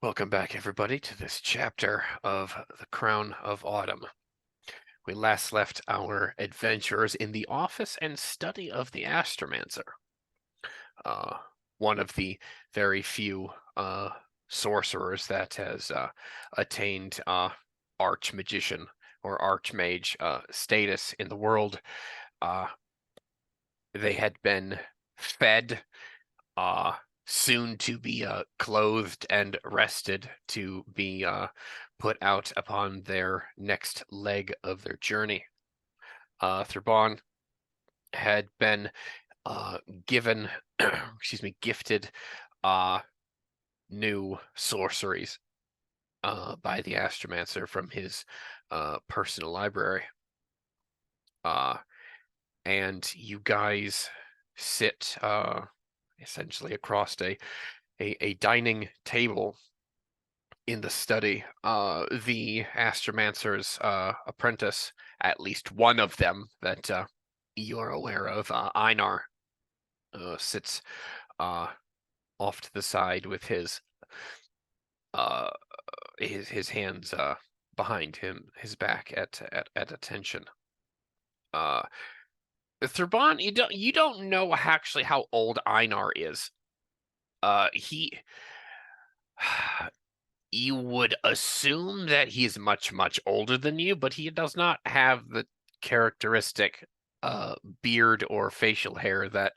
Welcome back, everybody, to this chapter of The Crown of Autumn. We last left our adventurers in the office and study of the Astromancer, uh, one of the very few sorcerers that has attained Archmagician or Archmage status in the world. Uh, they had been fed uh, soon to be clothed and rested to be put out upon their next leg of their journey. Thurbon had been given, gifted new sorceries by the Astromancer from his personal library. And you guys sit essentially across a dining table in the study. The Astromancer's apprentice, at least one of them that you're aware of, Einar, sits off to the side with uh, his hands behind his back at attention. Thurbon, you don't know actually how old Einar is. He You would assume that he's much, much older than you, but he does not have the characteristic beard or facial hair that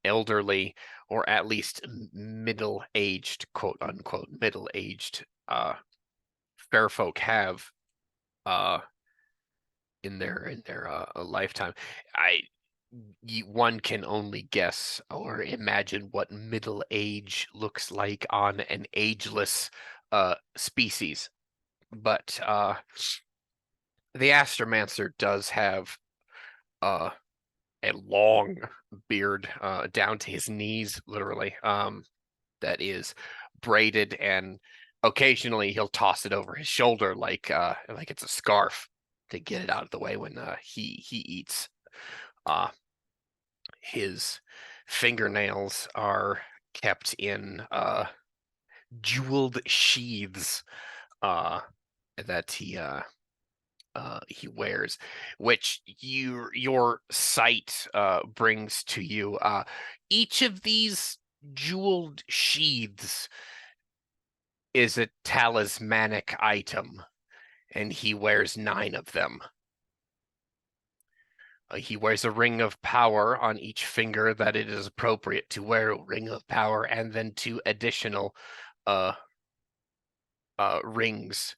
elderly or at least middle-aged, quote unquote, middle-aged fair folk have in their lifetime. One can only guess or imagine what middle age looks like on an ageless species. But the Astromancer does have a long beard down to his knees, literally, that is braided, and occasionally he'll toss it over his shoulder like it's a scarf to get it out of the way when he eats. His fingernails are kept in jeweled sheaths that he wears, which your sight brings to you. Each of these jeweled sheaths is a talismanic item, and he wears 9 of them. He wears a ring of power on each finger that it is appropriate to wear a ring of power, and then 2 additional rings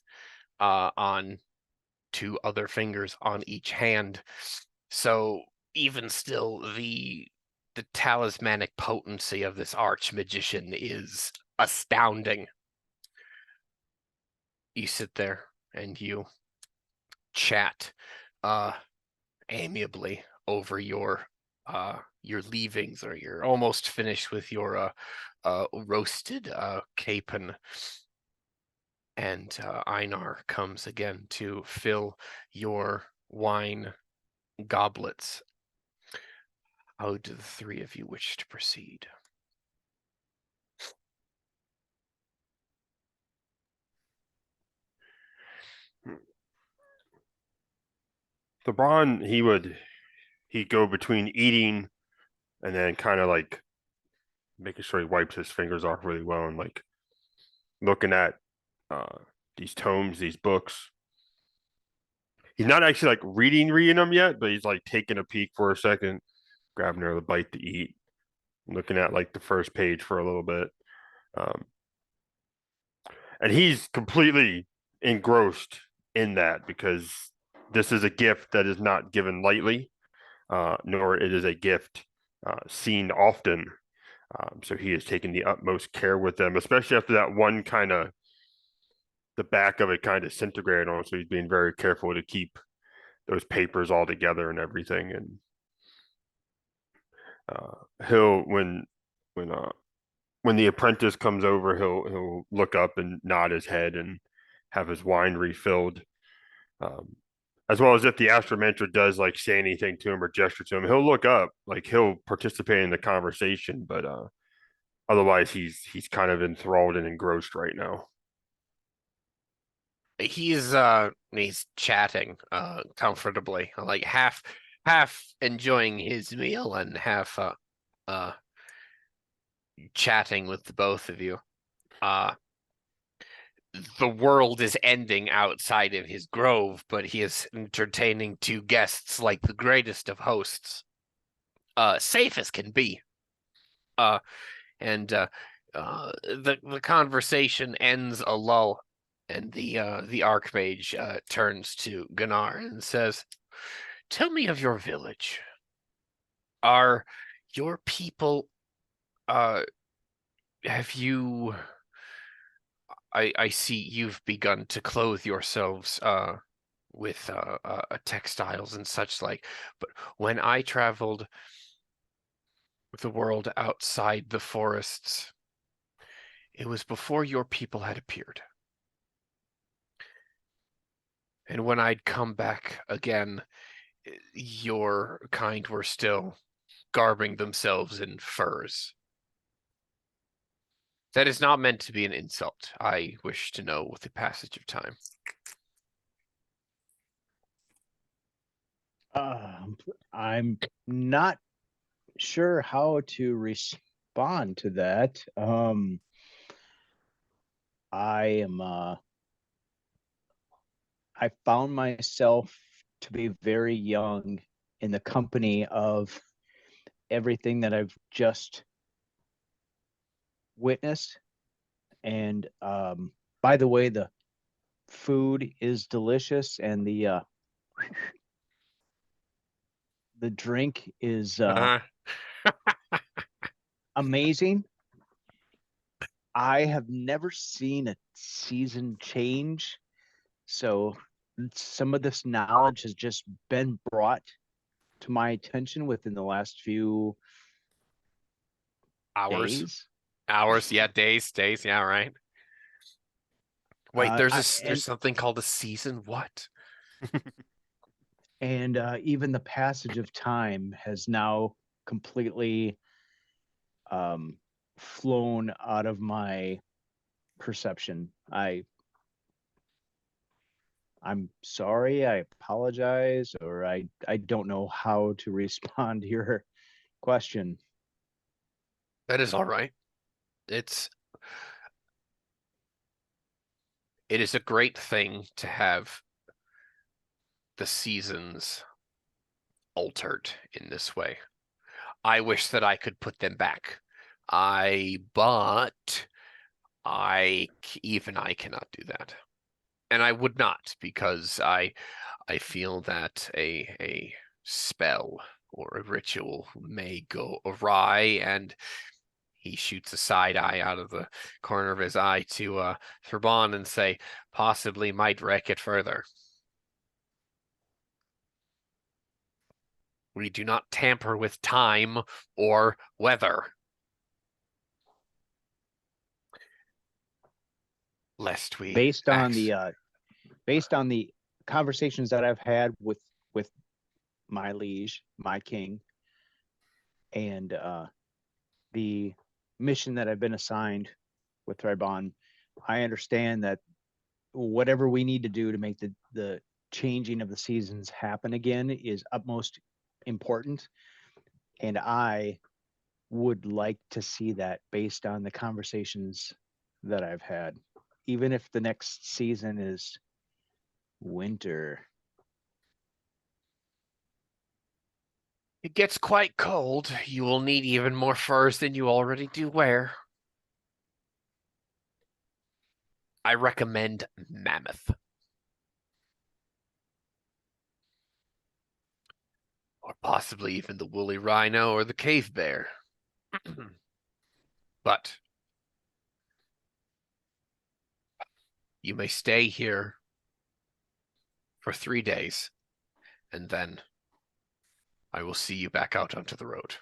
on 2 other fingers on each hand. So even still, the talismanic potency of this archmagician is astounding. You sit there and you chat amiably over your leavings, or you're almost finished with your roasted capon, and Einar comes again to fill your wine goblets. How do the 3 of you wish to proceed? LeBron, he'd go between eating and then kind of like making sure he wipes his fingers off really well and like looking at uh these tomes, these books. He's not actually like reading them yet, but he's like taking a peek for a second, grabbing another bite to eat, looking at like the first page for a little bit. Um, and he's completely engrossed in that because this is a gift that is not given lightly, nor it is a gift seen often. So he is taking the utmost care with them, especially after that one kind of the back of it kind of disintegrated on. So he's being very careful to keep those papers all together and everything. And he'll when the apprentice comes over, he'll look up and nod his head and have his wine refilled. Um, as well as if the astromancer does like say anything to him or gesture to him, he'll look up, like he'll participate in the conversation, but Otherwise, he's kind of enthralled and engrossed right now. He's chatting comfortably, like half enjoying his meal and half uh chatting with the both of you. Uh the world is ending outside of his grove, but he is entertaining two guests like the greatest of hosts. Safe as can be. Uh and the conversation ends a lull, and the archmage turns to Gunnar and says, "Tell me of your village. Are your people uh have you I see you've begun to clothe yourselves with textiles and such like, but when I traveled the world outside the forests, it was before your people had appeared. And when I'd come back again, your kind were still garbing themselves in furs. That is not meant to be an insult. I wish to know with the passage of time." Um, I'm not sure how to respond to that. I am I found myself to be very young in the company of everything that I've just witnessed. And by the way, the food is delicious and the drink is Uh, amazing. I have never seen a season change, so some of this knowledge has just been brought to my attention within the last few hours, days. hours, yeah, days, yeah, right. Wait, there's I, there's something called a season. What? and even the passage of time has now completely um, flown out of my perception. I'm sorry. I apologize, or I don't know how to respond to your question. That is all right. It's it is a great thing to have the seasons altered in this way. I wish that I could put them back. But even I cannot do that. And I would not, because I feel that a spell or a ritual may go awry, and he shoots a side eye out of the corner of his eye to Thurbon and say, possibly might wreck it further. We do not tamper with time or weather, lest we Based on act. the conversations that I've had with my liege, my king, and the mission that I've been assigned with Tribon, I understand that whatever we need to do to make the changing of the seasons happen again is utmost important. And I would like to see that based on the conversations that I've had. Even if the next season is winter. It gets quite cold. You will need even more furs than you already do wear. I recommend mammoth, or possibly even the woolly rhino or the cave bear. But you may stay here for 3 days, and then I will see you back out onto the road.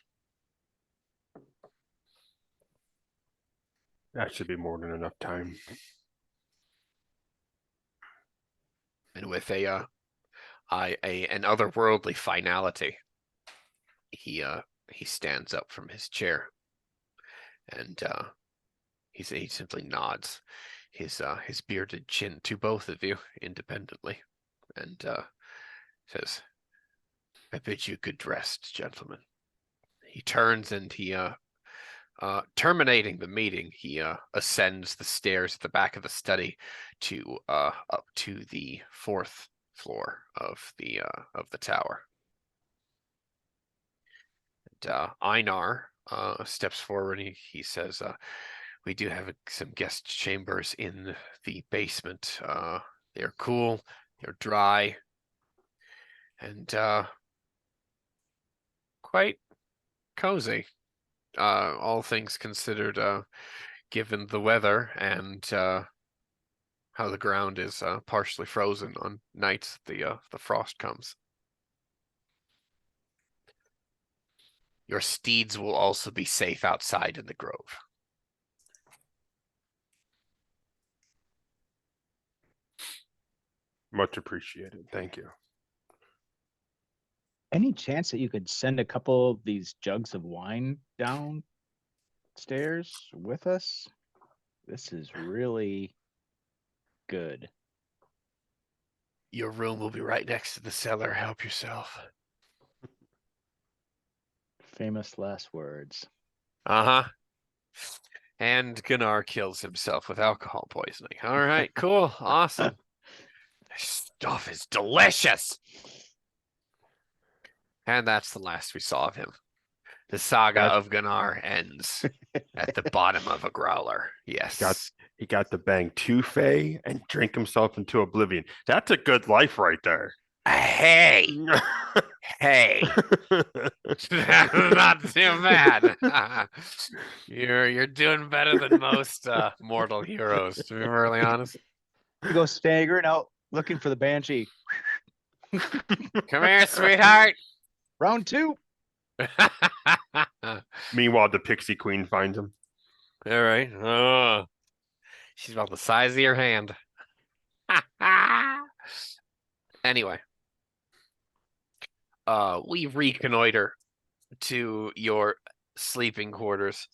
That should be more than enough time. And with an otherworldly finality, he stands up from his chair And he simply nods his bearded chin to both of you independently, and says, "I bid you good rest, gentlemen." He turns and he terminating the meeting, he ascends the stairs at the back of the study to up to the 4th floor of the tower. And Einar steps forward. He says, "We do have some guest chambers in the basement. They're cool, they're dry, and quite cozy, all things considered, given the weather and how the ground is partially frozen on nights the frost comes. Your steeds will also be safe outside in the grove." Much appreciated. Thank you. Any chance that you could send a couple of these jugs of wine downstairs with us? This is really good. Your room will be right next to the cellar. Help yourself. Famous last words. Uh-huh. And Gunnar kills himself with alcohol poisoning. All right, cool, awesome. This stuff is delicious. And that's the last we saw of him. The saga of Gunnar ends at the bottom of a growler. Yes. He got to bang two Fae and drink himself into oblivion. That's a good life right there. Hey, hey. Not too bad. You're doing better than most mortal heroes, to be really honest. You go staggering out looking for the banshee. Come here, sweetheart. Round 2. Meanwhile, the pixie queen finds him. All right. Oh, she's about the size of your hand. Anyway, we reconnoiter to your sleeping quarters.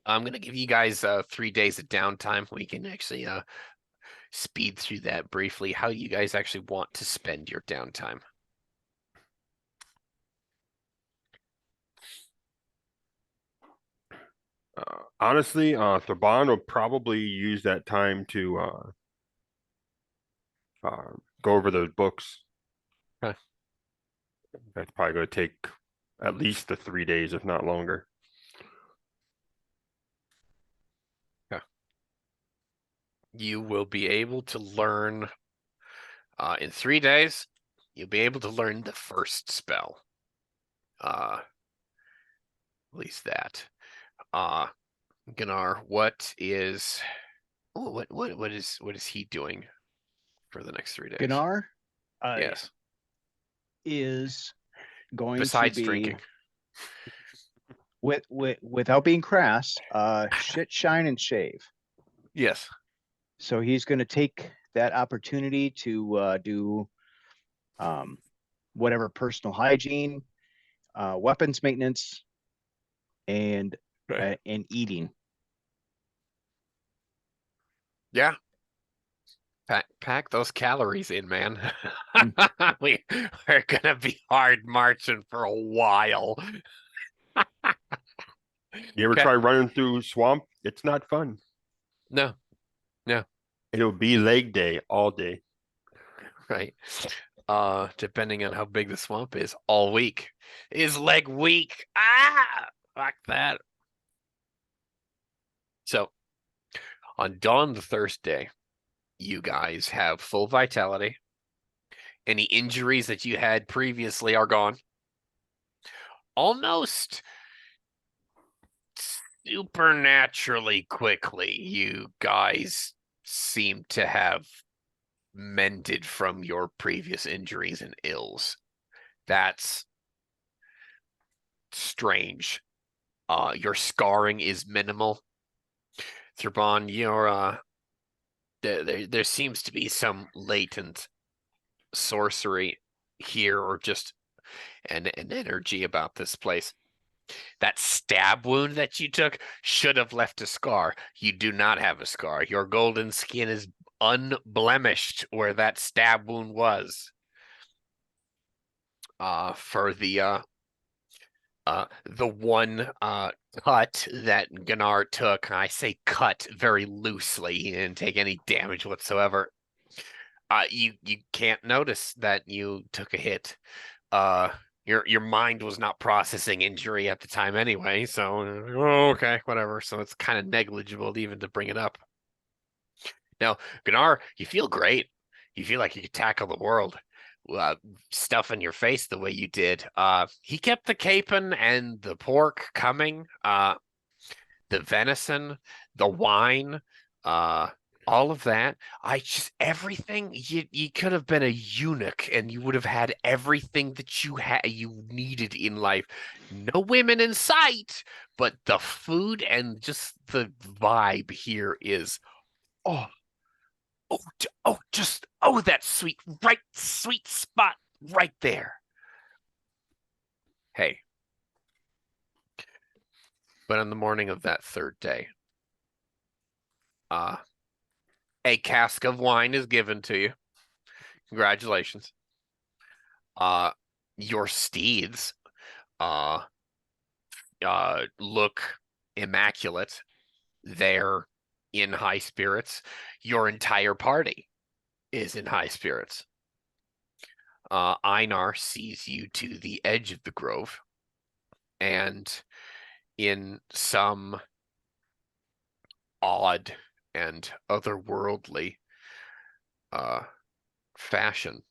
I'm gonna give you guys 3 days of downtime. We can actually speed through that briefly. How you guys actually want to spend your downtime? Honestly, Thraban will probably use that time to go over those books. Okay. That's probably going to take at least the 3 days, if not longer. You will be able to learn in 3 days. You'll be able to learn the first spell. At least that. Gunnar, what is he doing for the next 3 days? Gunnar Yes. is going Besides to be drinking. without being crass, shit, shine, and shave. Yes. So he's going to take that opportunity to do whatever personal hygiene, weapons maintenance, and eating. Yeah. Pack those calories in, man. We're gonna be hard marching for a while. You ever try running through swamp? It's not fun. No. It'll be leg day all day. Right. Depending on how big the swamp is, all week. Is leg weak. Fuck that. So, on dawn the Thursday, you guys have full vitality. Any injuries that you had previously are gone. Almost supernaturally quickly, you guys seem to have mended from your previous injuries and ills. That's strange. Your scarring is minimal. Thraban, there seems to be some latent sorcery here, or just an energy about this place. That stab wound that you took should have left a scar. You do not have a scar. Your golden skin is unblemished where that stab wound was. For the one cut that Gunnar took, I say cut very loosely, he didn't take any damage whatsoever. You can't notice that you took a hit. Your mind was not processing injury at the time anyway, so okay, whatever. So it's kind of negligible even to bring it up. Now, Gunnar, you feel great. You feel like you could tackle the world. Stuff in your face the way you did. He kept the capon and the pork coming. The venison, the wine, all of that. Everything. You could have been a eunuch and you would have had everything that you needed in life. No women in sight, but the food and just the vibe here is oh that sweet spot right there. Hey. But on the morning of that third day, a cask of wine is given to you. Congratulations. Your steeds look immaculate. They're in high spirits. Your entire party is in high spirits. Einar sees you to the edge of the grove, and in some odd and otherworldly fashion,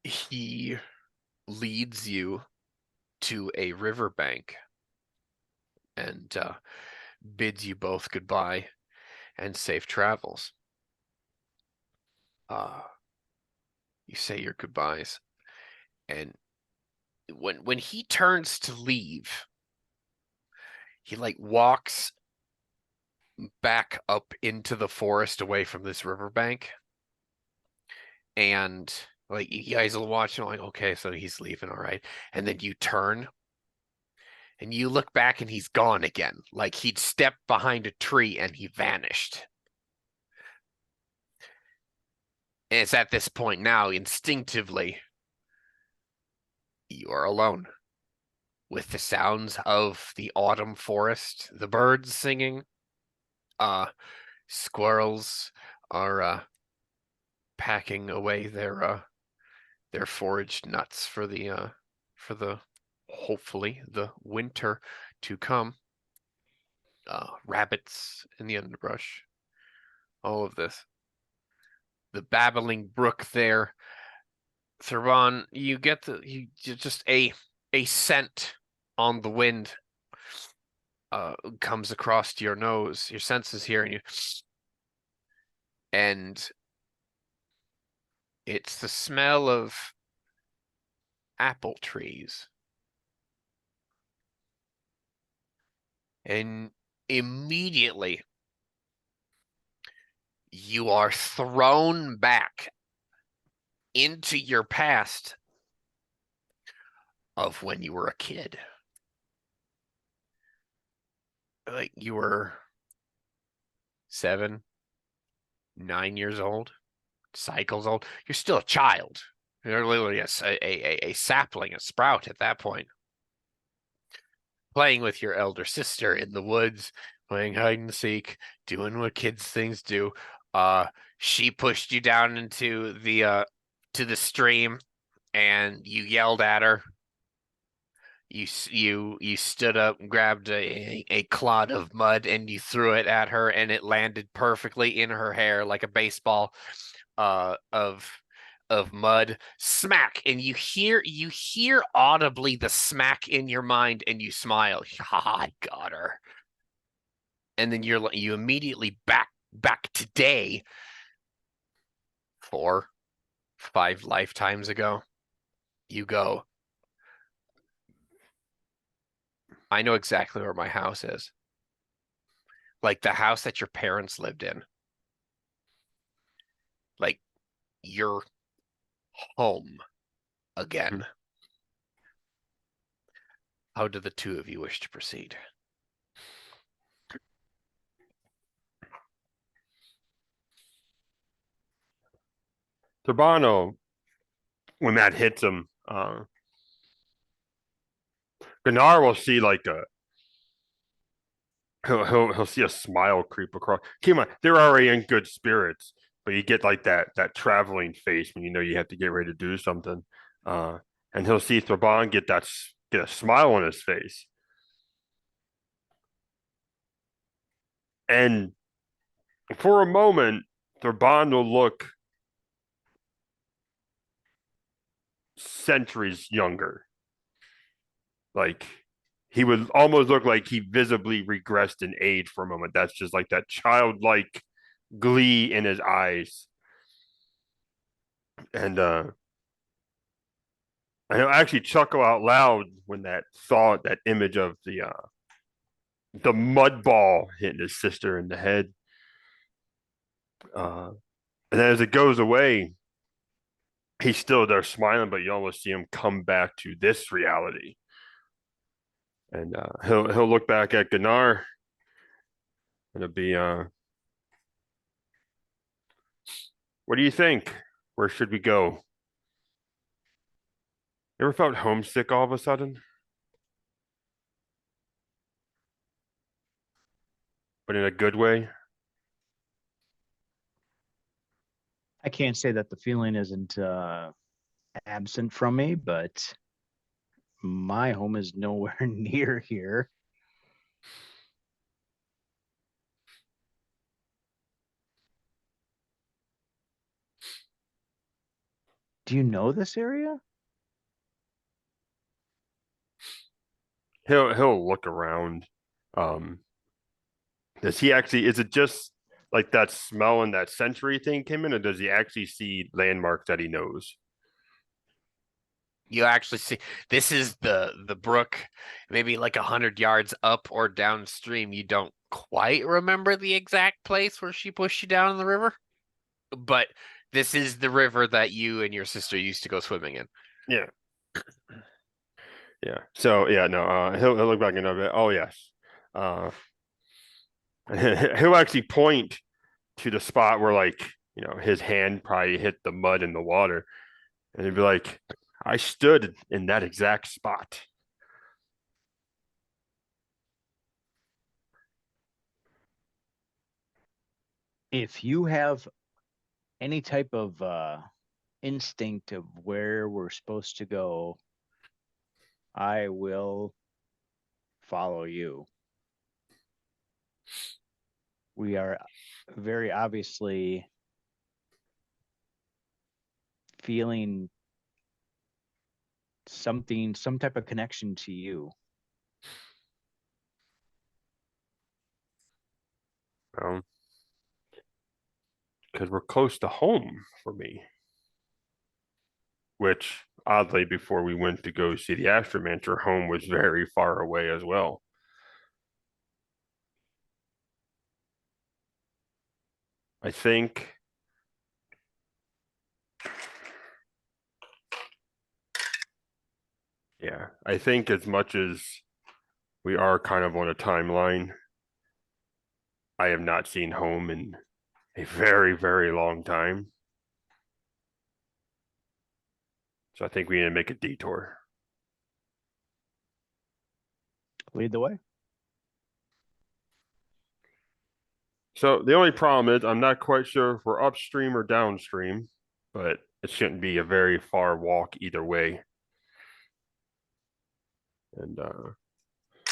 he leads you to a riverbank and bids you both goodbye and safe travels. You say your goodbyes, and when he turns to leave, he like walks back up into the forest away from this riverbank, and like you guys will watch, like, okay, so he's leaving, all right, and then you turn and you look back and he's gone again, like he'd stepped behind a tree and he vanished. And it's at this point now, instinctively, you are alone with the sounds of the autumn forest, the birds singing. Squirrels are packing away their foraged nuts for the hopefully the winter to come. Rabbits in the underbrush. All of this. The babbling brook there. Thurban, you get just a scent on the wind comes across to your nose, your senses here, and it's the smell of apple trees. And immediately you are thrown back into your past of when you were a kid. Like you were 7, 9 years old, cycles old. You're still a child. You're literally a sapling, a sprout at that point. Playing with your elder sister in the woods, playing hide and seek, doing what kids things do. She pushed you down into the to the stream, and you yelled at her. You stood up and grabbed a clod of mud and you threw it at her, and it landed perfectly in her hair like a baseball of mud. Smack, and you hear audibly the smack in your mind, and you smile. I got her. And then you immediately back today, 4, 5 lifetimes ago. You go, I know exactly where my house is. Like the house that your parents lived in. Like you're home again. How do the two of you wish to proceed? Turbano, when that hits him, Gunnar will see like he'll see a smile creep across. Keep in mind, they're already in good spirits, but you get like that traveling face when you know you have to get ready to do something. And he'll see Thraban get a smile on his face. And for a moment, Thraban will look centuries younger. Like he would almost look like he visibly regressed in age for a moment. That's just like that childlike glee in his eyes. And he'll actually chuckle out loud when that thought, that image of the mud ball hitting his sister in the head. And then as it goes away, he's still there smiling, but you almost see him come back to this reality. And he'll look back at Gunnar, and it'll be what do you think? Where should we go? You ever felt homesick all of a sudden? But in a good way? I can't say that the feeling isn't absent from me, but my home is nowhere near here. Do you know this area? He'll look around. Does he actually, is it just like that smell and that century thing came in, or does he actually see landmarks that he knows? You actually see this is the brook, maybe like 100 yards up or downstream. You don't quite remember the exact place where she pushed you down in the river, but this is the river that you and your sister used to go swimming in. Yeah. Yeah. So yeah, no, he'll look back in a bit. Oh yes. He'll actually point to the spot where like, his hand probably hit the mud in the water. And he'd be like, I stood in that exact spot. If you have any type of instinct of where we're supposed to go, I will follow you. We are very obviously feeling something, some type of connection to you. Because we're close to home for me. Which, oddly, before we went to go see the Astromancer, home was very far away as well. I think I think as much as we are kind of on a timeline, I have not seen home in a very, very long time. So I think we need to make a detour. Lead the way. So the only problem is I'm not quite sure if we're upstream or downstream, but it shouldn't be a very far walk either way. And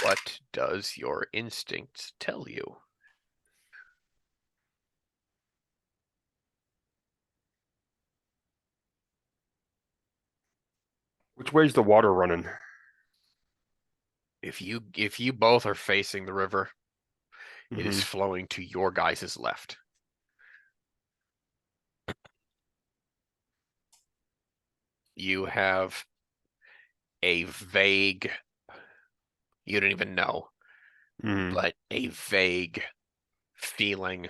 What does your instinct tell you? which way's the water running? If you both are facing the river, it is Mhm. flowing to your guys' left. You have a vague, you don't even know, Mhm. but a vague feeling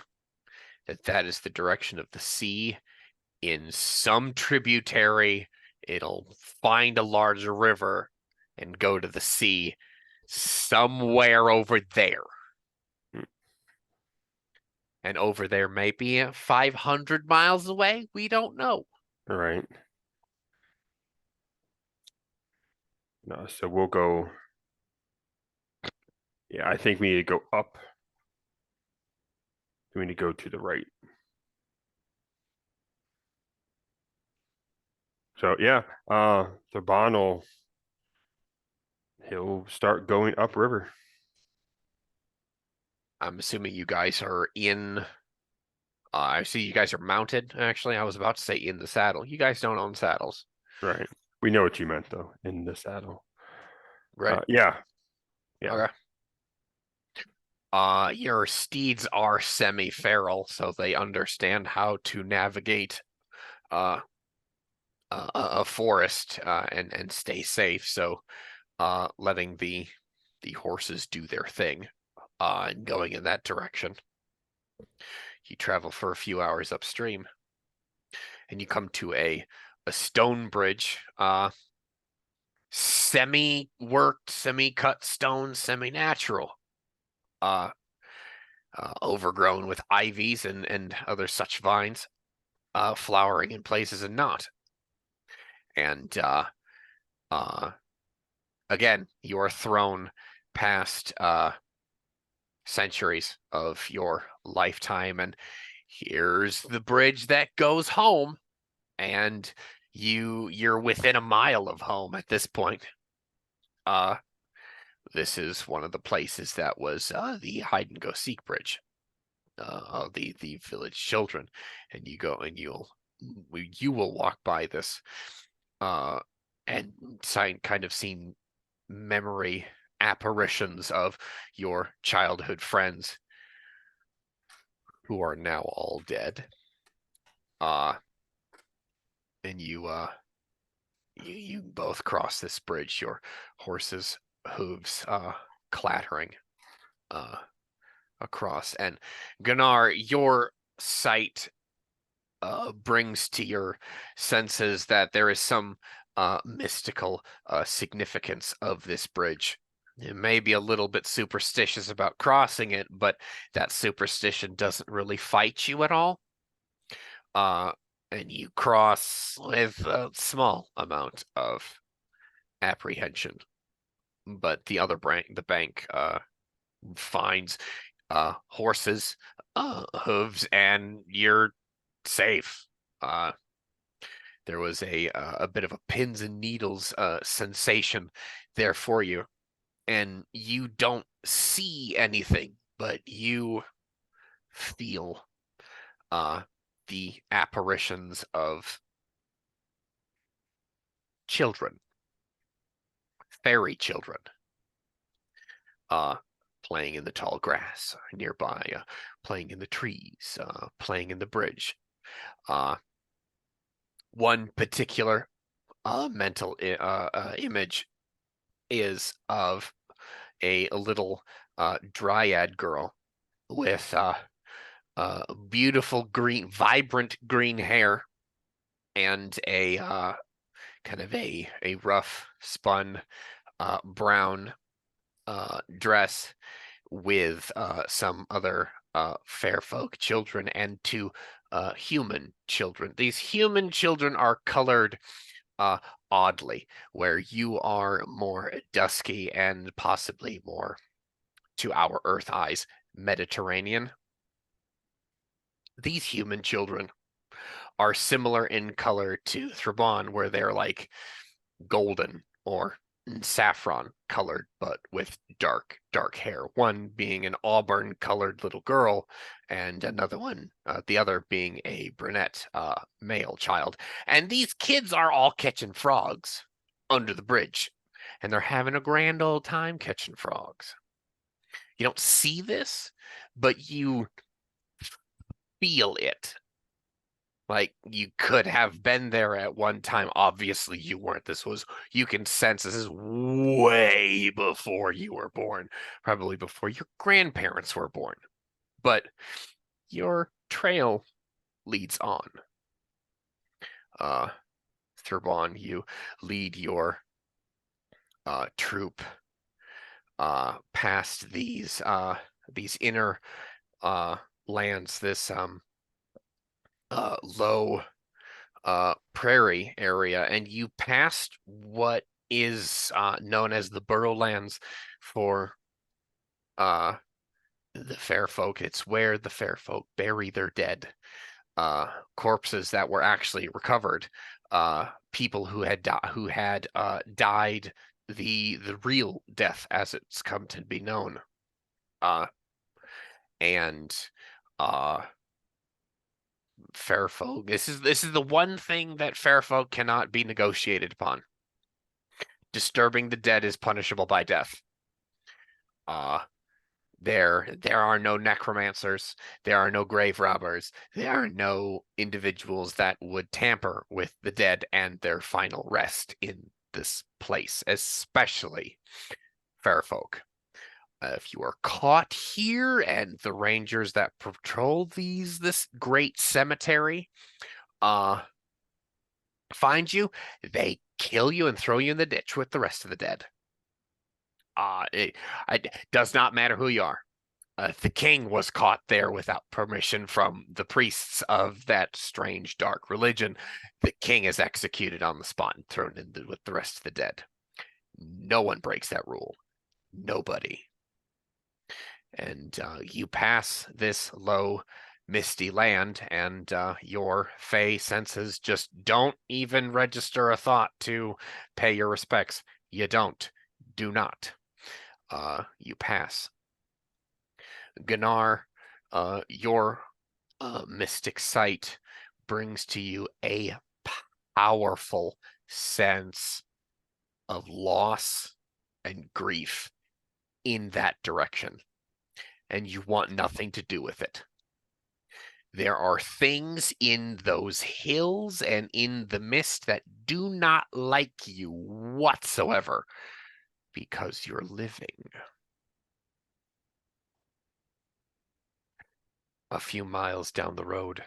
that that is the direction of the sea. In some tributary, it'll find a larger river and go to the sea somewhere over there. Hmm. And over there may be 500 miles away. We don't know. All right. No, so we'll go. Yeah, I think we need to go up. We need to go to the right. So yeah, the Bond he'll start going upriver. I'm assuming you guys are in. I see you guys are mounted. Actually, I was about to say in the saddle. You guys don't own saddles, Right. We know what you meant though, in the saddle. right? Yeah. Yeah. Okay. Your steeds are semi-feral, so they understand how to navigate a forest and stay safe. So, letting the horses do their thing, and going in that direction. You travel for a few hours upstream, and you come to a stone bridge, semi-worked, semi-cut stone, semi-natural, overgrown with ivies and other such vines, flowering in places and not. And again, you are thrown past centuries of your lifetime, and here's the bridge that goes home, and you're within a mile of home at this point. This is one of the places that was the hide and go seek bridge of the village children, and you go and you will walk by this and kind of seen memory apparitions of your childhood friends who are now all dead. And you both cross this bridge, your horses' hooves clattering across. And Gunnar, your sight brings to your senses that there is some mystical significance of this bridge. You may be a little bit superstitious about crossing it, but that superstition doesn't really fight you at all. And you cross with a small amount of apprehension. But the bank finds horses, hooves, and you're safe. There was a bit of a pins and needles sensation there for you, and you don't see anything, but you feel the apparitions of children, fairy children, playing in the tall grass nearby, playing in the trees, playing in the bridge. One particular mental image is of a little dryad girl with beautiful green, vibrant green hair and a kind of a rough spun brown dress with some other fair folk children and two human children. These human children are colored oddly, where you are more dusky and possibly more, to our Earth eyes, Mediterranean. These human children are similar in color to Thraban, where they're like golden or saffron colored, but with dark hair. One being an auburn colored little girl, and another one, the other being a brunette male child. And these kids are all catching frogs under the bridge, and they're having a grand old time catching frogs. You don't see this, but you feel it. Like you could have been there at one time. Obviously, you weren't. You can sense this is way before you were born, probably before your grandparents were born. But your trail leads on. Thurbon, you lead your troop past these inner lands, this low prairie area, and you passed what is known as the Burrowlands for the fair folk. It's where the fair folk bury their dead, corpses that were actually recovered, people who had died the real death as it's come to be known, and fair folk. This is the one thing that fair folk cannot be negotiated upon. Disturbing the dead is punishable by death. There are no necromancers, there are no grave robbers, there are no individuals that would tamper with the dead and their final rest in this place, especially fair folk. If you are caught here and the rangers that patrol this great cemetery find you, they kill you and throw you in the ditch with the rest of the dead. It does not matter who you are. The king was caught there without permission from the priests of that strange dark religion. The king is executed on the spot and thrown in with the rest of the dead. No one breaks that rule. Nobody. And you pass this low, misty land, and your fey senses just don't even register a thought to pay your respects. You don't. Do not. You pass. Gunnar, your mystic sight brings to you a powerful sense of loss and grief in that direction, and you want nothing to do with it. There are things in those hills and in the mist that do not like you whatsoever because you're living. A few miles down the road,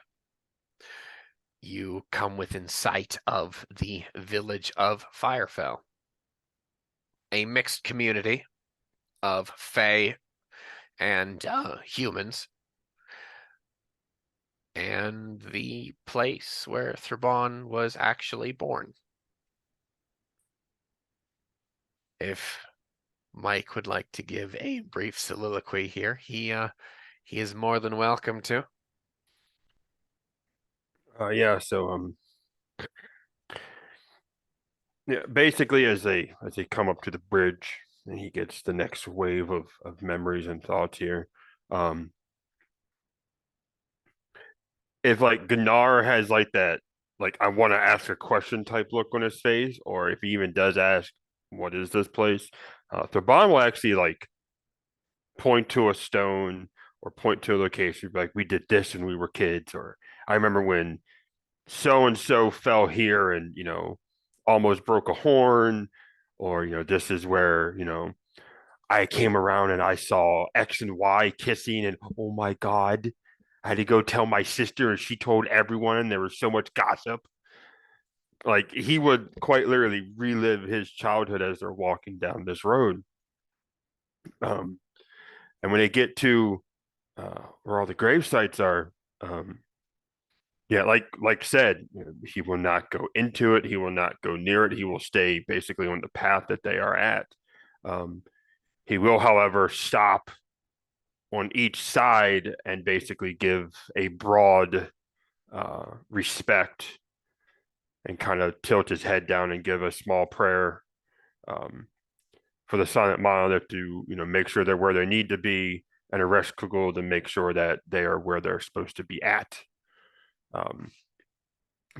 you come within sight of the village of Firefell, a mixed community of fae and humans, and the place where Thurbon was actually born. If Mike would like to give a brief soliloquy here, he is more than welcome to. Yeah, so yeah, basically as they come up to the bridge and he gets the next wave of memories and thoughts here. If like Gunnar has like that, like I want to ask a question type look on his face, or if he even does ask, what is this place? Thurban will actually like point to a stone or point to a location, like we did this when we were kids, or I remember when so and so fell here and almost broke a horn, or this is where I came around and I saw X and Y kissing, and oh my God, I had to go tell my sister, and she told everyone, and there was so much gossip. Like he would quite literally relive his childhood as they're walking down this road. And when they get to where all the grave sites are, yeah, like said, he will not go into it. He will not go near it. He will stay basically on the path that they are at. He will, however, stop on each side and basically give a broad respect and kind of tilt his head down and give a small prayer for the silent monolith to make sure they're where they need to be, and a rest kugel to make sure that they are where they're supposed to be at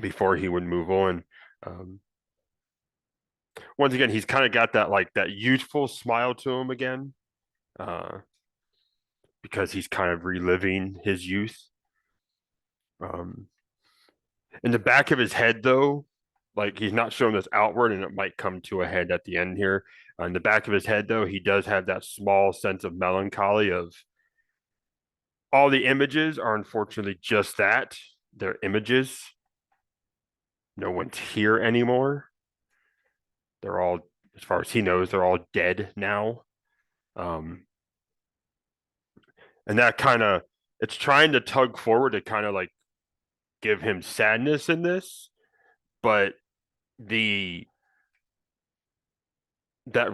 before he would move on. Once again, he's kind of got that youthful smile to him again, because he's kind of reliving his youth. In the back of his head, though, like he's not showing this outward, and it might come to a head at the end here. In the back of his head, though, he does have that small sense of melancholy of all the images are unfortunately just that. They're images. No one's here anymore. They're all as far as he knows, they're all dead now. And that kind of, it's trying to tug forward to kind of like give him sadness in this, but that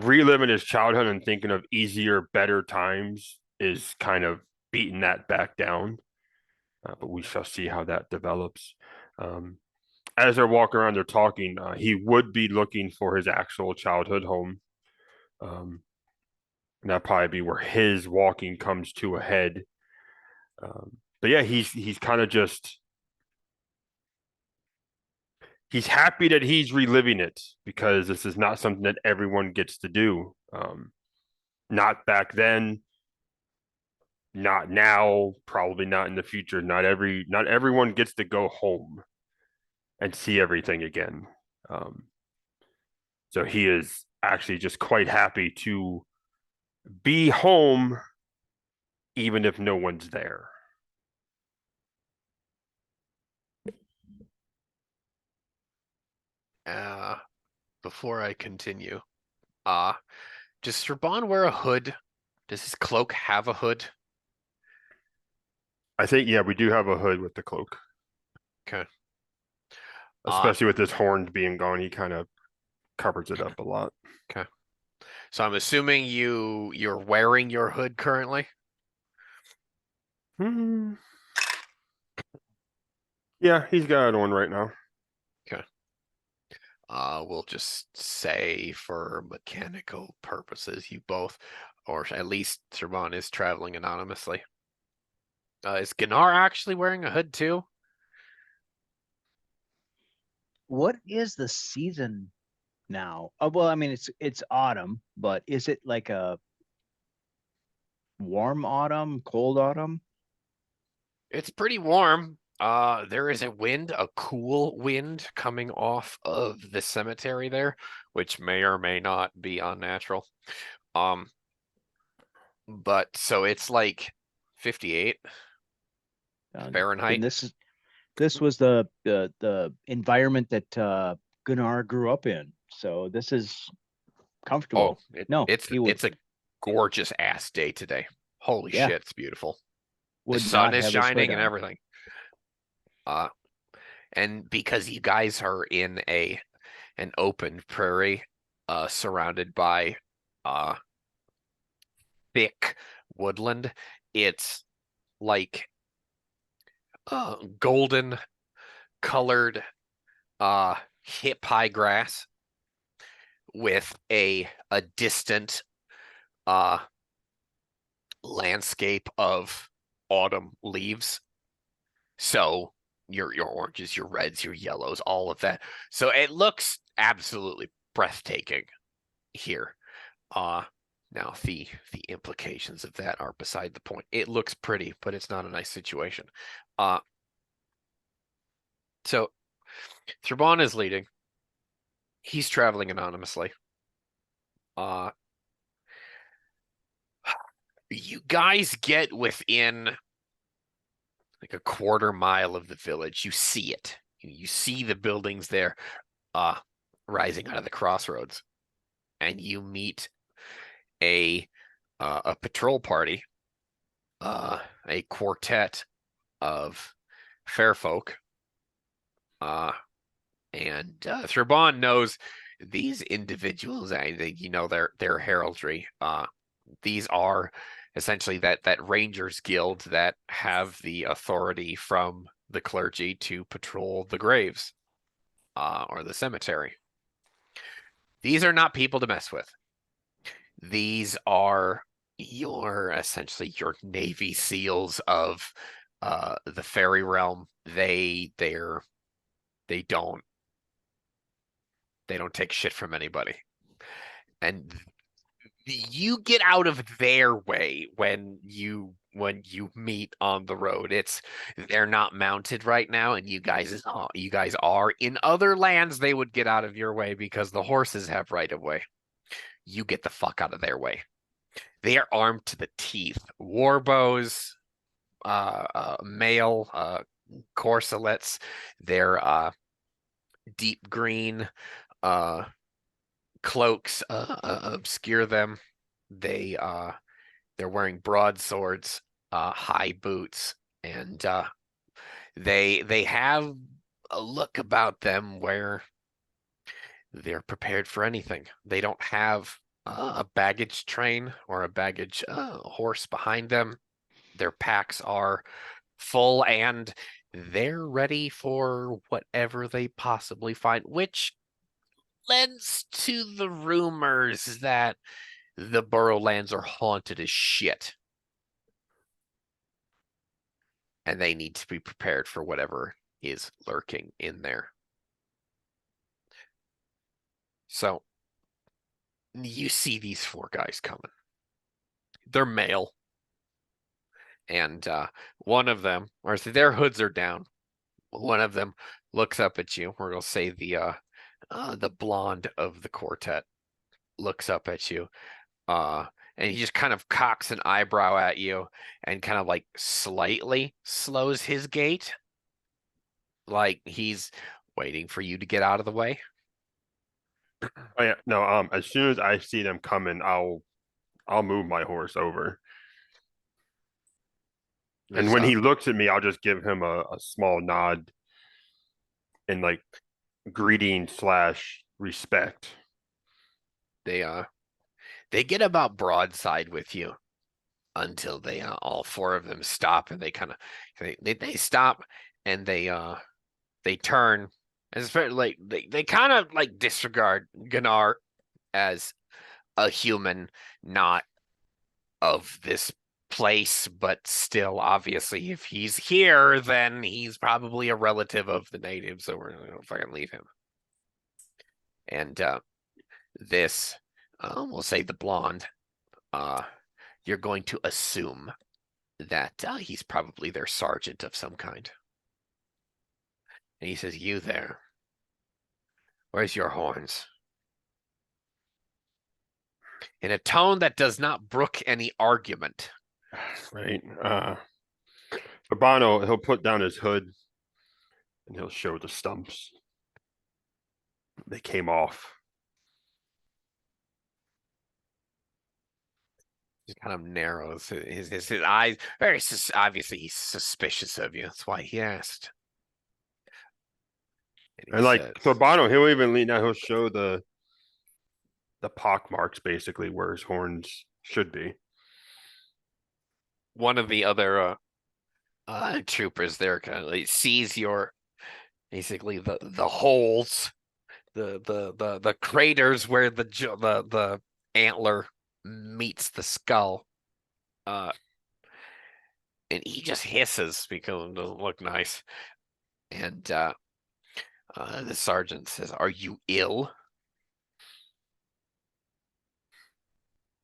reliving his childhood and thinking of easier, better times is kind of beating that back down. But we shall see how that develops. As they're walking around, they're talking. He would be looking for his actual childhood home. And that'd probably be where his walking comes to a head. But yeah, he's kind of just he's happy that he's reliving it because this is not something that everyone gets to do. Not back then, not now, probably not in the future. Not everyone gets to go home and see everything again. So he is actually just quite happy to be home, even if no one's there. Before I continue, does Serban wear a hood? Does his cloak have a hood? I think, yeah, we do have a hood with the cloak. Okay. Especially with his horns being gone, he kind of covers it up a lot. Okay. So I'm assuming you're wearing your hood currently? Yeah, he's got it on right now. Okay. We'll just say for mechanical purposes, you both, or at least Serban is traveling anonymously. Is Gunnar actually wearing a hood too? What is the season now? Well, I mean, it's autumn, but is it like a warm autumn, cold autumn? It's pretty warm. There is a wind, a cool wind coming off of the cemetery there, which may or may not be unnatural. But so it's like 58 And Fahrenheit. this was the environment that Gunnar grew up in. So this is comfortable. Oh, No, it's a gorgeous ass day today. Holy Yeah. shit, it's beautiful. The would sun not is have his shining hood and on. everything. And because you guys are in an open prairie, surrounded by thick woodland, it's like golden colored hip high grass with a distant landscape of autumn leaves. So your oranges, your reds, your yellows, all of that. So it looks absolutely breathtaking here. Now the implications of that are beside the point. It looks pretty, but it's not a nice situation. So Thurban is leading. He's traveling anonymously. You guys get within like a quarter mile of the village. You see it. You see the buildings there rising out of the crossroads. And you meet a patrol party, a quartet of fair folk. And Thurban knows these individuals. You know their heraldry. These are essentially that Rangers Guild that have the authority from the clergy to patrol the graves or the cemetery. These are not people to mess with. These are essentially your Navy SEALs of the fairy realm. They don't take shit from anybody. And you get out of their way when you meet on the road. They're not mounted right now, and you guys are in other lands. They would get out of your way because the horses have right of way. You get the fuck out of their way. They are armed to the teeth, war bows, mail corselets. They're deep green cloaks obscure them. They're wearing broadswords, high boots, and they have a look about them where they're prepared for anything. They don't have a baggage train or a baggage horse behind them. Their packs are full and they're ready for whatever they possibly find, which lends to the rumors that the Burrowlands are haunted as shit. And they need to be prepared for whatever is lurking in there. So you see these four guys coming. They're male. And one of them, or their hoods are down. One of them looks up at you, or we'll say the blonde of the quartet looks up at you. And he just kind of cocks an eyebrow at you and kind of like slightly slows his gait. Like he's waiting for you to get out of the way. Oh yeah, no. As soon as I see them coming, I'll move my horse over. And when he looks at me, I'll just give him a small nod and like greeting / respect. They get about broadside with you until they all four of them stop, and they kind of they stop and they turn, and it's very like they kind of like disregard Gunnar as a human, not of this place, but still, obviously, if he's here, then he's probably a relative of the natives, so we're gonna fucking leave him. And this, we'll say the blonde, you're going to assume that he's probably their sergeant of some kind. And he says, "You there? Where's your horns?" In a tone that does not brook any argument. Right. Urbano, he'll put down his hood and he'll show the stumps. They came off. Just kind of narrows his eyes. Very obviously, he's suspicious of you. That's why he asked. And like Urbano, he'll even lean out. He'll show the pock marks basically where his horns should be. One of the other troopers there kind of like sees your basically the holes, the craters where the antler meets the skull, and he just hisses because it doesn't look nice. And the sergeant says, "Are you ill?"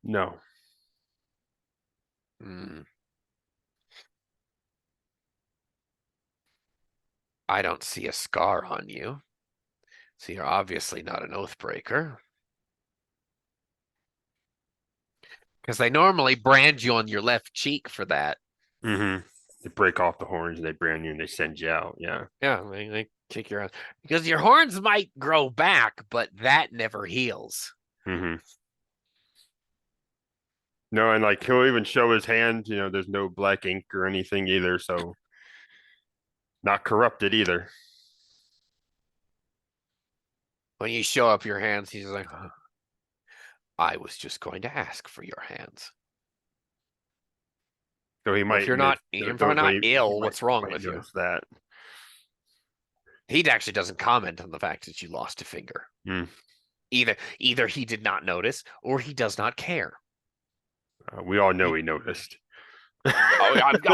No. I don't see a scar on you, so you're obviously not an oathbreaker. Because they normally brand you on your left cheek for that. Mm-hmm. They break off the horns and they brand you and they send you out. Yeah. Yeah, they kick your ass. Because your horns might grow back, but that never heals. Mm-hmm. No, and like he'll even show his hand, there's no black ink or anything either, so not corrupted either. When you show up your hands, he's like, I was just going to ask for your hands. So he might. If you're not ill, what's wrong with you? That he actually doesn't comment on the fact that you lost a finger. Either he did not notice or he does not care. We all know he noticed. I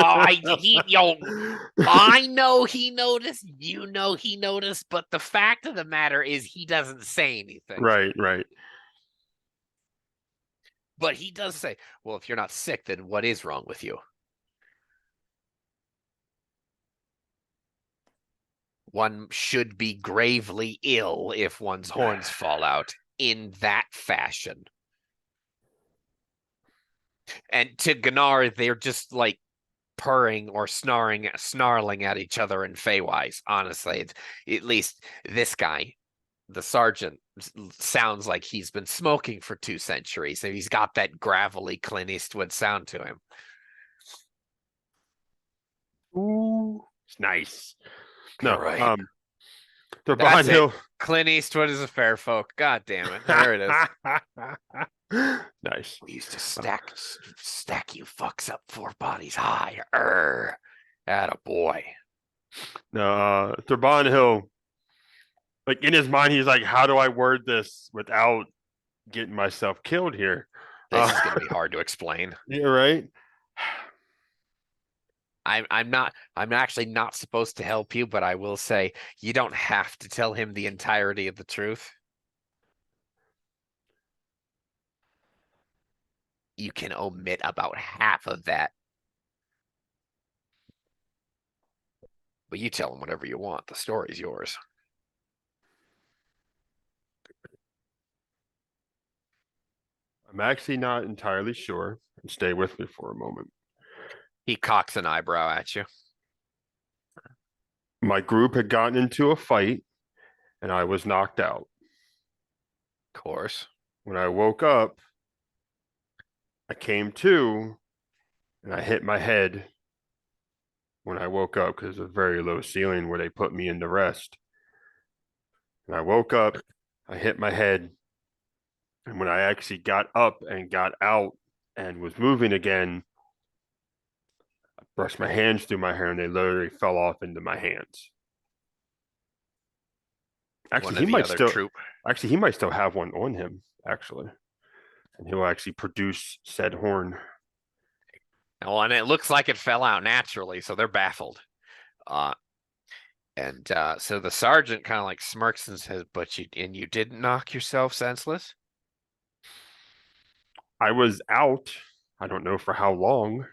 know he noticed. You know he noticed, but the fact of the matter is he doesn't say anything. Right. But he does say, "Well, if you're not sick, then what is wrong with you?" One should be gravely ill if one's horns fall out in that fashion. And to Gunnar, they're just like purring or snarling at each other in Feywise. Honestly, it's, at least this guy the sergeant sounds like he's been smoking for 2 centuries, and he's got that gravelly Clint Eastwood sound to him. Ooh, it's nice. Great. No, they're That's behind it. Hill. Clint Eastwood is a fair folk. God damn it. There it is. Nice. We used to stack you fucks up 4 bodies high. Atta boy. No, Thurban Hill, like in his mind, he's like, how do I word this without getting myself killed here? This is gonna be hard to explain. Yeah, right. I'm actually not supposed to help you, but I will say you don't have to tell him the entirety of the truth. You can omit about half of that. But you tell him whatever you want. The story's yours. I'm actually not entirely sure. Stay with me for a moment. He cocks an eyebrow at you. My group had gotten into a fight and I was knocked out. Of course. When I woke up, I came to and I hit my head when I woke up because there's a very low ceiling where they put me in to rest. And I woke up, I hit my head, and when I actually got up and got out and was moving again, I brushed my hands through my hair and they literally fell off into my hands. Actually, One of the other troop. he might still have one on him, actually. And he'll actually produce said horn. Well, and it looks like it fell out naturally, so they're baffled. So the sergeant kind of like smirks and says, "But you didn't knock yourself senseless?" I was out. I don't know for how long.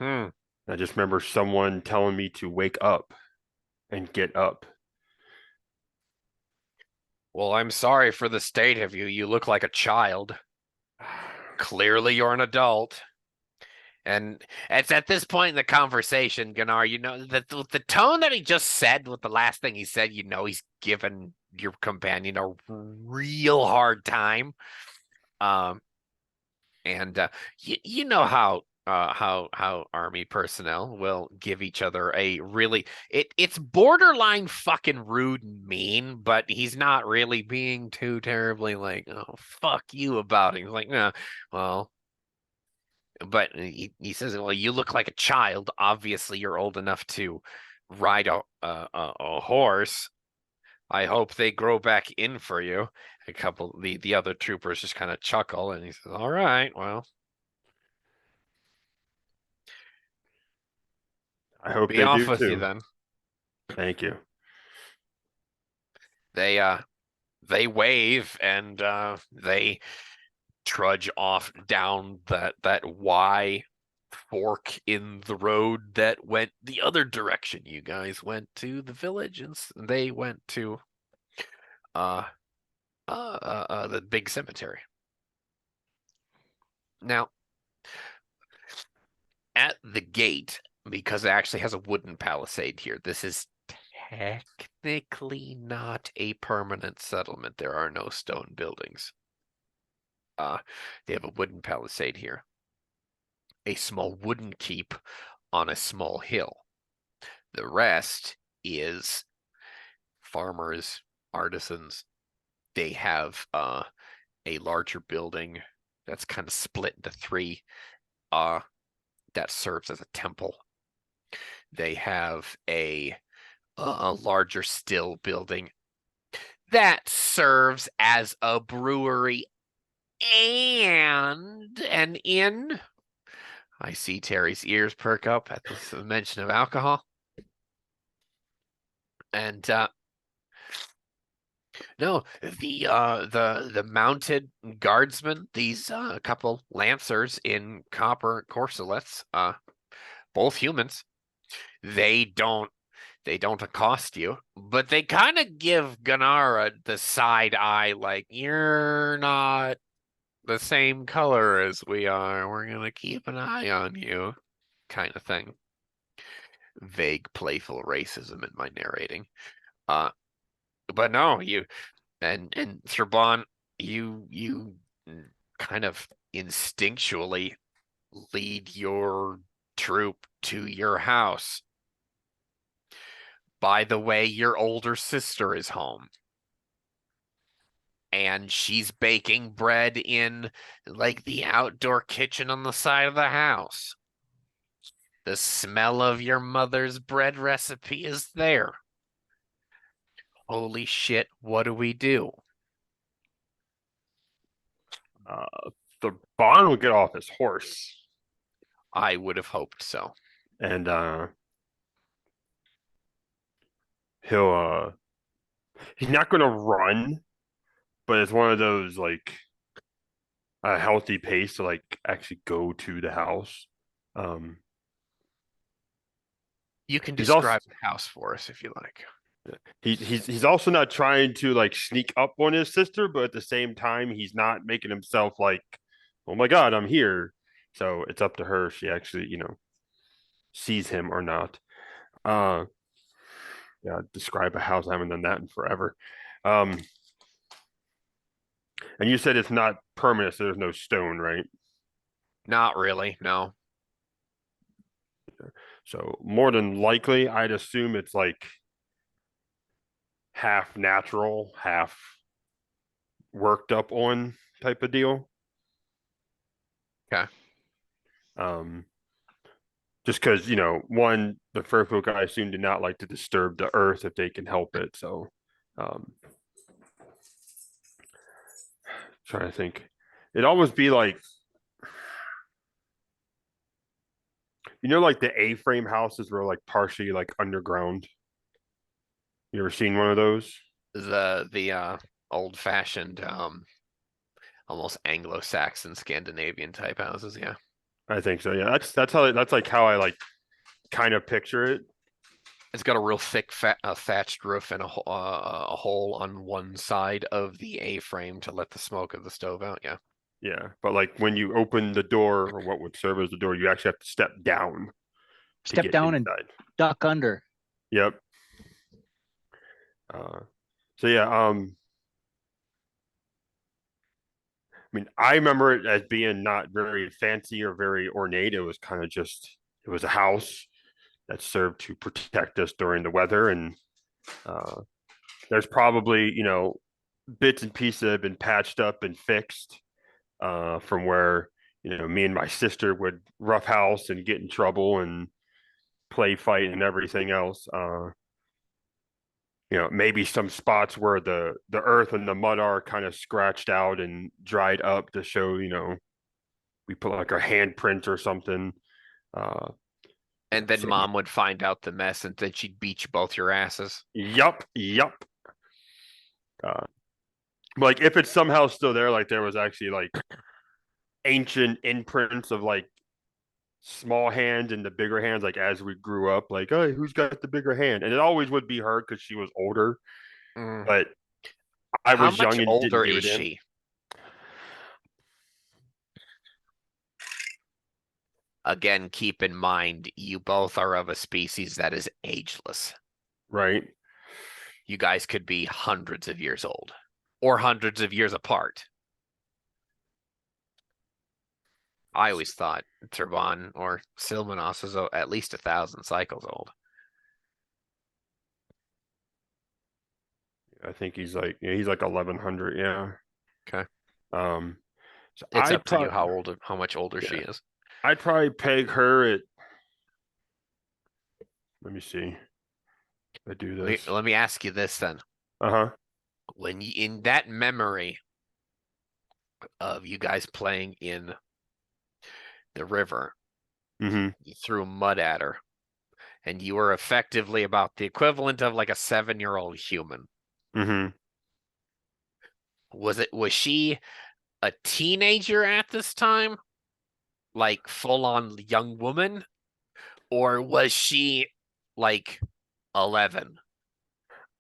Hmm. I just remember someone telling me to wake up and get up. Well, I'm sorry for the state of you. You look like a child. Clearly, you're an adult. And it's at this point in the conversation, Gunnar, you know, the tone that he just said with the last thing he said, you know, he's given your companion a real hard time. You know how army personnel will give each other a really it's borderline fucking rude and mean, but he's not really being too terribly like, oh fuck you about it. He's like, no, well, but he says, well, you look like a child. Obviously, you're old enough to ride a horse. I hope they grow back in for you. A couple the other troopers just kind of chuckle, and he says, all right, well. I hope Be they off do with you too. then. Thank you. They wave and they trudge off down that Y fork in the road that went the other direction. You guys went to the village and they went to the big cemetery. Now, at the gate, because it actually has a wooden palisade here, this is technically not a permanent settlement. There are no stone buildings. They have a wooden palisade here. A small wooden keep on a small hill. The rest is farmers, artisans. They have a larger building that's kind of split into 3 that serves as a temple. They have a larger still building that serves as a brewery and an inn. I see Terry's ears perk up at the mention of alcohol. And no, the mounted guardsmen, these couple lancers in copper corselets, both humans, they don't accost you, but they kind of give Ganara the side eye, like, you're not the same color as we are. We're gonna keep an eye on you, kind of thing. Vague, playful racism in my narrating. But no, and Thraban, you kind of instinctually lead your troop to your house. By the way, your older sister is home. And she's baking bread in like the outdoor kitchen on the side of the house. The smell of your mother's bread recipe is there. Holy shit, what do we do? The Bond will get off his horse I would have hoped so. and he'll he's not gonna run, but it's one of those like a healthy pace to like actually go to the house. Um, You can he's also describe the house for us if you like. he's also not trying to like sneak up on his sister, but at the same time, he's not making himself like, oh my God, I'm here. So it's up to her if she actually, sees him or not. Uh, yeah, describe a house. I haven't done that in forever. Um, and you said it's not permanent, so there's no stone, right? Not really, no. So more than likely, I'd assume it's like half natural, half worked up on type of deal. Okay. Um, just because one, the fur folk I assume do not like to disturb the earth if they can help it. So, trying to think, it'd almost be like like the A-frame houses were like partially like underground. You ever seen one of those? The old-fashioned almost Anglo-Saxon Scandinavian type houses, yeah. I think so. Yeah, that's like how I like kind of picture it. It's got a real thick thatched roof and a hole on one side of the A-frame to let the smoke of the stove out, yeah. Yeah, but like when you open the door or what would serve as the door, you actually have to step down to Step get down and inside. duck under. Yep. So yeah, I mean, I remember it as being not very fancy or very ornate. It was kind of just it was a house that served to protect us during the weather, and uh, there's probably bits and pieces that have been patched up and fixed from where me and my sister would roughhouse and get in trouble and play fight and everything else. Maybe some spots where the earth and the mud are kind of scratched out and dried up to show, we put like our handprint or something. Uh, And then so mom would find out the mess and then she'd beat you both your asses. yup. Like if it's somehow still there, like there was actually like ancient imprints of like small hands and the bigger hands, like as we grew up, like, oh, who's got the bigger hand? And it always would be her because she was older, Mm. but I How was much young and didn't older give a is damn. she? Again, keep in mind, you both are of a species that is ageless. Right. You guys could be hundreds of years old or hundreds of years apart. I always thought Turban or Silmanos was at least 1,000 cycles old. I think he's like 1100. Yeah. Okay. Um, so It's up to you how much older yeah, she is. I'd probably peg her at. Let me see. I do this. Let me ask you this then. Uh-huh. When you, in that memory of you guys playing in the river, Mm-hmm. you threw mud at her, and you were effectively about the equivalent of like a 7-year-old human. Mm-hmm. Was she a teenager at this time? Like full on young woman? Or was she like 11?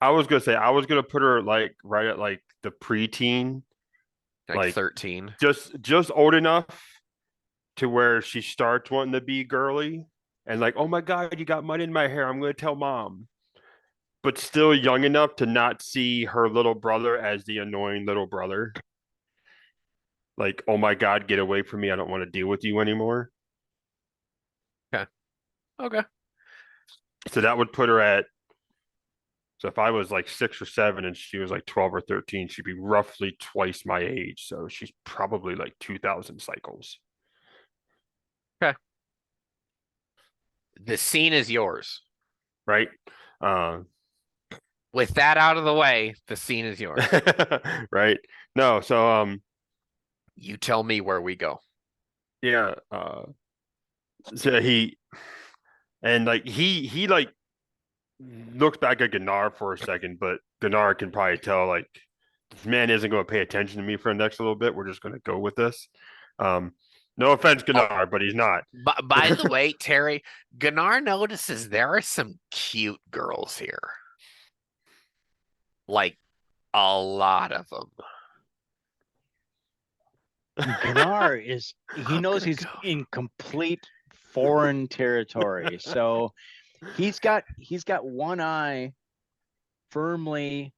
I was gonna say I was gonna put her like right at like the preteen, Like like 13? just old enough to where she starts wanting to be girly and like, oh my God, you got mud in my hair. I'm gonna tell mom. but still young enough to not see her little brother as the annoying little brother. Like, oh my God, get away from me. I don't want to deal with you anymore. Okay. So that would put her at, so if I was like 6 or 7 and she was like 12 or 13, she'd be roughly twice my age. So she's probably like 2,000 cycles. The scene is yours. Right? Uh, With that out of the way, the scene is yours. right? No, so You tell me where we go. yeah, so he and like he like looks back at Gunnar for a second, but Gunnar can probably tell like this man isn't going to pay attention to me for the next little bit. We're just going to go with this. No offense, Gunnar, but he's not. By the way, Terry, Gunnar notices there are some cute girls here. Like a lot of them. Gunnar is he I'm knows gonna he's go. in complete foreign territory. So he's got one eye firmly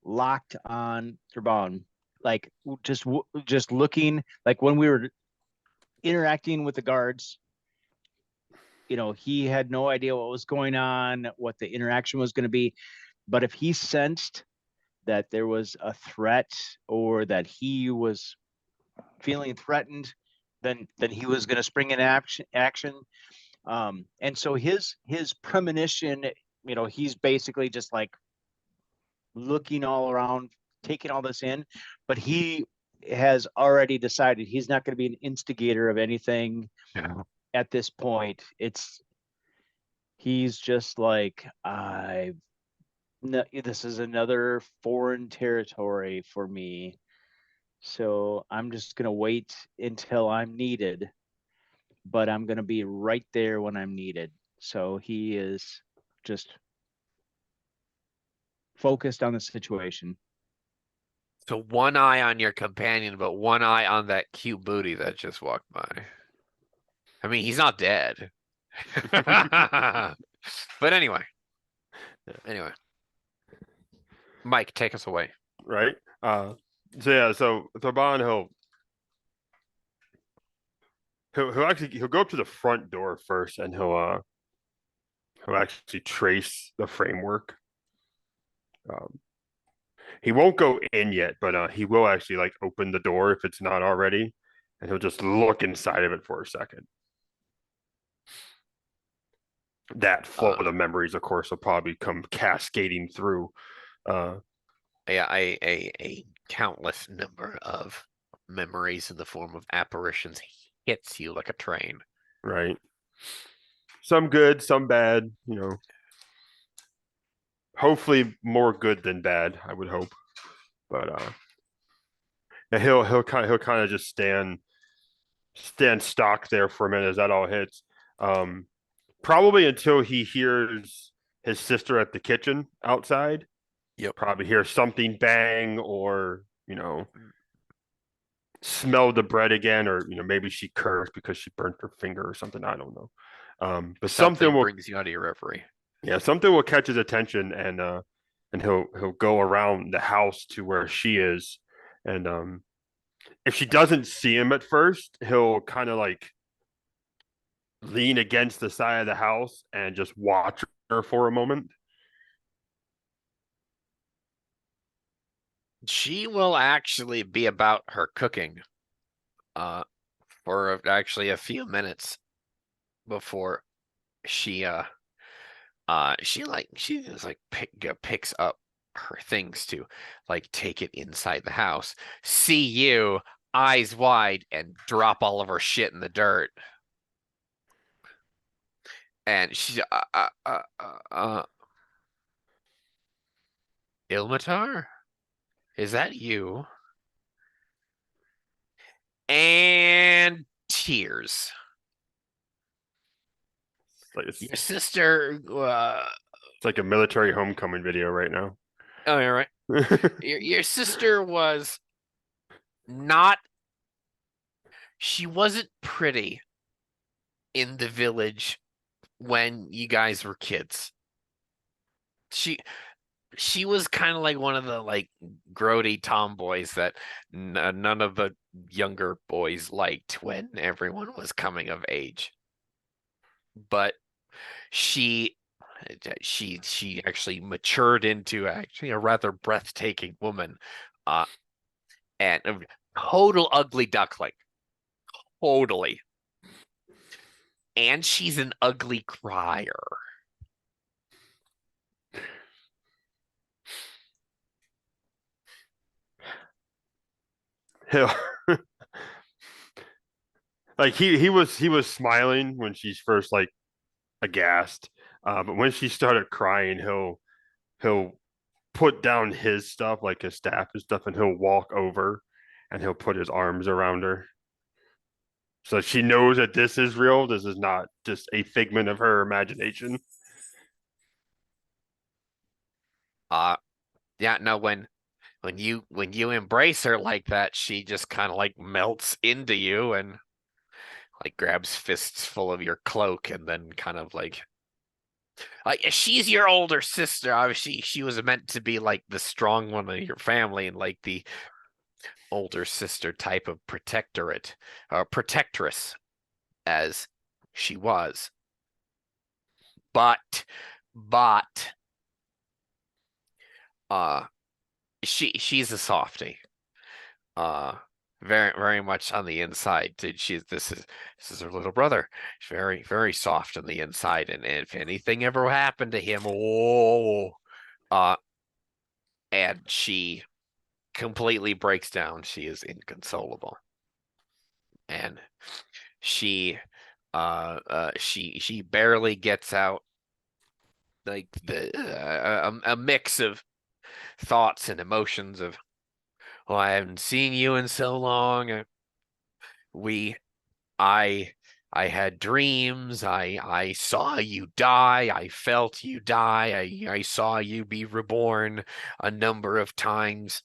locked on Trebon. Like just looking, like when we were interacting with the guards, he had no idea what was going on, what the interaction was going to be. But if he sensed that there was a threat or that he was feeling threatened, then he was going to spring in action. And so his premonition, he's basically just like looking all around, taking all this in, but he has already decided he's not going to be an instigator of anything at this point. He's just like, this is another foreign territory for me. So I'm just going to wait until I'm needed, but I'm going to be right there when I'm needed. So he is just focused on the situation. So one eye on your companion, but one eye on that cute booty that just walked by. I mean, he's not dead. But anyway. Mike, take us away. Right? So yeah, so Thorban he'll go up to the front door first and he'll actually trace the framework. He won't go in yet, but he will actually like open the door if it's not already, and he'll just look inside of it for a second. That flood of memories, of course, will probably come cascading through. A countless number of memories in the form of apparitions hits you like a train. Right. Some good, some bad, hopefully more good than bad, I would hope. But and he'll kind of just stand stock there for a minute as that all hits. Probably until he hears his sister at the kitchen outside. Yep. Probably hear something bang or, smell the bread again, or, maybe she cursed because she burnt her finger or something. I don't know. But something will brings you out of your reverie. Yeah, something will catch his attention and he'll go around the house to where she is. And if she doesn't see him at first, he'll kind of like lean against the side of the house and just watch her for a moment. She will actually be about her cooking for actually a few minutes before she just like picks up her things to like take it inside the house, see you eyes wide, and drop all of her shit in the dirt. And she's Ilmatar? Is that you? And tears. Your sister. It's like a military homecoming video right now. Oh, you're right. Your sister was not. She wasn't pretty in the village when you guys were kids. she was kind of like one of the like grody tomboys that none of the younger boys liked when everyone was coming of age. But she she actually matured into actually a rather breathtaking woman, uh, and a total ugly duckling, totally. And she's an ugly crier. He'll like he was smiling when she's first like aghast, but when she started crying, he'll put down his stuff like his staff and stuff, and he'll walk over and he'll put his arms around her. So she knows that this is real. This is not just a figment of her imagination. Yeah, no, when you embrace her like that, she just kind of like melts into you and like grabs fists full of your cloak and then kind of like she's your older sister. Obviously, she was meant to be like the strong one of your family and like the older sister type of protectorate, protectress as she was. But uh she's a softie. Uh very much on the inside. This is her little brother. She's very soft on the inside, and if anything ever happened to him, oh, uh and she completely breaks down. She is inconsolable. And she barely gets out like a mix of thoughts and emotions of, well, I haven't seen you in so long. We I I had dreams. I saw you die. I felt you die. I saw you be reborn a number of times.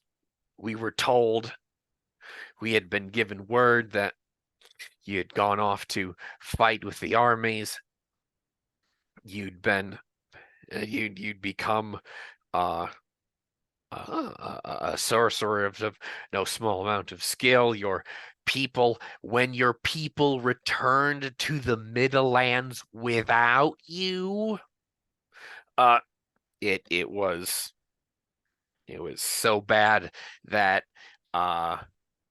We were told, we had been given word that you had gone off to fight with the armies. You'd been you'd become uh, a sorcerer of no small amount of skill. Your people, when your people returned to the Middlelands without you, uh, it was so bad that uh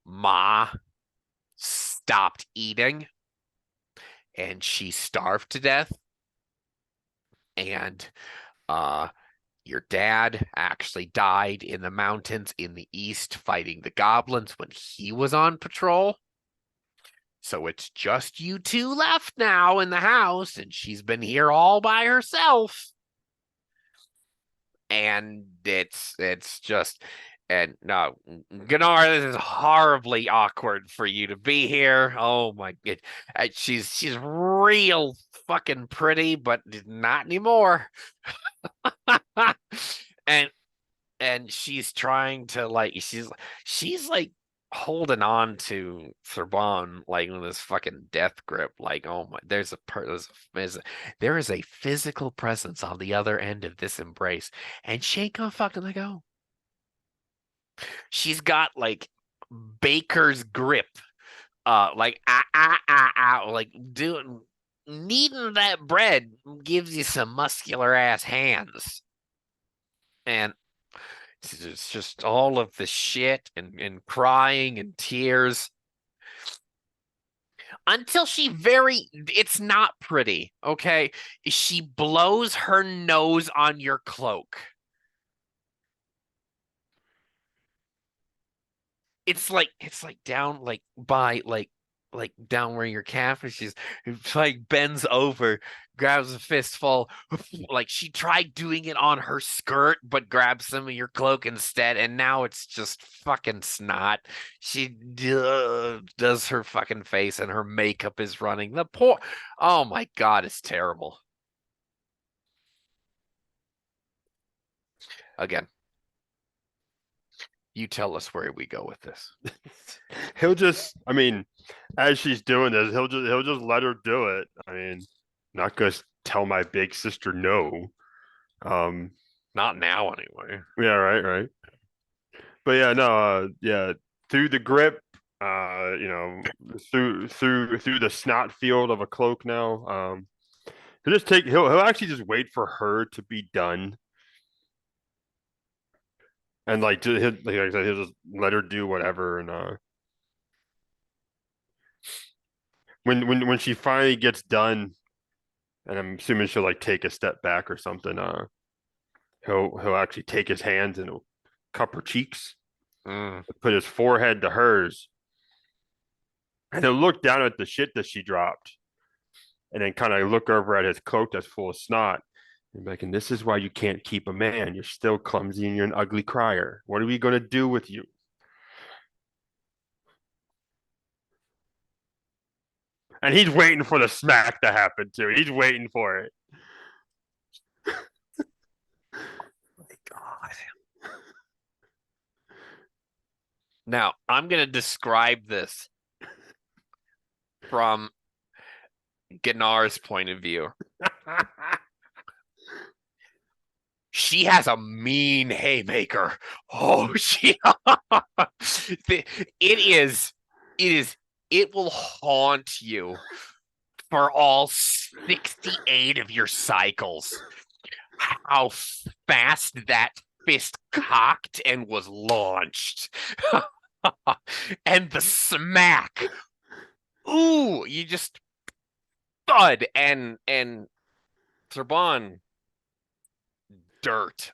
Ma stopped eating and she starved to death. And uh your dad actually died in the mountains in the east fighting the goblins when he was on patrol. So it's just you two left now in the house, and she's been here all by herself. And it's just, and no, Gnar, this is horribly awkward for you to be here. Oh my god, she's real fucking pretty, but not anymore. and and she's trying to like she's like holding on to Thurbon like in this fucking death grip. Like, oh my, there is a physical presence on the other end of this embrace, and she ain't gonna fucking let go. She's got like baker's grip, like like doing kneading that bread gives you some muscular ass hands. And it's just all of the shit and crying and tears until it's not pretty, okay? She blows her nose on your cloak. It's like down like by like down where your calf is. She's like bends over, grabs a fistful. Like she tried doing it on her skirt, but grabs some of your cloak instead, and now it's just fucking snot. She does her fucking face, and her makeup is running. The poor, oh my god, it's terrible. Again, you tell us where we go with this. He'll just, I mean, as she's doing this, he'll just let her do it. I mean, not gonna tell my big sister no. Um, Not now, anyway. Yeah, right. But yeah, no, yeah, through the grip, through the snot field of a cloak now. He'll actually just wait for her to be done. And like I said, he'll just let her do whatever. And when she finally gets done, and I'm assuming she'll like take a step back or something, he'll actually take his hands and he'll cup her cheeks, put his forehead to hers, and he'll look down at the shit that she dropped, and then kind of look over at his coat that's full of snot. And be like, and this is why you can't keep a man. You're still clumsy and you're an ugly crier. What are we gonna do with you? And he's waiting for the smack to happen too. He's waiting for it. My God. Now, I'm going to describe this from Gnar's point of view. She has a mean haymaker. Oh, it will haunt you for all 68 of your cycles. How fast that fist cocked and was launched. And the smack. Ooh, you just thud and Thurban dirt.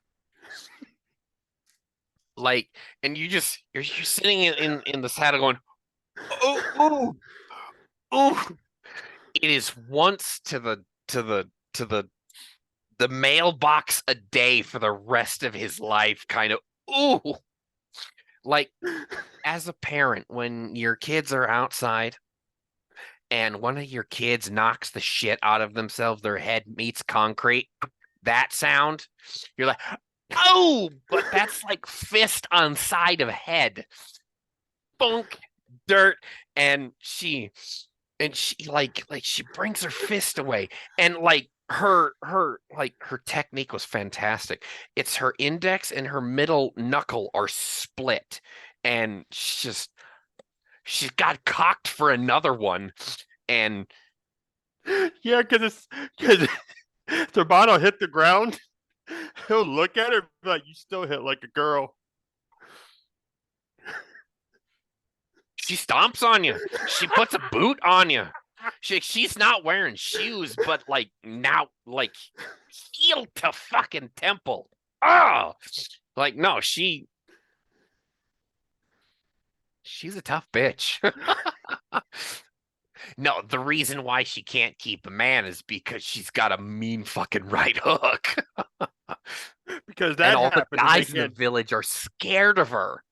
Like, and you're sitting in the saddle going, oh. It is once to the mailbox a day for the rest of his life, kind of. Ooh. Like, as a parent, when your kids are outside and one of your kids knocks the shit out of themselves, their head meets concrete, that sound, you're like, oh, but that's like fist on side of head. Bunk, dirt, and she like she brings her fist away, and like her technique was fantastic. It's her index and her middle knuckle are split, and she's got cocked for another one, and Yeah, because Turbano hit the ground. He'll look at her and be like, you still hit like a girl. she stomps on you. She puts a boot on you. She's not wearing shoes, but like now, like heel to fucking temple. Oh, like no, she's a tough bitch. No, the reason why she can't keep a man is because she's got a mean fucking right hook. Because that and all the happens, they guys in the can't. village are scared of her.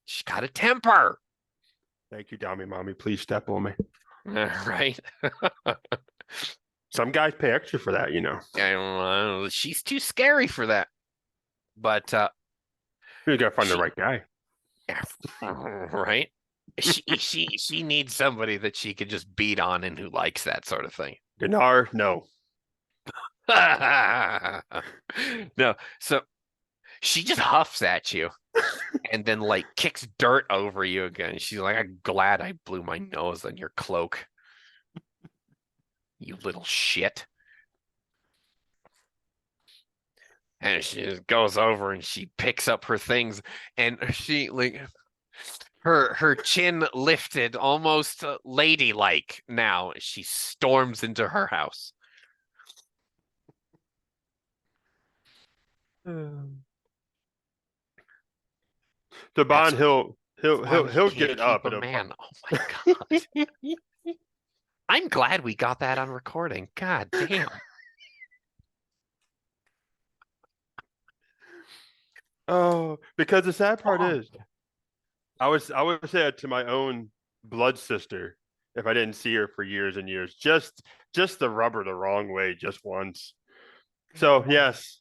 She's got a temper. Thank you, Dami Mommy. Please step on me. Right? Some guys pay extra for that, you know. She's too scary for that. But You gotta find the right guy. right? She needs somebody that she could just beat on and who likes that sort of thing. Dinar, no. No, so she just huffs at you and then like kicks dirt over you again. She's like, I'm glad I blew my nose on your cloak. You little shit. And she just goes over and she picks up her things, and she like her chin lifted, almost ladylike now. She storms into her house. Taban, Why he'll can't get up keep a at a man. Oh my God. I'm glad we got that on recording. God damn. Oh, because the sad part Oh. is, I would say it to my own blood sister if I didn't see her for years and years. Just to rub her the wrong way just once. So yes,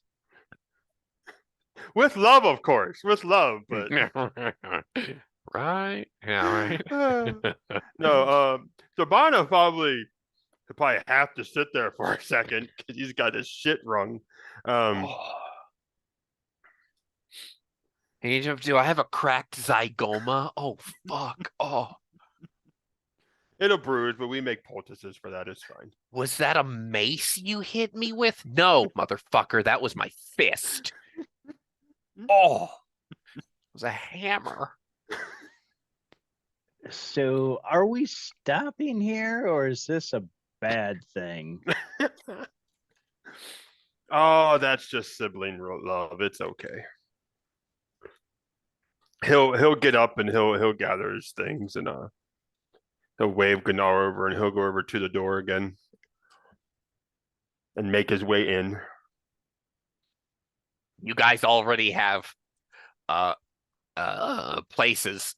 with love, of course, with love, but Right? Yeah, right. no. Sabana probably have to sit there for a second because he's got his shit wrung. Oh. Do I have a cracked zygoma? Oh, fuck. Oh, It'll bruise, but we make poultices for that. It's fine. was that a mace you hit me with? No, motherfucker, that was my fist. Oh, it was a hammer. So are we stopping here or is this a bad thing? Oh, that's just sibling love. It's okay. He'll get up and he'll gather his things and he'll wave Gunnar over and he'll go over to the door again and make his way in. You guys already have places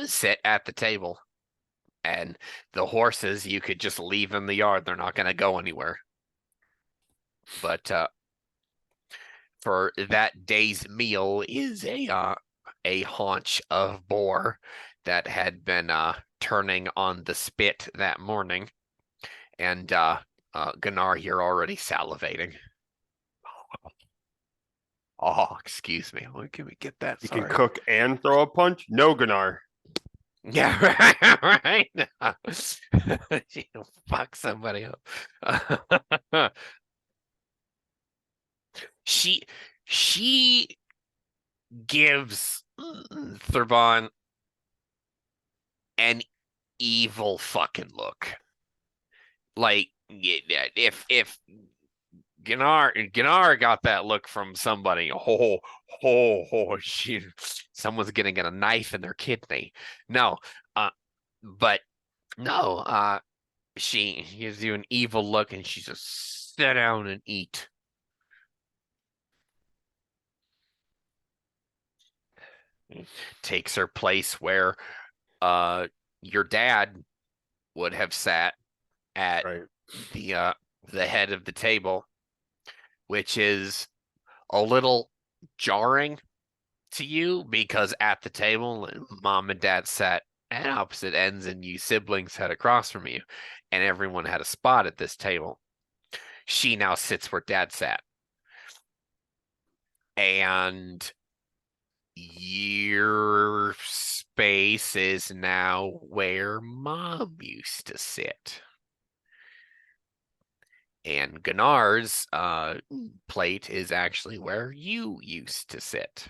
set at the table, and the horses you could just leave in the yard. They're not going to go anywhere. But for that day's meal is a haunch of boar that had been turning on the spit that morning, and Gunnar, you're already salivating. Oh, excuse me. When can we get that? You Sorry. can cook and throw a punch. No, Gunnar. Yeah, right. You fuck somebody up. She gives Thurbon an evil fucking look. Like if Gunnar got that look from somebody, someone's gonna get a knife in their kidney. No, but no, she gives you an evil look and she just sit down and eat. Takes her place where your dad would have sat at Right. the head of the table, which is a little jarring to you because at the table, mom and dad sat at opposite ends and you siblings sat across from you, and everyone had a spot at this table. She now sits where dad sat. And your space is now where mom used to sit. And Gunnar's plate is actually where you used to sit,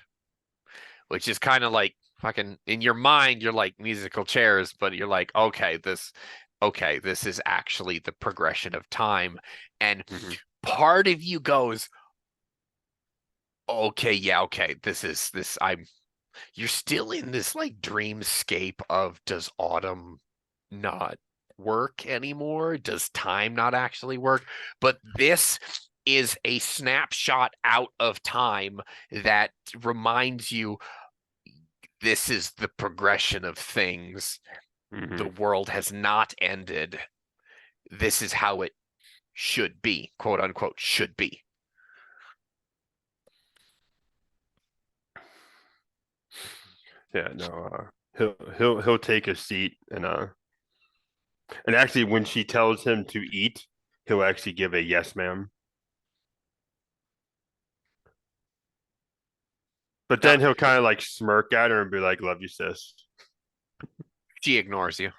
which is kind of like fucking in your mind, you're like musical chairs, but you're like, okay, this is actually the progression of time. And part of you goes, okay, yeah, okay, you're still in this like dreamscape of does autumn not work anymore? Does time not actually work? But this is a snapshot out of time that reminds you this is the progression of things. The world has not ended. This is how it should be, quote unquote, should be. Yeah, no, he'll take a seat and actually when she tells him to eat, he'll actually give a yes, ma'am. But then he'll kind of like smirk at her and be like, "Love you, sis." She ignores you.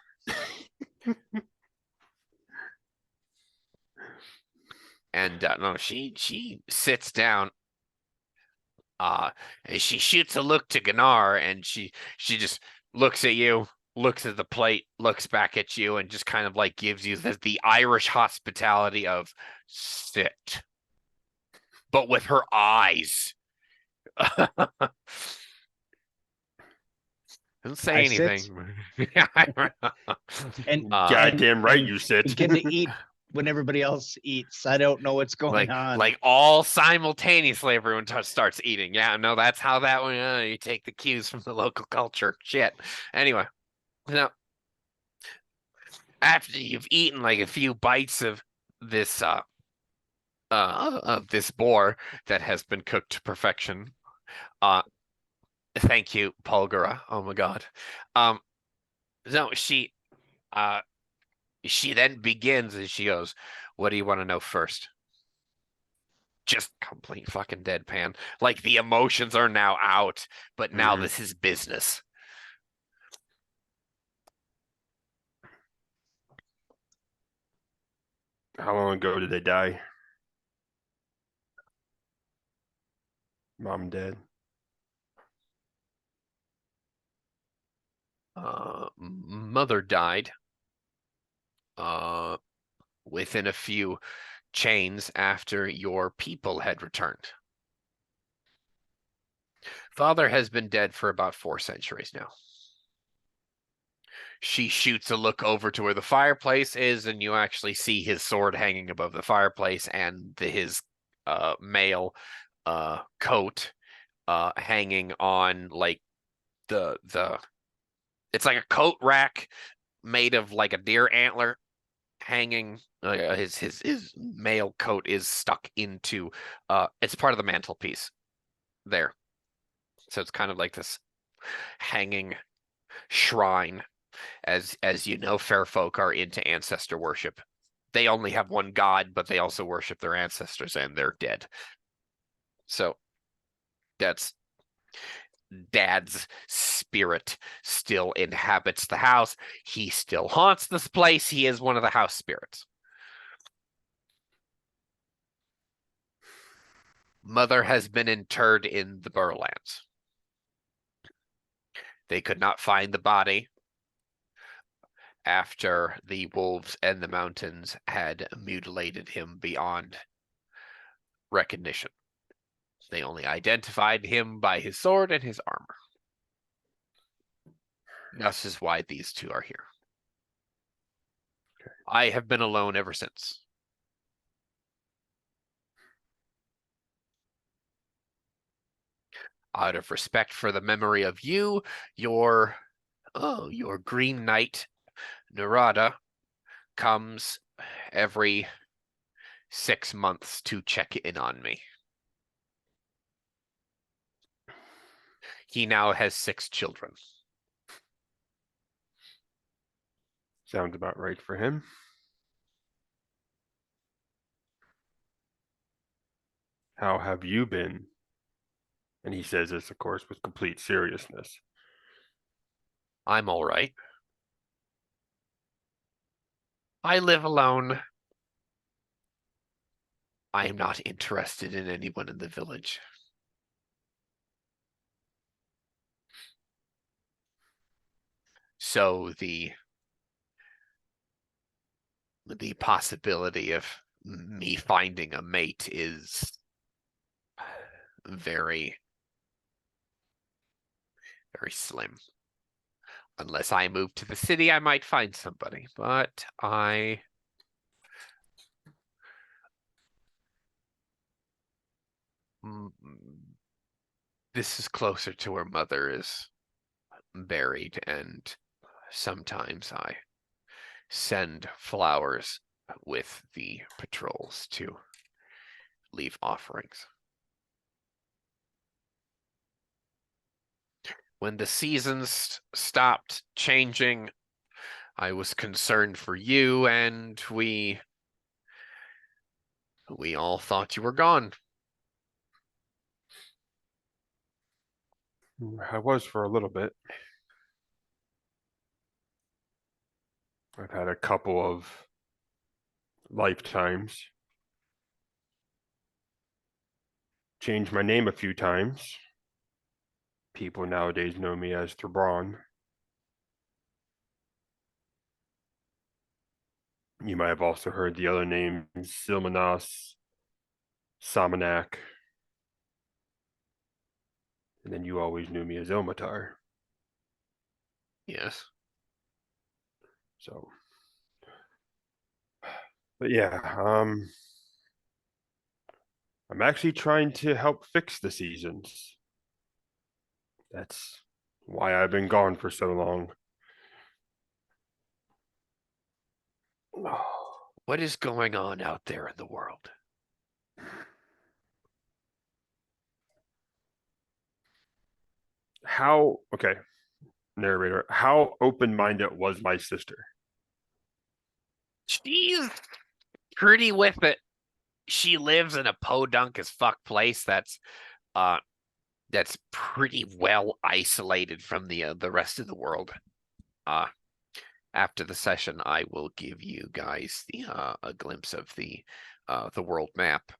And no, she sits down. And she shoots a look to Gunnar, and she just looks at you, looks at the plate, looks back at you, and just kind of like gives you the Irish hospitality of sit, but with her eyes. Doesn't say I anything. And Goddamn right, and you sit. begin to eat when everybody else eats. I don't know what's going on. Like all simultaneously, everyone starts eating. Yeah, no, that's how that one. You take the cues from the local culture. Shit. Anyway, now after you've eaten like a few bites of this boar that has been cooked to perfection, thank you, Polgara. Oh my god. No, she then begins and she goes, "What do you want to know first?" just complete fucking deadpan. Like the emotions are now out, but now Mhm. this is business. How long ago did they die? Mom and dad. Mother died within a few chains after your people had returned. Father has been dead for about 4 centuries now. She shoots a look over to where the fireplace is, and you actually see his sword hanging above the fireplace and his mail coat hanging on like the it's like a coat rack made of like a deer antler hanging. His mail coat is stuck into it's part of the mantelpiece there. So it's kind of like this hanging shrine. As you know, fair folk are into ancestor worship. They only have one god, but they also worship their ancestors, and they're dead. So that's Dad's spirit still inhabits the house. He still haunts this place. He is one of the house spirits. Mother has been interred in the Burlands. They could not find the body after the wolves and the mountains had mutilated him beyond recognition. They only identified him by his sword and his armor. This is why these two are here. I have been alone ever since. Out of respect for the memory of you, your Green Knight, Narada, comes every 6 months to check in on me. He now has 6 children. Sounds about right for him. How have you been? And he says this, of course, with complete seriousness. I'm all right. I live alone. I am not interested in anyone in the village. So the possibility of me finding a mate is very, very slim. Unless I move to the city, I might find somebody, but this is closer to where Mother is buried, and sometimes I send flowers with the patrols to leave offerings. When the seasons stopped changing, I was concerned for you, and we all thought you were gone. I was for a little bit. I've had a couple of lifetimes. Changed my name a few times. People nowadays know me as Threbron. You might have also heard the other names Silmanos, Samanak. And then you always knew me as Ilmatar. Yes. So, but yeah, I'm actually trying to help fix the seasons. That's why I've been gone for so long. What is going on out there in the world? How, okay, narrator, how open minded was my sister? She's pretty with it. she lives in a podunk as fuck place that's pretty well isolated from the rest of the world. After the session, I will give you guys a glimpse of the world map,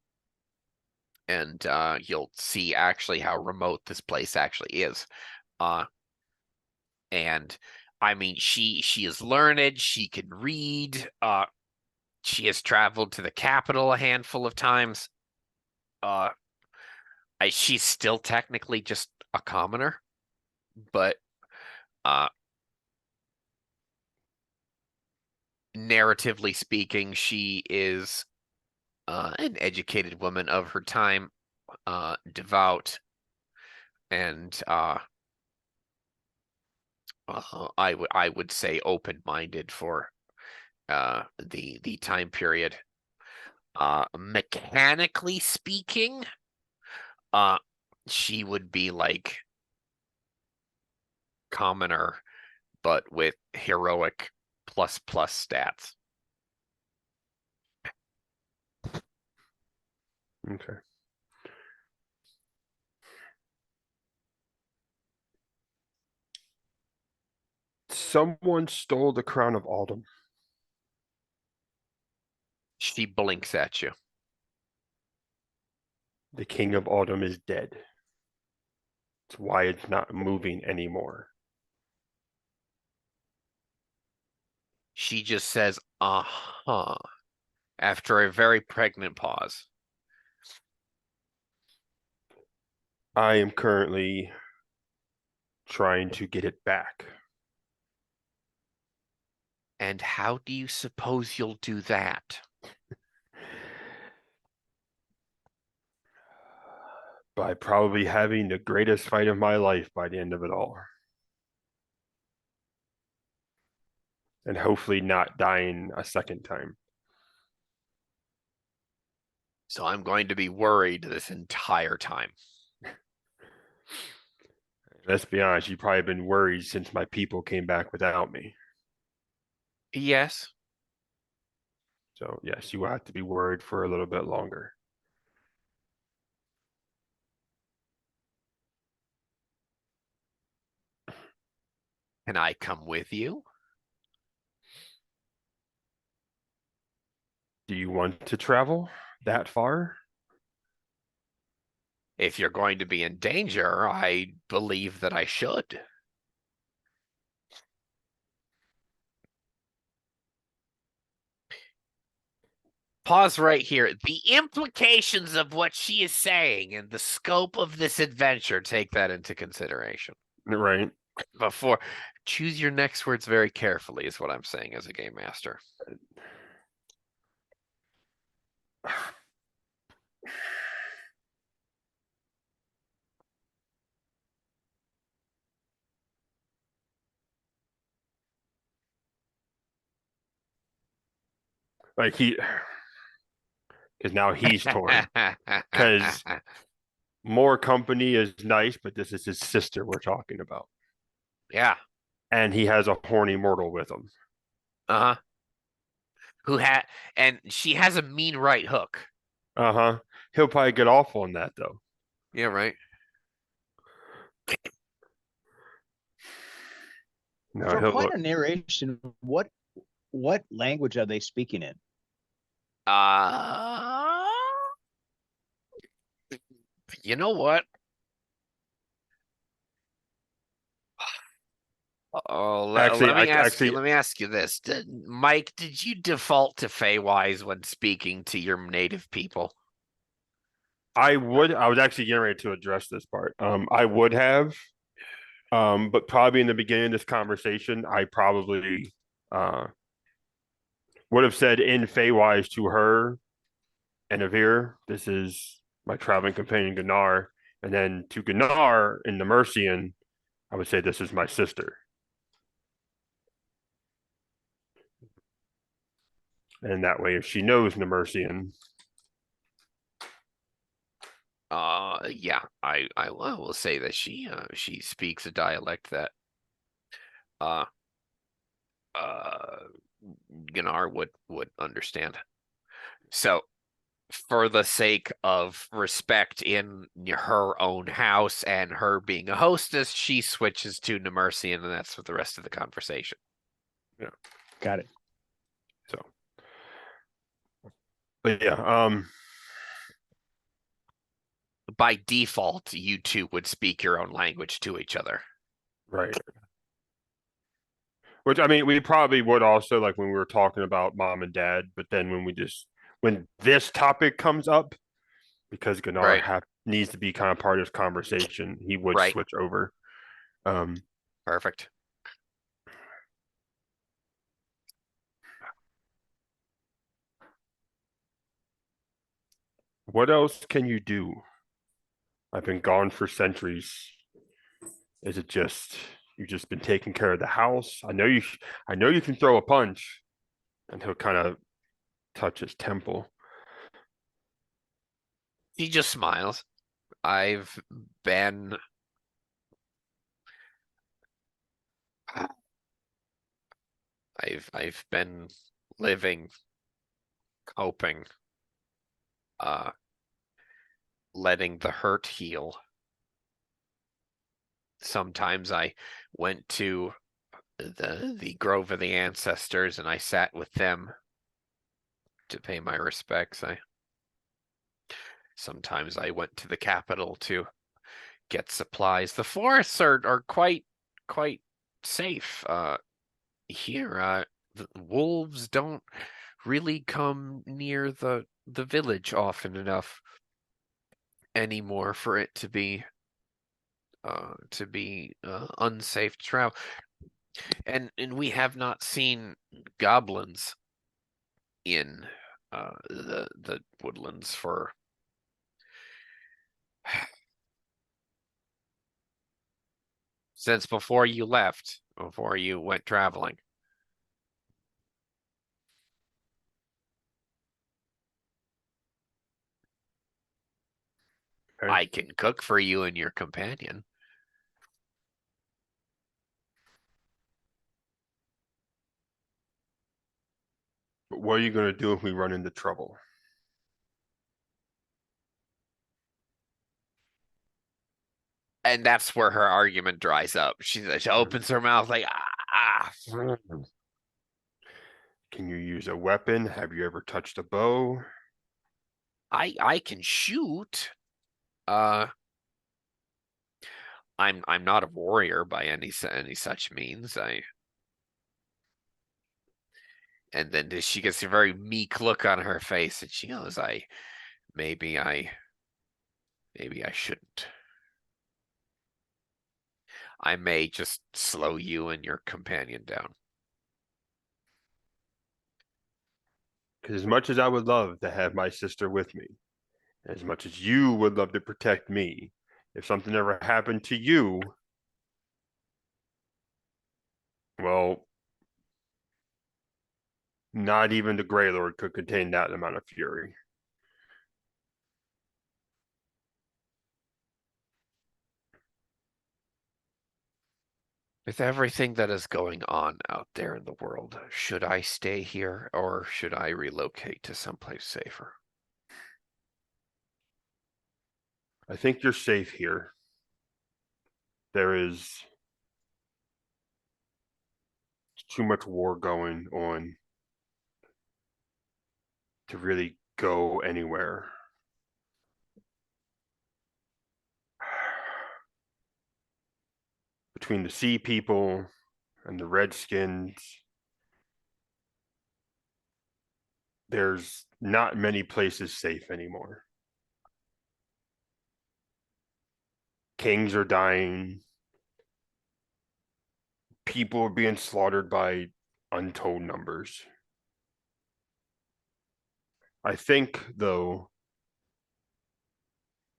and you'll see actually how remote this place actually is. And I mean, she is learned. She can read. She has traveled to the capital a handful of times. She's still technically just a commoner, but narratively speaking, she is an educated woman of her time, devout, and I would say open-minded for the time period. Mechanically speaking, she would be like commoner, but with heroic plus stats. Okay. Someone stole the crown of autumn. She blinks at you. The king of autumn is dead. That's why it's not moving anymore. She just says, "Uh-huh," after a very pregnant pause. I am currently trying to get it back. And how do you suppose you'll do that? By probably having the greatest fight of my life by the end of it all. And hopefully not dying a second time. So I'm going to be worried this entire time. Let's be honest, you've probably been worried since my people came back without me. Yes. So yes, you will have to be worried for a little bit longer. Can I come with you? Do you want to travel that far? If you're going to be in danger, I believe that I should. Pause right here. The implications of what she is saying and the scope of this adventure, take that into consideration. Right. Before, choose your next words very carefully, is what I'm saying as a game master. Like because now he's torn. Because more company is nice, but this is his sister we're talking about. Yeah. And he has a horny mortal with him. Uh-huh. And she has a mean right hook. Uh-huh. He'll probably get off on that though. Yeah, right. No, For he'll point look. of narration, what language are they speaking in? You know what? Oh, Actually, let me ask you. actually Let me ask you this, Mike. Did you default to Feywise when speaking to your native people? I was actually getting ready to address this part. I would have, but probably in the beginning of this conversation, I probably would have said in Feywise to her and Avir, this is my traveling companion Gunnar. And then to Gunnar in the Mercian, I would say this is my sister. And that way, if she knows Nemercian. Yeah, I will say that she speaks a dialect that uh uh Gunnar would understand. So for the sake of respect in her own house and her being a hostess, she switches to Nemercian, and that's for the rest of the conversation. Got it. So, but yeah, By default, you two would speak your own language to each other. right. Which I mean, we probably would also like when we were talking about mom and dad, but then when this topic comes up, because Right. needs to be kind of part of this conversation, he would Right. switch over. Perfect. What else can you do? I've been gone for centuries. Is it just you've just been taking care of the house? I know you can throw a punch. And he'll kind of touch his temple. He just smiles. I've been I've been living, coping, letting the hurt heal. Sometimes I went to the Grove of the Ancestors and I sat with them to pay my respects. Sometimes I went to the capital to get supplies. The forests are quite safe here. The wolves don't really come near the village often enough anymore for it to be unsafe to travel. And we have not seen goblins in the woodlands for since before you left, before you went traveling. Okay. I can cook for you and your companion. But what are you going to do if we run into trouble? And that's where her argument dries up. She opens her mouth like, ah. Can you use a weapon? Have you ever touched a bow? I can shoot. I'm not a warrior by any such means. And then she gets a very meek look on her face, and she goes, maybe I shouldn't. I may just slow you and your companion down. Because as much as I would love to have my sister with me, as much as you would love to protect me, if something ever happened to you, well, not even the Grey Lord could contain that amount of fury. With everything that is going on out there in the world, should I stay here or should I relocate to someplace safer? I think you're safe here. There is too much war going on to really go anywhere. Between the sea people and the redskins, there's not many places safe anymore. Kings are dying. People are being slaughtered by untold numbers. I think, though,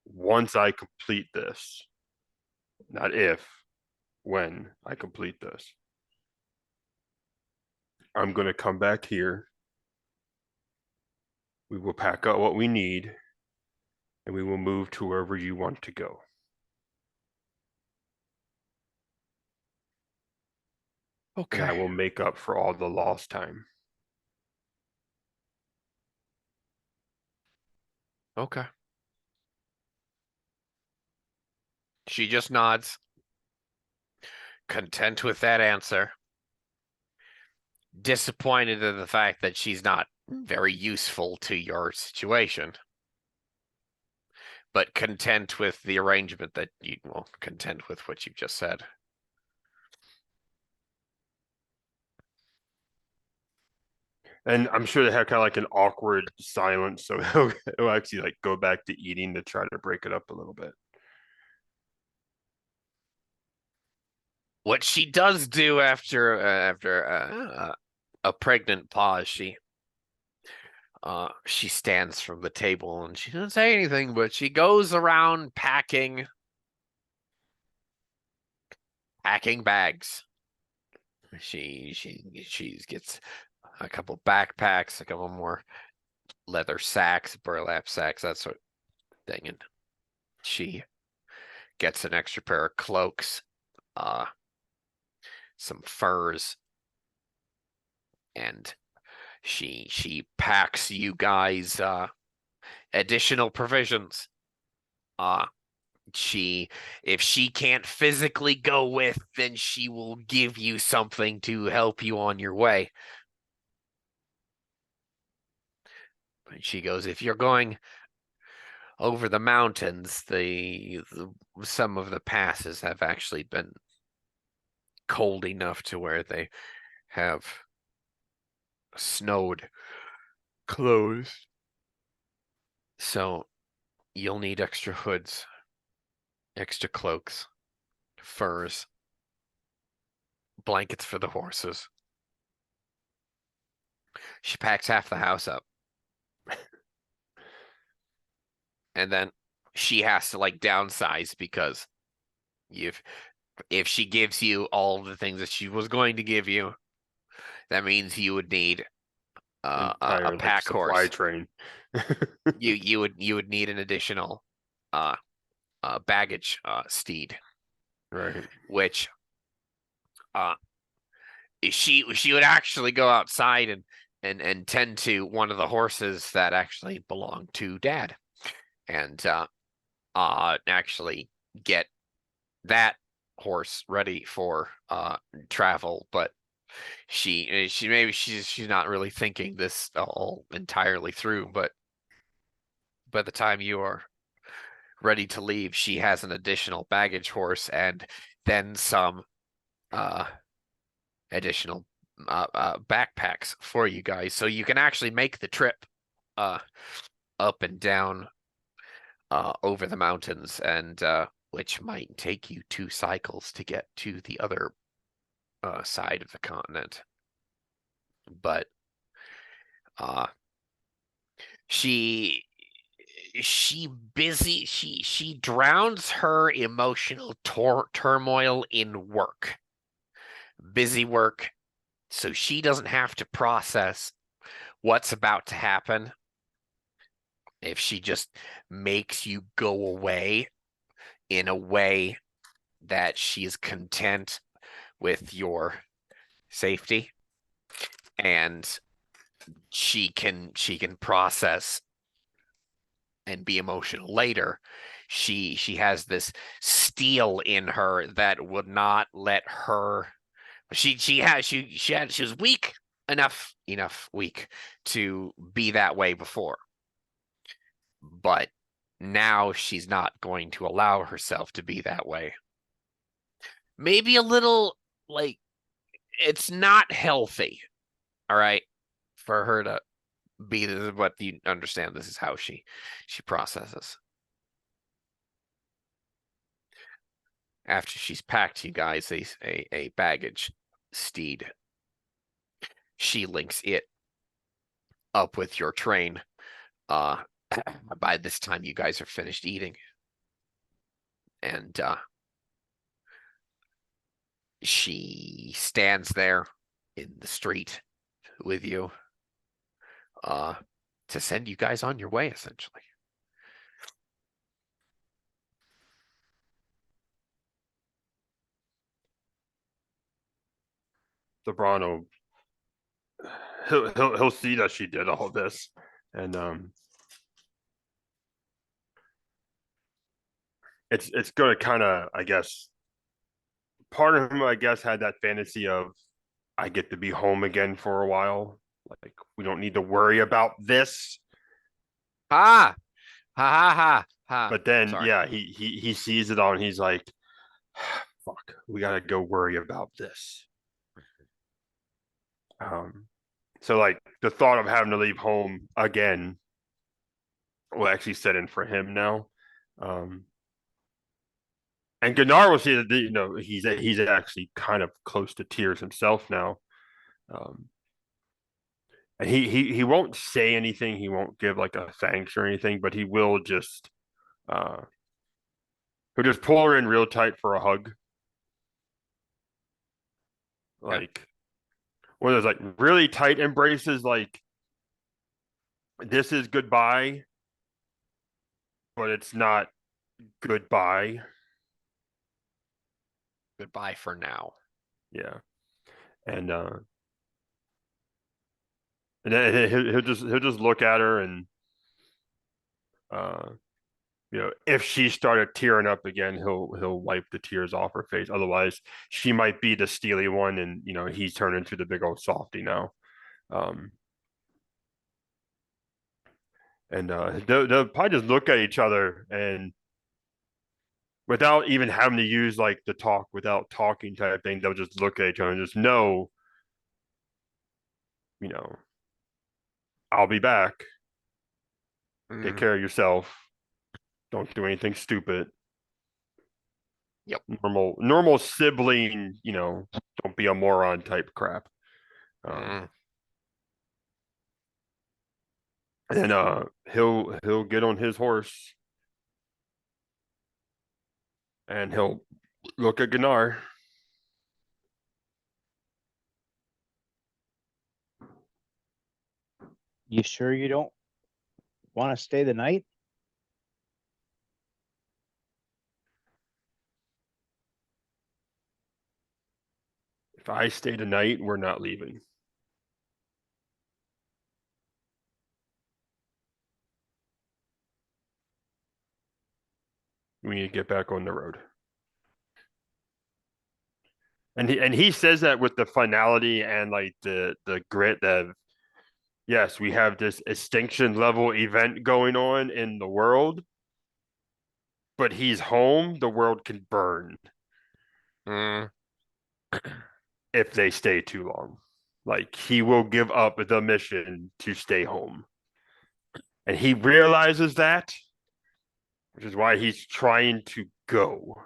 once I complete this, not if, when I complete this, I'm going to come back here. We will pack up what we need and we will move to wherever you want to go. Okay. And I will make up for all the lost time. Okay. She just nods, content with that answer. Disappointed in the fact that she's not very useful to your situation, but content with the arrangement that you, well, content with what you just said. And I'm sure they have kind of like an awkward silence, so he'll actually like go back to eating to try to break it up a little bit. What she does do after a pregnant pause, she stands from the table and she doesn't say anything, but she goes around packing bags. She gets a couple backpacks, a couple more leather sacks, burlap sacks, that sort of thing, and she gets an extra pair of cloaks, some furs, and she packs you guys additional provisions. She if she can't physically go with, then she will give you something to help you on your way. And she goes, if you're going over the mountains, the some of the passes have actually been cold enough to where they have snowed closed. So you'll need extra hoods, extra cloaks, furs, blankets for the horses. She packs half the house up. And then she has to like downsize because if she gives you all the things that she was going to give you, that means you would need a Entire like pack supply horse. train. You would need an additional baggage steed, Right. which she would actually go outside and tend to one of the horses that actually belonged to Dad, and actually get that horse ready for travel. But she's not really thinking this all entirely through. But by the time you are ready to leave, she has an additional baggage horse and then some additional backpacks for you guys, so you can actually make the trip up and down over the mountains, and which might take you 2 cycles to get to the other side of the continent. But she she drowns her emotional turmoil in work, busy work, so she doesn't have to process what's about to happen. If she just makes you go away in a way that she's content with your safety, and she can process and be emotional later, she has this steel in her that would not let her. She was weak enough weak to be that way before, but now she's not going to allow herself to be that way. Maybe a little, like, it's not healthy, all right, for her to be this, but you understand this is how she processes. After she's packed you guys a baggage steed, she links it up with your train. By this time you guys are finished eating, and she stands there in the street with you to send you guys on your way, essentially. The Brano, he'll see that she did all this, and it's gonna kind of, I guess, part of him, I guess, had that fantasy of I get to be home again for a while. Like we don't need to worry about this. Ha! Ha ha ha ha. But then, Sorry. yeah, he sees it all, and he's like, "Fuck, we gotta go worry about this." So like the thought of having to leave home again will actually set in for him now. Um, and Gunnar will see that he's actually kind of close to tears himself now. Um, and he won't say anything. He won't give like a thanks or anything, but he will just he'll just pull her in real tight for a hug, like one of those like really tight embraces. Like this is goodbye, but it's not goodbye. Goodbye for now. Yeah, and then he'll just look at her and uh if she started tearing up again, he'll wipe the tears off her face. Otherwise, she might be the steely one, and he's turned into the big old softy now. Um, and they'll probably just look at each other and without even having to use like the talk without talking type thing, they'll just look at each other and just know, you know, I'll be back. Take care of yourself. Don't do anything stupid. Yep. Normal sibling, don't be a moron type crap. And he'll get on his horse and he'll look at Gunnar. You sure you don't want to stay the night? If I stay tonight, we're not leaving. We need to get back on the road. And he says that with the finality and like the grit that yes, we have this extinction level event going on in the world, but he's home, the world can burn if they stay too long. Like he will give up the mission to stay home. And he realizes that, which is why he's trying to go.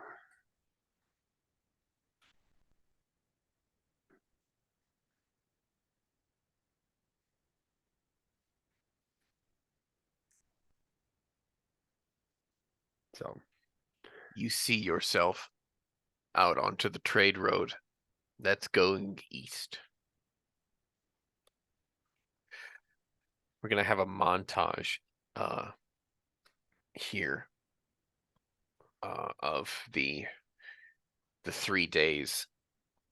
So You see yourself out onto the trade road that's going east. We're gonna have a montage here of the 3 days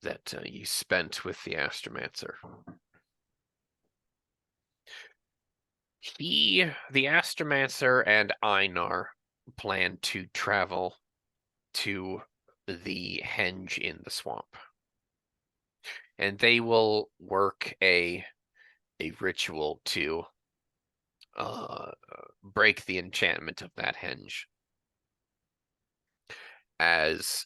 that you spent with the Astromancer. The Astromancer and Einar plan to travel to the henge in the swamp. And they will work a ritual to break the enchantment of that henge. As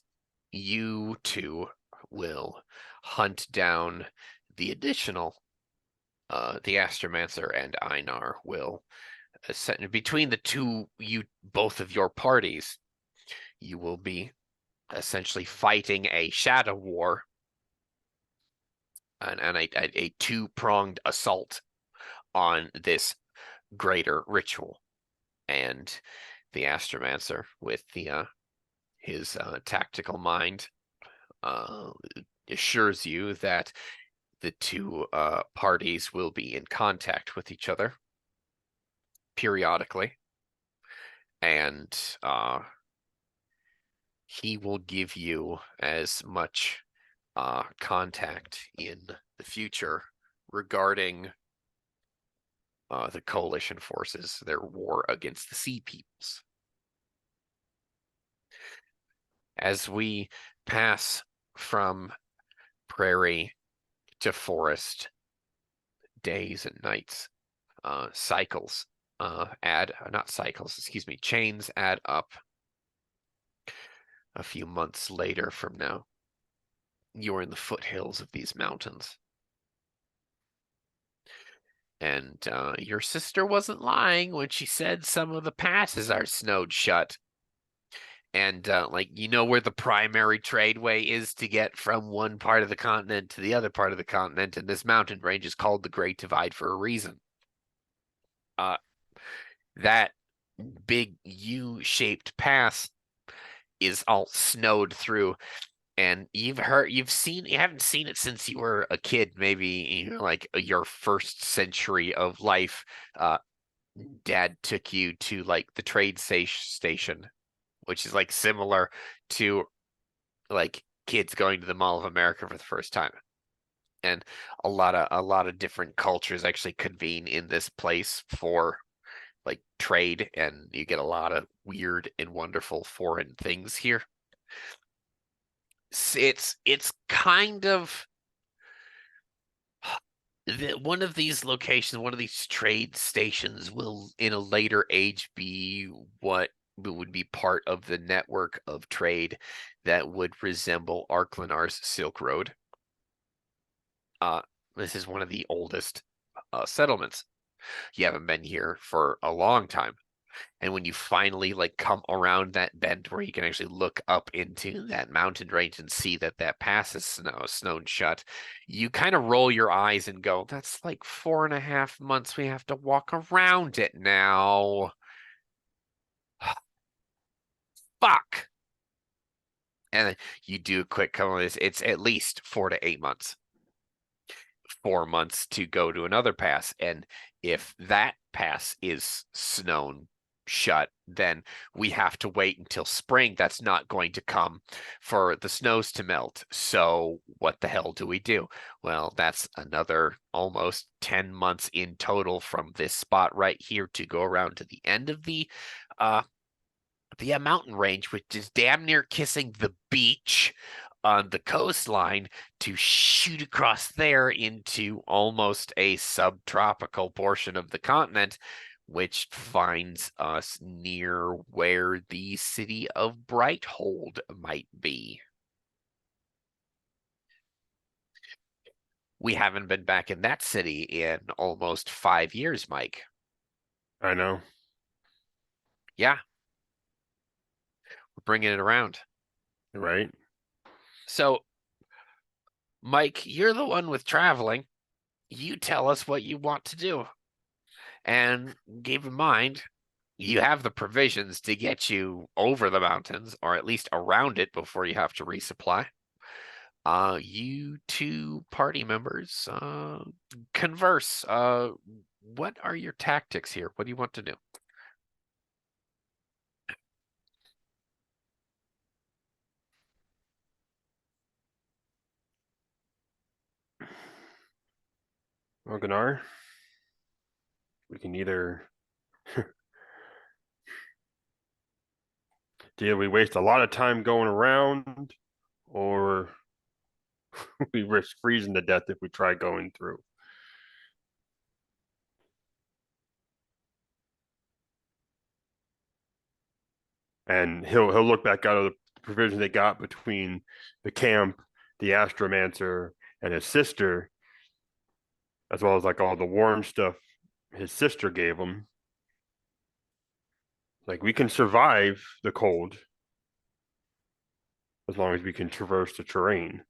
you two will hunt down the additional the Astromancer and Einar will between the two, both of your parties, you will be essentially fighting a shadow war and a two-pronged assault on this greater ritual. And the Astromancer, with his tactical mind, assures you that the two parties will be in contact with each other periodically, and he will give you as much contact in the future regarding the coalition forces, their war against the Sea Peoples. As we pass from prairie to forest, days and nights, cycles not cycles, excuse me, chains add up. A few months later from now, you're in the foothills of these mountains. And your sister wasn't lying when she said some of the passes are snowed shut. And like, you know where the primary tradeway is to get from one part of the continent to the other part of the continent, and this mountain range is called the Great Divide for a reason. That big U-shaped pass is all snowed through, and you haven't seen it since you were a kid, maybe like your first century of life. Dad took you to like the trade station, which is like similar to like kids going to the Mall of America for the first time. And a lot of different cultures actually convene in this place for like trade, and you get a lot of weird and wonderful foreign things here. It's kind of one of these locations, one of these trade stations will in a later age be what would be part of the network of trade that would resemble Arklanar's Silk Road. This is one of the oldest settlements. You haven't been here for a long time. And when you finally like come around that bend where you can actually look up into that mountain range and see that that pass is snowed shut, you kind of roll your eyes and go, that's like 4.5 months we have to walk around it now. Fuck. And you do a quick count of this. It's at least 4 to 8 months. 4 months to go to another pass. And if that pass is snown shut, then we have to wait until spring. That's not going to come for the snows to melt. So what the hell do we do? Well, that's another almost 10 months in total from this spot right here to go around to the end of the mountain range, which is damn near kissing the beach on the coastline, to shoot across there into almost a subtropical portion of the continent, which finds us near where the city of Brighthold might be. We haven't been back in that city in almost 5 years, Mike. I know. Yeah. We're bringing it around. Right. So, Mike, you're the one with traveling. You tell us what you want to do. And keep in mind, you have the provisions to get you over the mountains, or at least around it before you have to resupply. You two party members converse. What are your tactics here? What do you want to do? Well, Gunnar, we can either we waste a lot of time going around, or we risk freezing to death if we try going through. And he'll look back out of the provisions they got between the camp, the astromancer, and his sister, as well as like all the warm stuff his sister gave him. Like, we can survive the cold as long as we can traverse the terrain.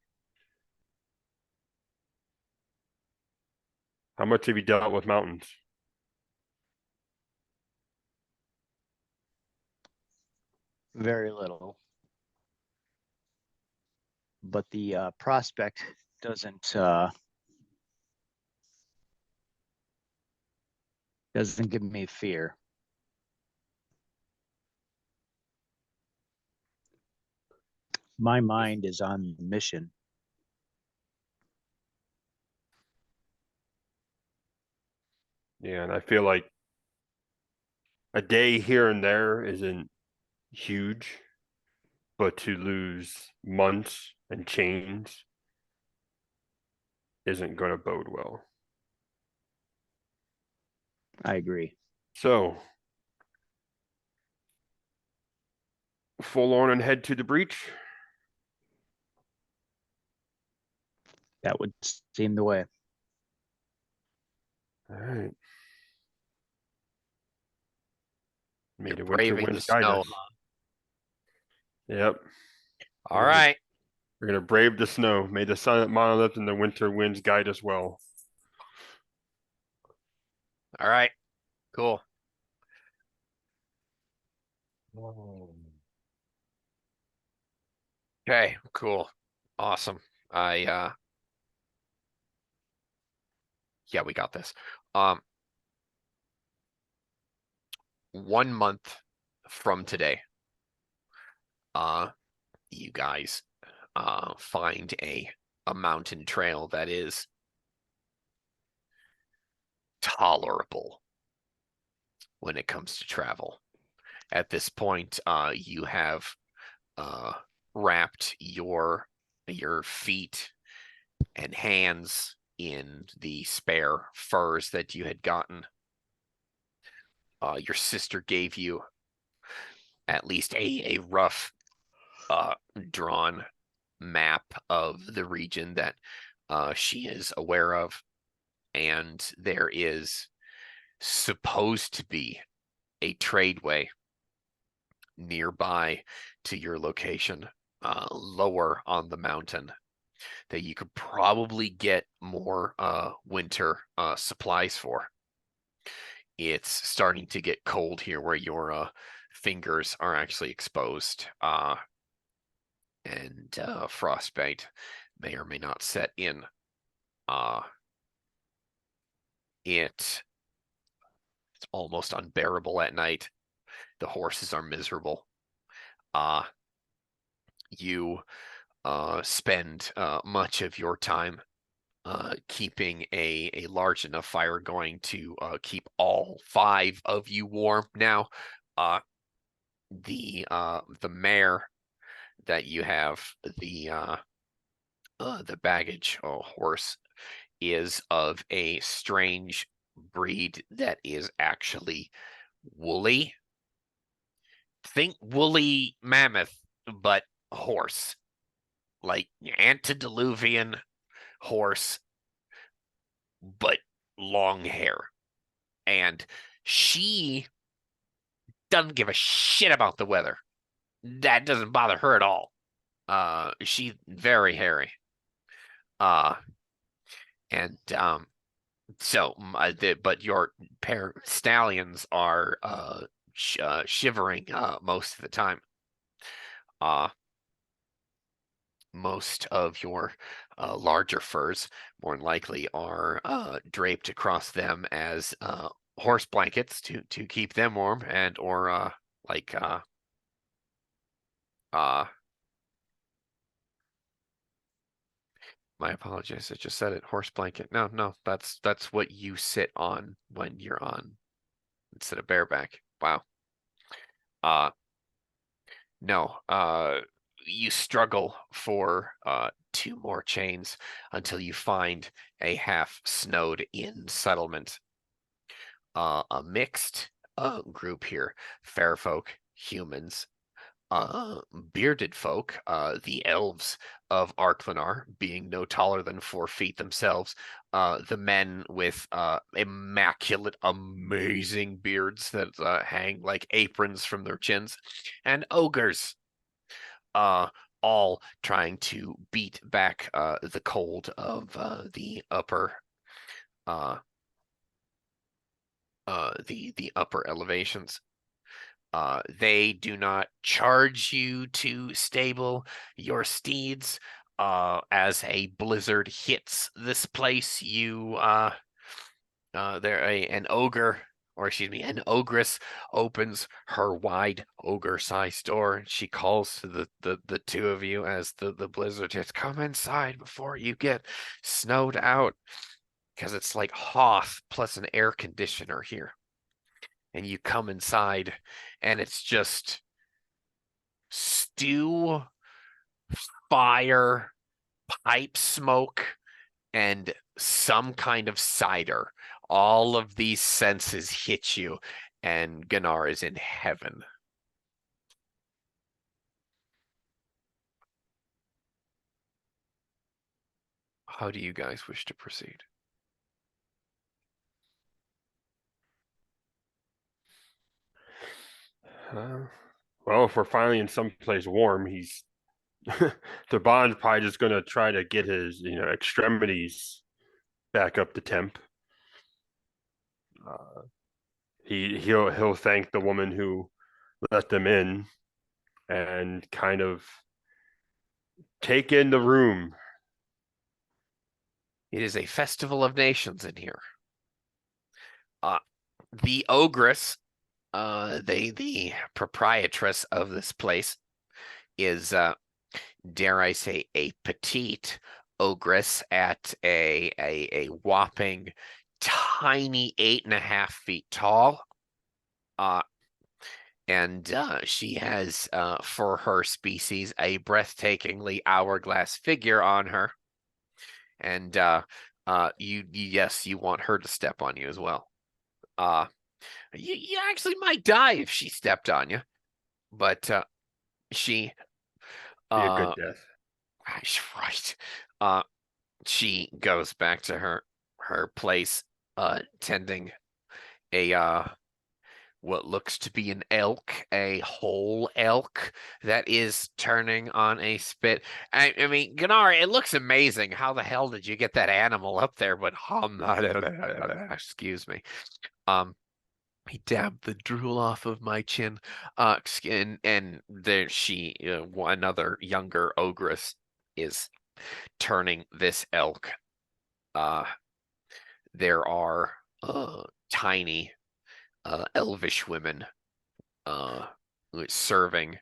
How much have you dealt with mountains? Very little. But the prospect doesn't give me fear. My mind is on the mission. Yeah, and I feel like a day here and there isn't huge. but to lose months and change isn't going to bode well. I agree. So, full on and head to the breach. That would seem the way. All right. May You're the winter braving the winds guide snow, us. huh? Yep. All right. We're gonna brave the snow. May the silent monolith and the winter winds guide us well. All right. Cool. Okay, cool. Awesome. Yeah, we got this. 1 month from today, you guys find a mountain trail that is tolerable when it comes to travel. At this point, you have wrapped your feet and hands in the spare furs that you had gotten. Your sister gave you at least a rough drawn map of the region that she is aware of, and there is supposed to be a tradeway nearby to your location, lower on the mountain, that you could probably get more winter supplies for. It's starting to get cold here where your fingers are actually exposed, and frostbite may or may not set in. It's almost unbearable at night. The horses are miserable. You spend much of your time keeping a large enough fire going to keep all 5 of you warm. Now, the mare that you have, the baggage horse, is of a strange breed that is actually woolly. Think woolly mammoth, but horse, like antediluvian horse, but long hair. And she doesn't give a shit about the weather. That doesn't bother her at all. She's very hairy. But your pair stallions are shivering most of the time. Most of your larger furs, more than likely, are draped across them as horse blankets to keep them warm, and or like my apologies, I just said it. Horse blanket. No, that's what you sit on when you're on instead of bareback. Wow. No. You struggle for 2 more chains until you find a half-snowed in settlement. A mixed group here. Fair folk, humans, bearded folk, the elves of Arklenar, being no taller than 4 feet themselves, the men with immaculate, amazing beards that hang like aprons from their chins, and ogres, all trying to beat back the cold of the upper the upper elevations. They do not charge you to stable your steeds. As a blizzard hits this place, an ogre, or excuse me, an ogress opens her wide ogre-sized door, and she calls to the 2 of you as the blizzard hits. Come inside before you get snowed out, because it's like Hoth plus an air conditioner here. And you come inside, and it's just stew, fire, pipe smoke, and some kind of cider. All of these senses hit you, and Gunnar is in heaven. How do you guys wish to proceed? Well, if we're finally in some place warm, he's the Bond's probably just gonna try to get his, extremities back up to temp. He'll thank the woman who let them in and kind of take in the room. It is a festival of nations in here. The ogress, the proprietress of this place, is dare I say, a petite ogress at a whopping tiny 8.5 feet tall. And she has, for her species, a breathtakingly hourglass figure on her. And yes, you want her to step on you as well. You actually might die if she stepped on you, but she Be a good death. right. She goes back to her place, tending a what looks to be an elk, a whole elk that is turning on a spit. I mean, Gunnar, it looks amazing. How the hell did you get that animal up there? But excuse me. He dabbed the drool off of my chin. And there she, another younger ogress, is turning this elk. There are tiny elvish women serving.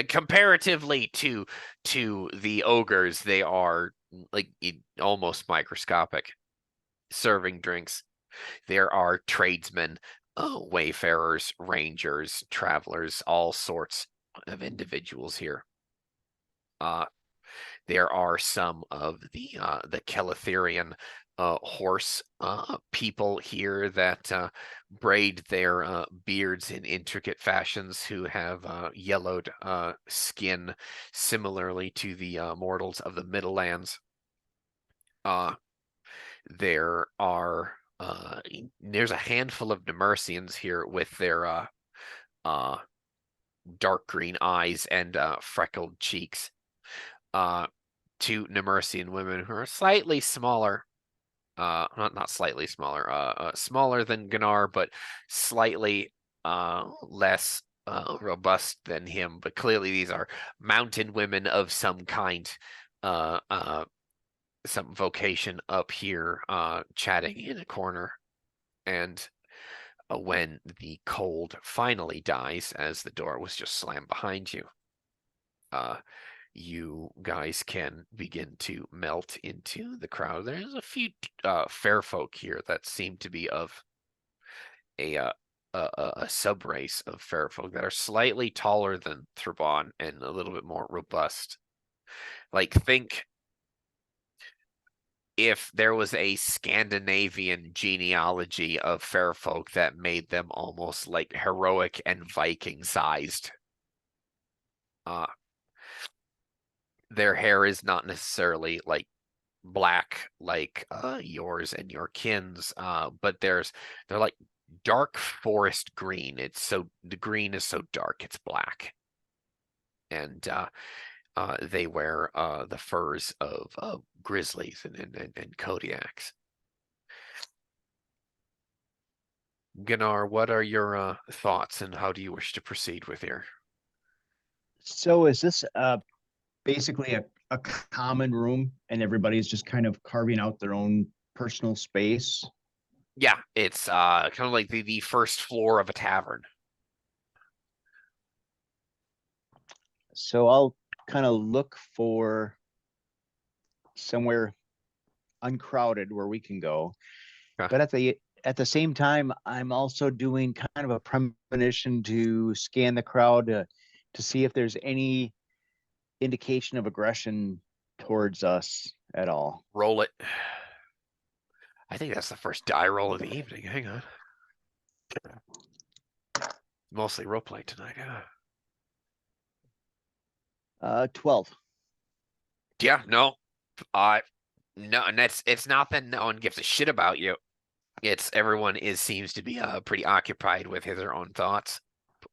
Comparatively to the ogres, they are like almost microscopic, serving drinks. There are tradesmen, wayfarers, rangers, travelers, all sorts of individuals here. There are some of the Keletherian horse people here that braid their beards in intricate fashions, who have yellowed skin, similarly to the mortals of the Middlelands. There's a handful of Nemercians here with their dark green eyes and freckled cheeks. Two Nemercian women who are slightly smaller, not slightly smaller, smaller than Gunnar, but slightly less robust than him. But clearly these are mountain women of some kind, some vocation up here, chatting in a corner. And when the cold finally dies, as the door was just slammed behind you, you guys can begin to melt into the crowd. There's a few fair folk here that seem to be of a sub race of fair folk that are slightly taller than Thraban and a little bit more robust. Like, think if there was a Scandinavian genealogy of fair folk that made them almost like heroic and Viking sized. Their hair is not necessarily like black like yours and your kin's, but they're like dark forest green. The green is so dark it's black. And they wear the furs of grizzlies and Kodiaks. Gunnar, what are your thoughts, and how do you wish to proceed with here? So is this basically a common room and everybody's just kind of carving out their own personal space? Yeah, it's kind of like the first floor of a tavern. So I'll kind of look for somewhere uncrowded where we can go. Okay. But at the same time, I'm also doing kind of a premonition to scan the crowd to see if there's any indication of aggression towards us at all. Roll it. I think that's the first die roll of the evening. Hang on. Mostly roleplay tonight. Yeah. 12. Yeah. No. No. And it's not that no one gives a shit about you. It's everyone seems to be pretty occupied with his or own thoughts.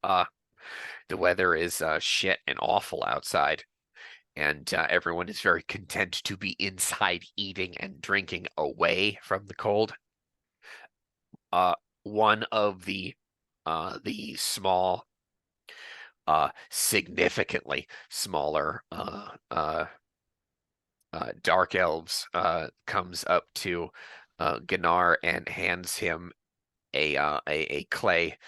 The weather is shit and awful outside, and everyone is very content to be inside eating and drinking away from the cold. One of the small, significantly smaller dark elves comes up to Gunnar and hands him a clay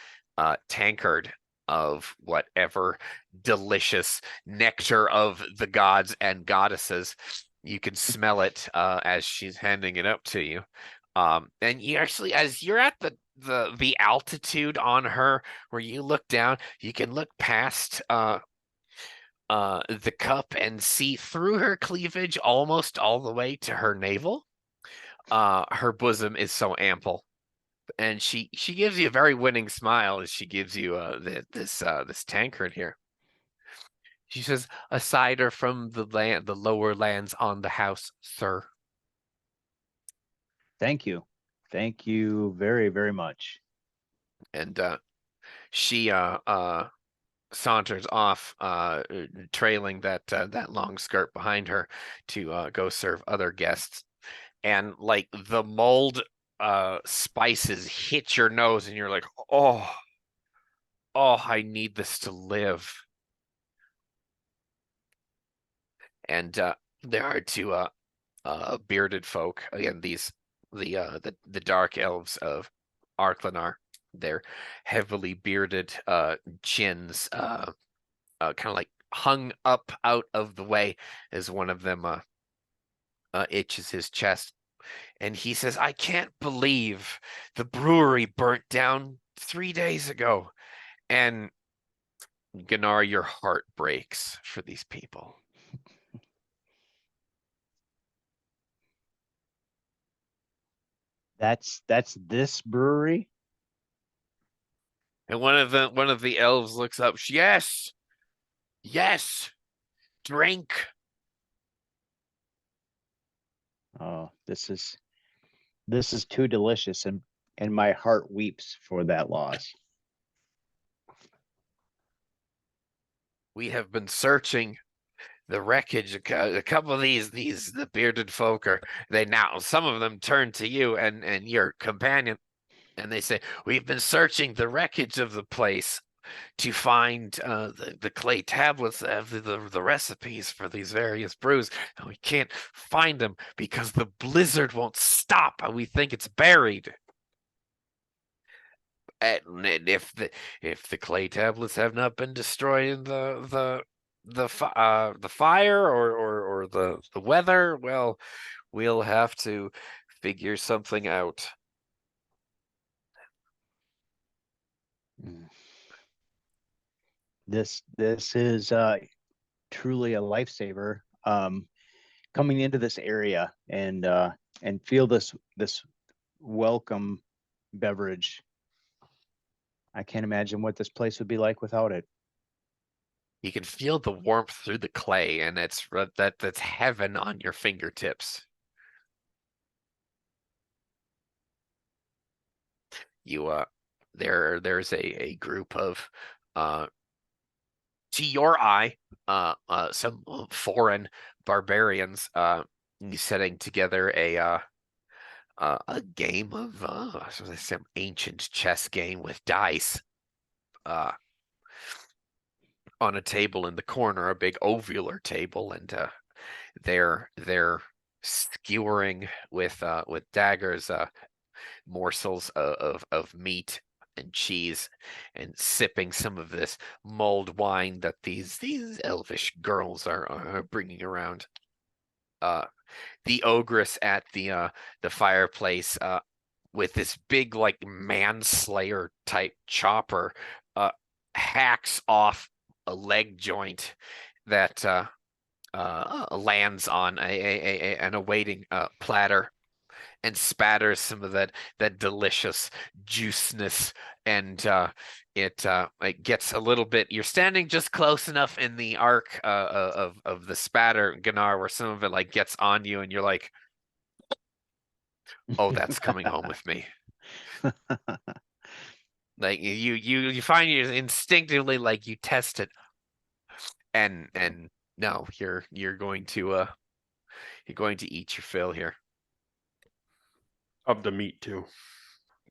tankard of whatever delicious nectar of the gods and goddesses. You can smell it as she's handing it up to you. And you actually, as you're at the altitude on her, where you look down, you can look past the cup and see through her cleavage almost all the way to her navel. Her bosom is so ample, and she gives you a very winning smile as she gives you this tankard here. She says, "A cider from the lower lands on the house, sir." Thank you. Thank you very, very much. And she saunters off, trailing that long skirt behind her to go serve other guests. And like the mulled spices hit your nose, and you're like, oh, I need this to live. And there are two bearded folk again. The dark elves of Arklanar. Their heavily bearded chins, kind of like hung up out of the way as one of them itches his chest, and he says, "I can't believe the brewery burnt down 3 days ago." And Gunnar, your heart breaks for these people. That's this brewery? And one of the elves looks up. Yes, yes, drink. Oh, this is too delicious, and my heart weeps for that loss. We have been searching the wreckage. A couple of the bearded folk some of them turn to you and your companion, and they say, "We've been searching the wreckage of the place to find the clay tablets that have the recipes for these various brews, and we can't find them because the blizzard won't stop, and we think it's buried." And if the clay tablets have not been destroyed in the fire or the weather, well, we'll have to figure something out. This is truly a lifesaver. Coming into this area and feel this welcome beverage. I can't imagine what this place would be like without it. You can feel the warmth through the clay, and that's heaven on your fingertips. You there's a group of to your eye some foreign barbarians setting together a game of some ancient chess game with dice on a table in the corner, a big ovular table, and they're skewering with daggers morsels of meat and cheese, and sipping some of this mulled wine that these elvish girls are bringing around. The ogress at the fireplace with this big like manslayer type chopper hacks off a leg joint that lands on an awaiting platter and spatters some of that delicious juiceness, and it gets a little bit. You're standing just close enough in the arc of the spatter, Gunnar, where some of it like gets on you, and you're like, "Oh, that's coming home with me." Like you find you instinctively like you test it, and no, you're going to eat your fill here. Of the meat too.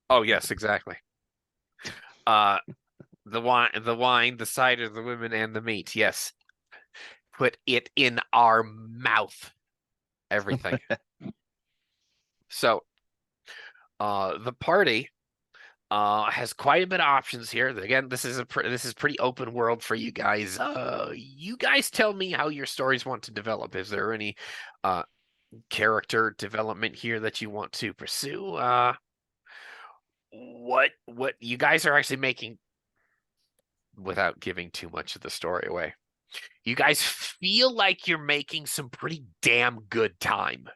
Oh yes, exactly. Uh, the wine, the cider, the women, and the meat. Yes, put it in our mouth. Everything. So, the party has quite a bit of options here. Again, this is this is pretty open world for you guys. You guys tell me how your stories want to develop. Is there any character development here that you want to pursue? What you guys are actually making, without giving too much of the story away. You guys feel like you're making some pretty damn good time.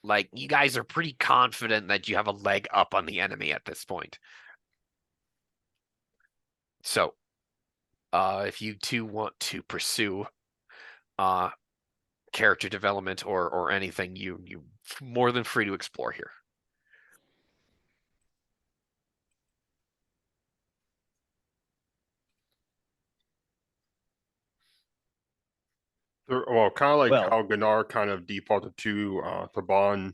Like you guys are pretty confident that you have a leg up on the enemy at this point. So, if you two want to pursue uh character development or anything, you more than free to explore here. Well, kind of like Well, how Gunnar kind of defaulted to Thaban.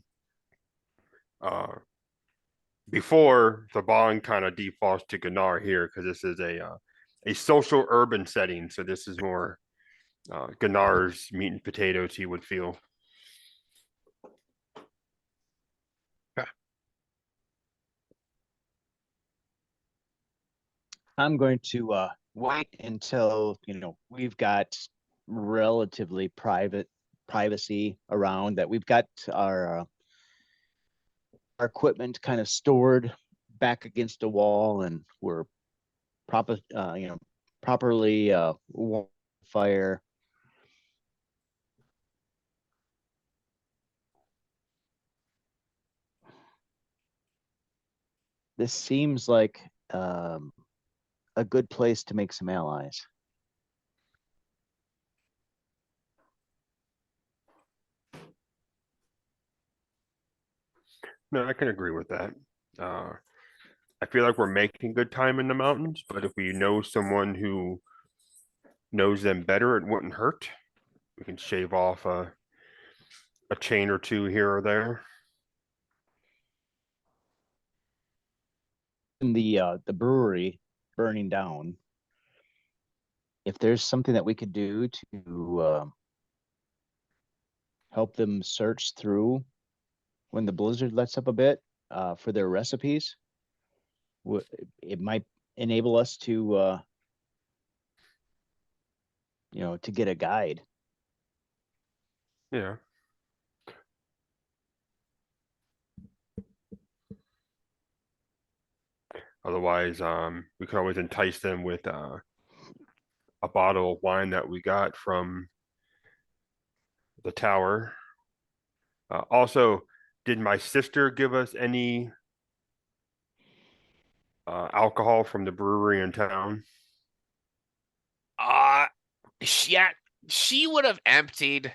Before Thaban kind of defaults to Gunnar here because this is a social urban setting, so this is more Gunnar's meat and potatoes he would feel. Okay. I'm going to wait until we've got relatively privacy around, that we've got our equipment kind of stored back against a wall, and we're properly fire. This seems like a good place to make some allies. No, I can agree with that. I feel like we're making good time in the mountains, but if we know someone who knows them better, it wouldn't hurt. We can shave off a chain or two here or there. In the brewery burning down, if there's something that we could do to help them search through when the blizzard lets up a bit for their recipes, it might enable us to to get a guide. Yeah. Otherwise, we could always entice them with a bottle of wine that we got from the tower. Also, did my sister give us any alcohol from the brewery in town? Uh yeah, she would have emptied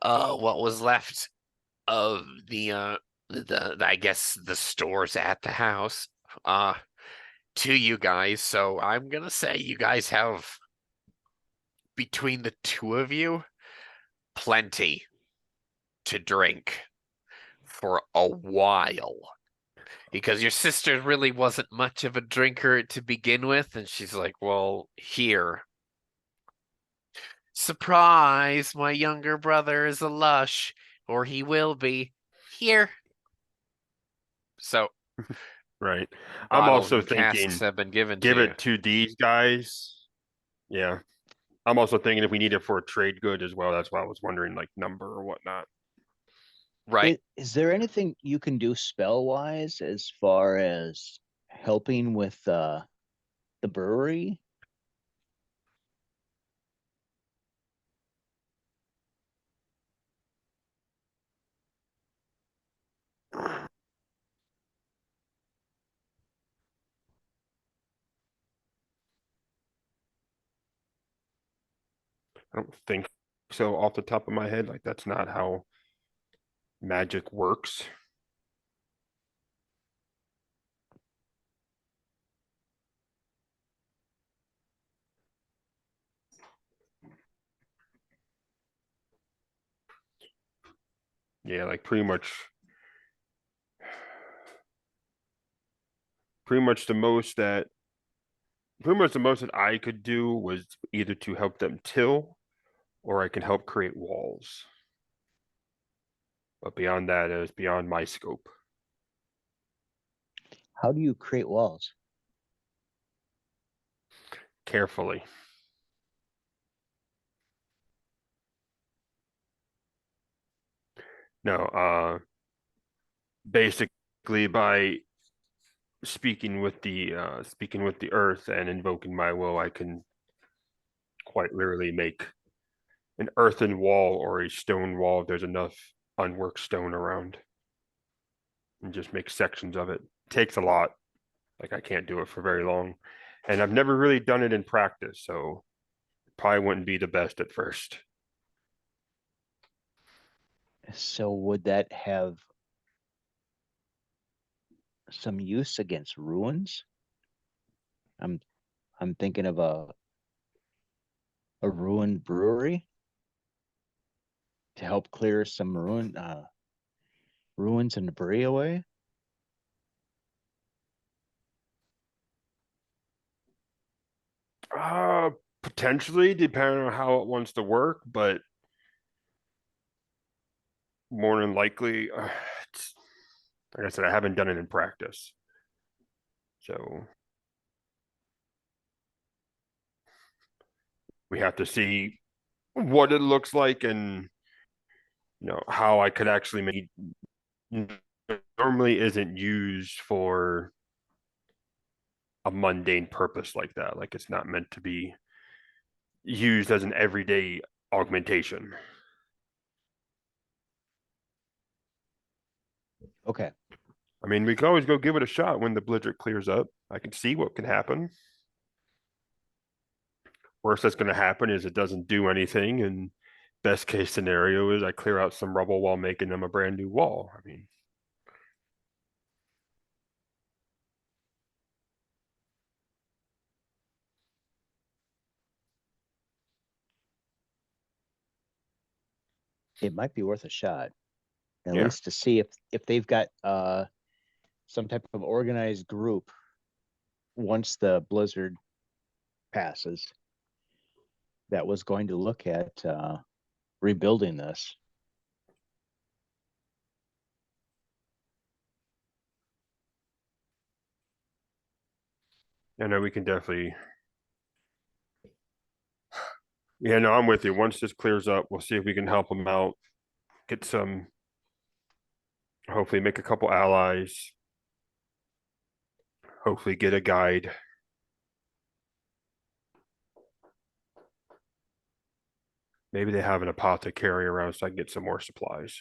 what was left of the I guess the stores at the house to you guys. So I'm gonna say you guys have, between the two of you, plenty to drink for a while. Because your sister really wasn't much of a drinker to begin with, and she's like, well, here. Surprise, my younger brother is a lush, or he will be. Here. So, Right. I'm bottles also and casks thinking have been given to give you. it to these guys. Yeah. I'm also thinking if we need it for a trade good as well. That's why I was wondering like number or whatnot. Right. Is there anything you can do spell wise as far as helping with the brewery? I don't think so off the top of my head. Like that's not how magic works. Yeah, like pretty much the most that I could do was either to help them till or I can help create walls. But beyond that, it was beyond my scope. How do you create walls? Carefully. No, basically by speaking with the earth and invoking my will, I can quite literally make an earthen wall or a stone wall if there's enough unworked stone around. And just make sections of it. Takes a lot. Like I can't do it for very long. And I've never really done it in practice, so probably wouldn't be the best at first. So would that have some use against ruins? I'm thinking of a ruined brewery to help clear some ruins and debris away. Potentially, depending on how it wants to work, but more than likely, it's, like I said, I haven't done it in practice. So we have to see what it looks like and how I could actually make normally isn't used for a mundane purpose like that. Like it's not meant to be used as an everyday augmentation. Okay. I mean, we can always go give it a shot when the blizzard clears up. I can see what can happen. Worst that's going to happen is it doesn't do anything, and best case scenario is I clear out some rubble while making them a brand new wall. I mean, It might be worth a shot, at yeah. least to see if they've got some type of organized group once the blizzard passes that was going to look at rebuilding this. I know we can definitely. Yeah, no, I'm with you. Once this clears up, we'll see if we can help them out, get some, hopefully make a couple allies, hopefully get a guide. Maybe they have an apothecary around so I can get some more supplies.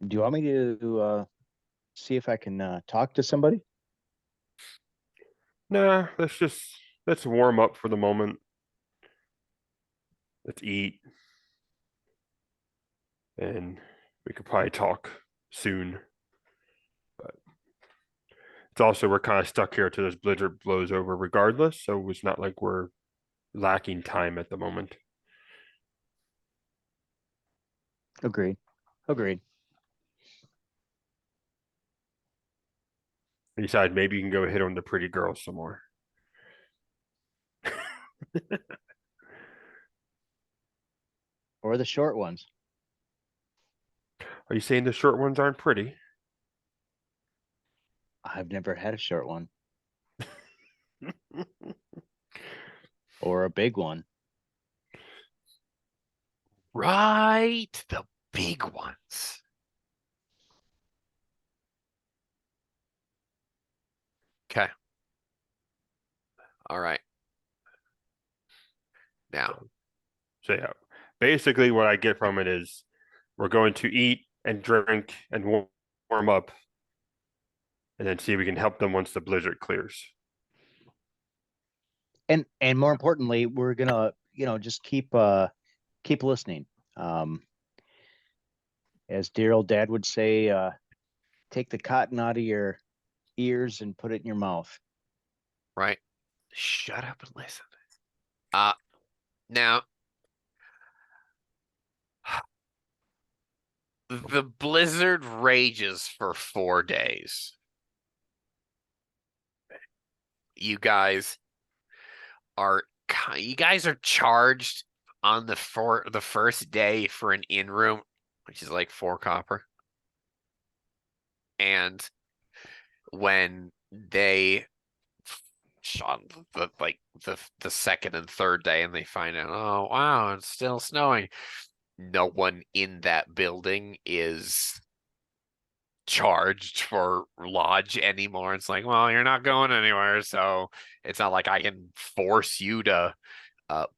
Do you want me to see if I can talk to somebody? Nah, let's warm up for the moment. Let's eat. And we could probably talk soon. But it's also we're kind of stuck here till this blizzard blows over regardless. So it's not like we're lacking time at the moment. Agreed. Agreed. Besides, maybe you can go hit on the pretty girls some more. Or the short ones. Are you saying the short ones aren't pretty? I've never had a short one. Or a big one. Right, the big ones. Okay. All right. Now, So yeah, basically what I get from it is we're going to eat and drink and warm up and then see if we can help them once the blizzard clears. and more importantly, we're gonna, just keep listening. As dear old dad would say, take the cotton out of your ears and put it in your mouth. Right? Shut up and listen. Now the blizzard rages for 4 days. You guys are charged on the first day for an in room, which is like 4 copper. And when they shot the second and third day and they find out, oh wow, it's still snowing. No one in that building is charged for lodge anymore. It's like, well, you're not going anywhere, so it's not like I can force you to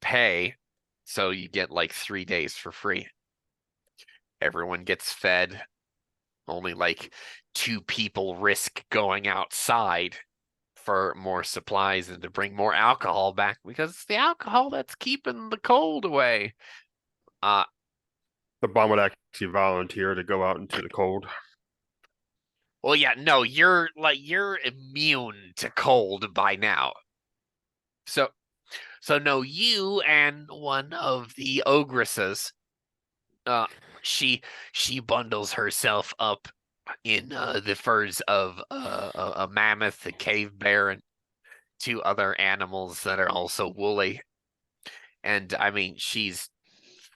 pay. So you get like 3 days for free. Everyone gets fed. Only like 2 people risk going outside for more supplies and to bring more alcohol back because it's the alcohol that's keeping the cold away. The bomb would actually volunteer to go out into the cold. Well, yeah, no, you're immune to cold by now. So no, you and one of the ogresses, she bundles herself up in the furs of a mammoth, a cave bear, and 2 other animals that are also woolly. And I mean, she's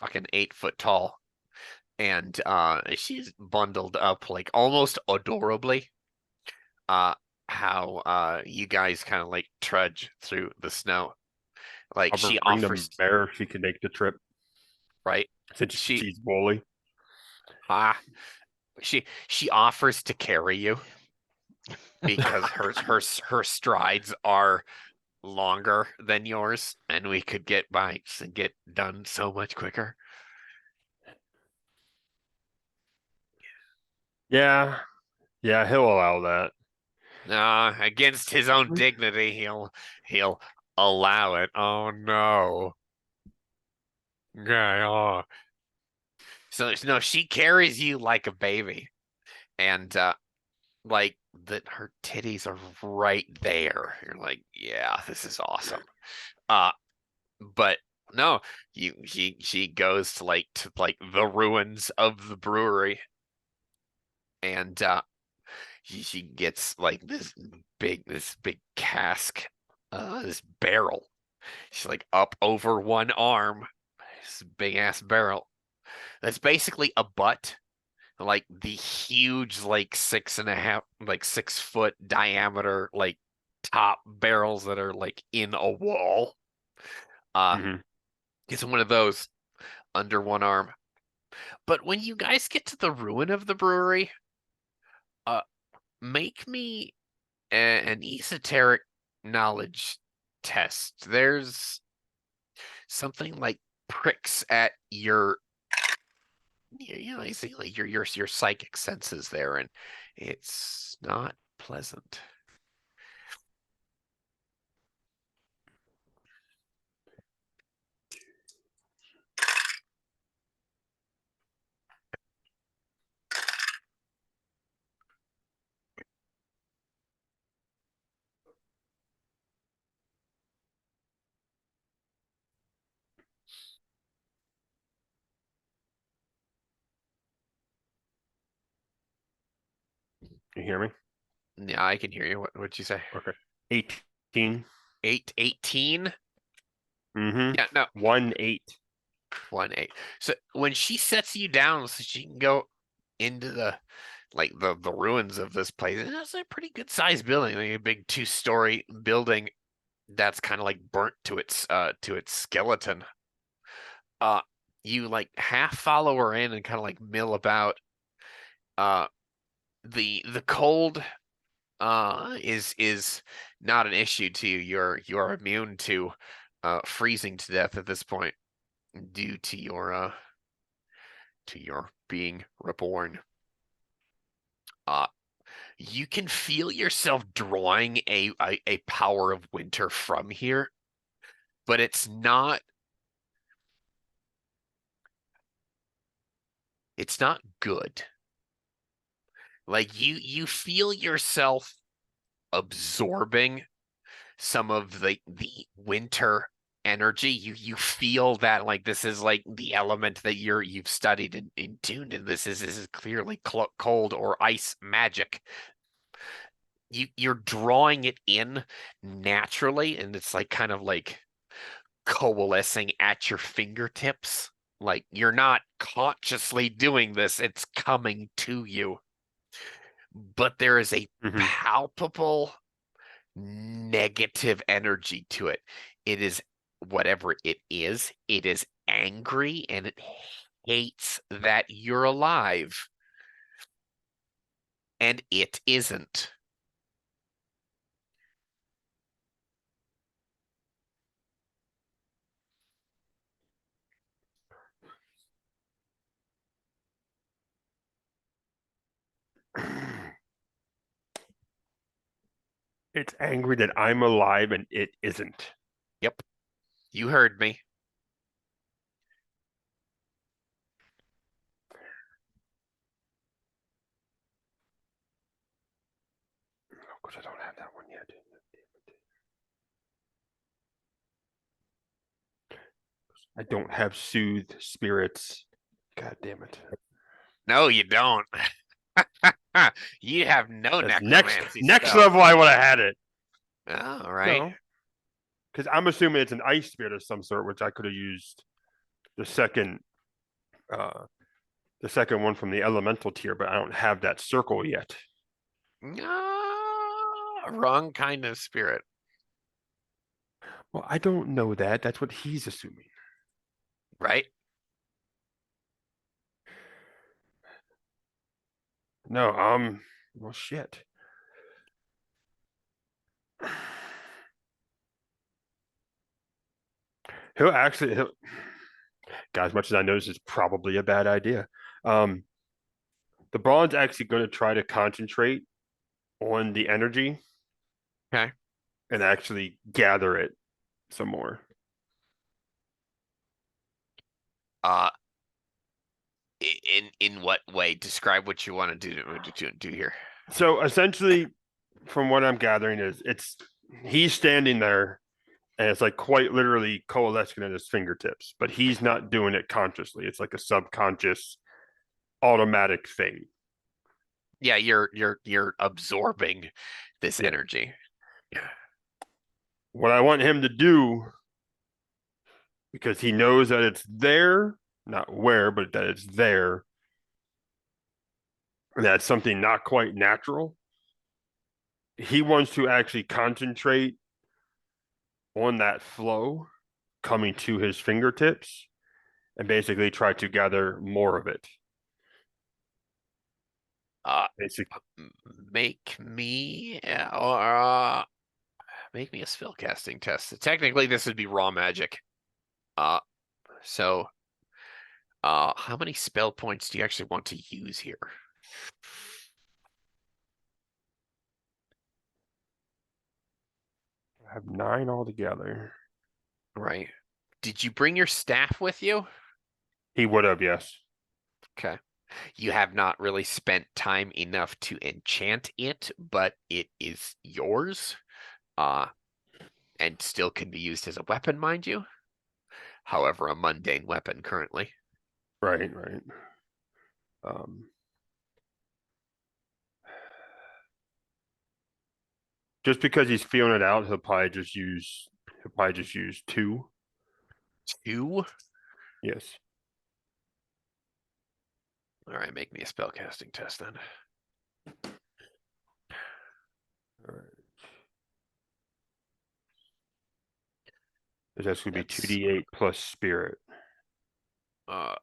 fucking 8 foot tall, and she's bundled up like almost adorably. How you guys kind of like trudge through the snow. Like I'll she bring the offers, bear if she can make the trip right? since She she's woolly. ah she offers to carry you because her strides are longer than yours, and we could get bikes and get done so much quicker. Yeah, yeah, he'll allow that. Against his own dignity, he'll allow it. Oh no. Okay, oh. So no, she carries you like a baby. And like that her titties are right there. You're like, yeah, this is awesome. Uh but no, she goes to the ruins of the brewery, and she gets like this big cask, this barrel. She's like up over one arm, this big ass barrel. That's basically a butt, like the huge, like 6.5, like 6 foot diameter, like top barrels that are like in a wall. Hmm. It's one of those under one arm. But when you guys get to the ruin of the brewery, uh, make me an esoteric knowledge test. There's something like pricks at your, you see like your psychic senses there, and it's not pleasant. You hear me? Yeah, I can hear you. What'd you say? Okay. 18. 818? Mm-hmm. Yeah, no, 1-8. 1-8. So when she sets you down so she can go into the ruins of this place, and it's a pretty good sized building, like a big 2-story building that's kind of like burnt to its skeleton. Uh you like half follow her in and kind of like mill about. Uh the cold is not an issue to you. You're immune to freezing to death at this point due to your being reborn. Uh you can feel yourself drawing a power of winter from here. but it's not good. Like you feel yourself absorbing some of the winter energy. You feel that like this is like the element that you've studied and tuned, and this is clearly cold or ice magic. You're drawing it in naturally, and it's like kind of like coalescing at your fingertips. Like you're not consciously doing this, it's coming to you. But there is a Mhm. palpable negative energy to it. It is whatever it is angry and it hates that you're alive. And it isn't. It's angry that I'm alive and it isn't. Yep. You heard me. Because I don't have that one yet. I don't have soothe spirits. God damn it. No, you don't. You have no That's necromancy next spell. level I would have had it. All right. No. Because I'm assuming it's an ice spirit of some sort, which I could have used the second one from the elemental tier, but I don't have that circle yet. Wrong kind of spirit. Well, I don't know that. That's what he's assuming. Right? No, well shit. He'll God, as much as I know this is probably a bad idea. The Brawn's actually going to try to concentrate on the energy. Okay. And actually gather it some more. In what way? Describe what you want to do here. So essentially, from what I'm gathering, is he's standing there and it's like quite literally coalescing at his fingertips, but he's not doing it consciously. It's like a subconscious automatic thing. Yeah, you're absorbing this Yeah. energy. Yeah. What I want him to do, because he knows that it's there, not where, but that it's there, and that's something not quite natural. He wants to actually concentrate on that flow coming to his fingertips and basically try to gather more of it. Basically, Make me make me a spell casting test. Technically, this would be raw magic. So how many spell points do you actually want to use here? I have 9 altogether. Right. Did you bring your staff with you? He would have, yes. Okay. You have not really spent time enough to enchant it, but it is yours. And still can be used as a weapon, mind you. However, a mundane weapon currently. Right, right. Just because he's feeling it out, he'll probably just use 2. 2? Yes. All right, make me a spell casting test then. All right. That's going to be 2d8 plus spirit. That's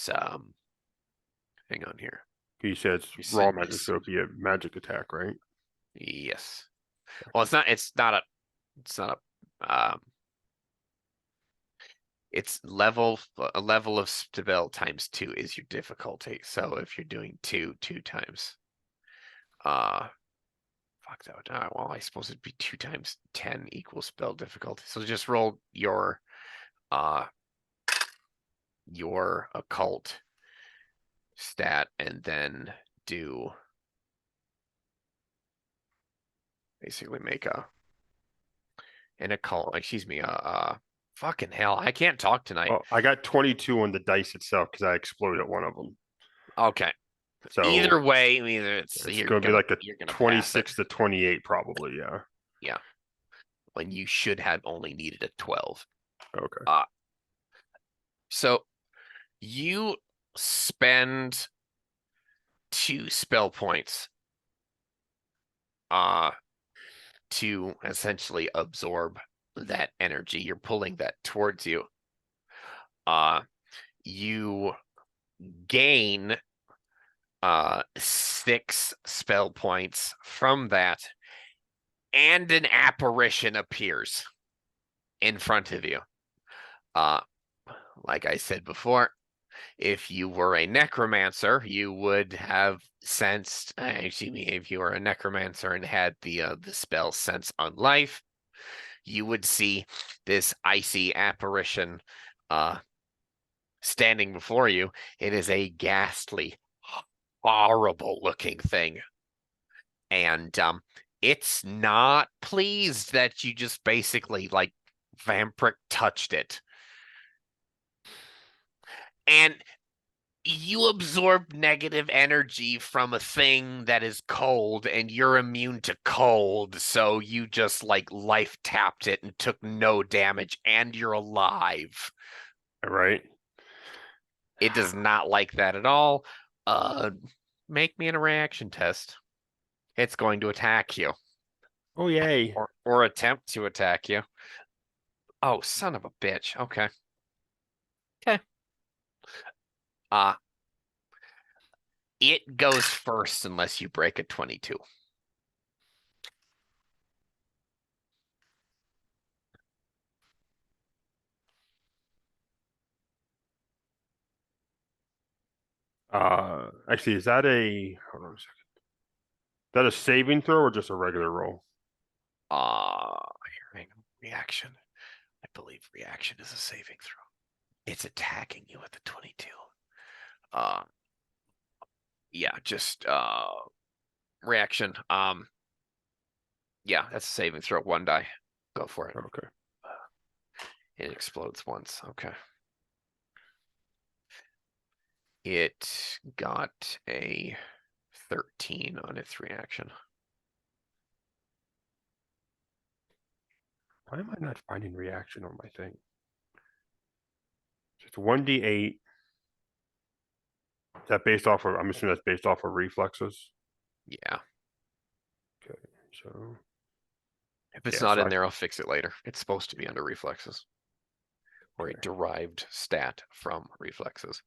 hang on here. He says raw magic, so it'd be a magic attack, right? Yes. Well, it's not a it's a level of spell times 2 is your difficulty. So if you're doing 2 times, fuck, works out. Well, I suppose it'd be 2 times 10 equals spell difficulty. So just roll your occult stat and then do basically make an occult, excuse me, fucking hell, I can't talk tonight. Oh, I got 22 on the dice itself because I exploded one of them. Okay. So Either way, either it's going to be like a you're gonna 26 to 28 probably, yeah. Yeah. When you should have only needed a 12. Okay. So you spend 2 spell points to essentially absorb that energy. You're pulling that towards you. You gain 6 spell points from that, and an apparition appears in front of you. Like I said before, if you were a necromancer, you would have sensed. Excuse me, if you were a necromancer and had the spell Sense Unlife, you would see this icy apparition standing before you. It is a ghastly, horrible looking thing, and it's not pleased that you just basically like vampiric touched it. And you absorb negative energy from a thing that is cold, and you're immune to cold, so you just like life tapped it and took no damage, and you're alive. All right. It does not like that at all. Make me a reaction test. It's going to attack you. Oh, yay. Or attempt to attack you. Oh, son of a bitch. Okay. Okay. It goes first unless you break a 22. Actually, is that a hold on a second? Is that a saving throw or just a regular roll? Reaction. I believe reaction is a saving throw. It's attacking you at the 22. Yeah, just reaction. Yeah, that's a saving throw. 1 die. Go for it. Okay. It explodes once. Okay. It got a 13 on its reaction. Why am I not finding reaction on my thing? It's 1d8. Is that based off of, I'm assuming that's based off of reflexes. Yeah. Okay, so If it's Yeah, not so in I- there, I'll fix it later. It's supposed to be under reflexes. Or a Okay. derived stat from reflexes.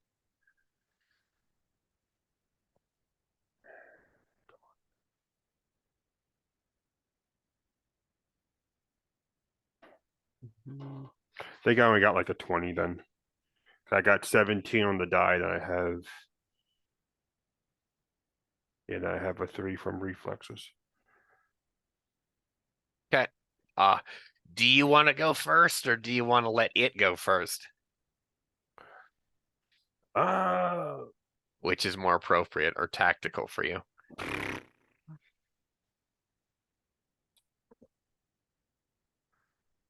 I think I only got like a 20 then. I got 17 on the die that I have. And I have a 3 from reflexes. Okay. Do you want to go first, or do you want to let it go first? Which is more appropriate or tactical for you?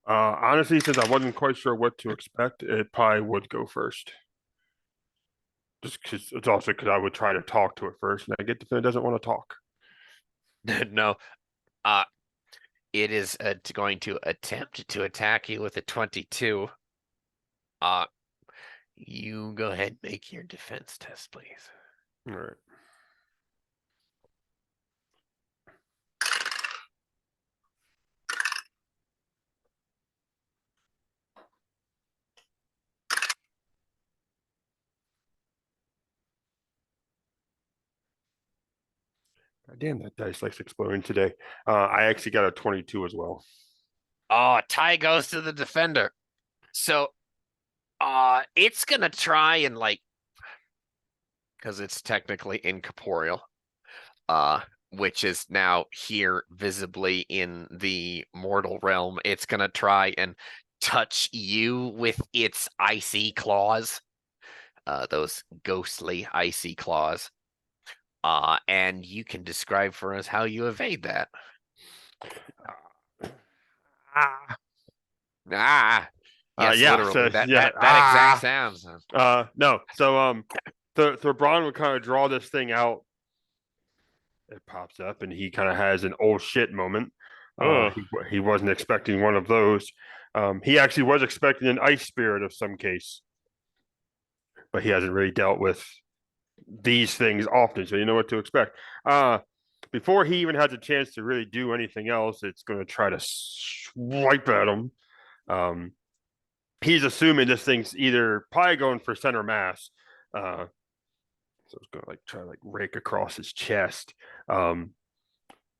Honestly, since I wasn't quite sure what to expect, it probably would go first. Just because it's also because I would try to talk to it first, and I get the feeling it doesn't want to talk. No. It is going to attempt to attack you with a 22. You go ahead and make your defense test, please. All right. God damn, that dice likes exploding today. I actually got a 22 as well. Oh, tie goes to the defender. So, it's gonna try and because it's technically incorporeal, which is now here visibly in the mortal realm. It's gonna try and touch you with its icy claws, those ghostly icy claws. And you can describe for us how you evade that. Ah. Yes, Yeah. literally. So That yeah. that exact sounds. No. So Thorbrand would kind of draw this thing out. It pops up, and he kind of has an oh shit moment. He wasn't expecting one of those. He actually was expecting an ice spirit of some case, but he hasn't really dealt with these things often, so you know what to expect. Before he even has a chance to really do anything else, it's going to try to swipe at him. He's assuming this thing's either probably going for center mass, so it's going to try to rake across his chest. But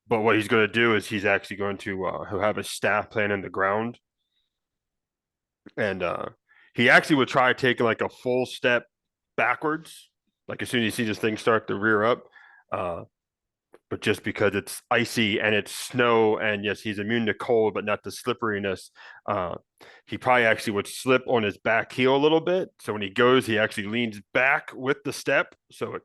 what he's going to do is he's actually going to he'll have his staff plant in the ground, and he actually would try taking a full step backwards, as soon as he sees this thing start to rear up. But just because it's icy and it's snow, and yes, he's immune to cold, but not to slipperiness, he probably actually would slip on his back heel a little bit. So when he goes, he actually leans back with the step. So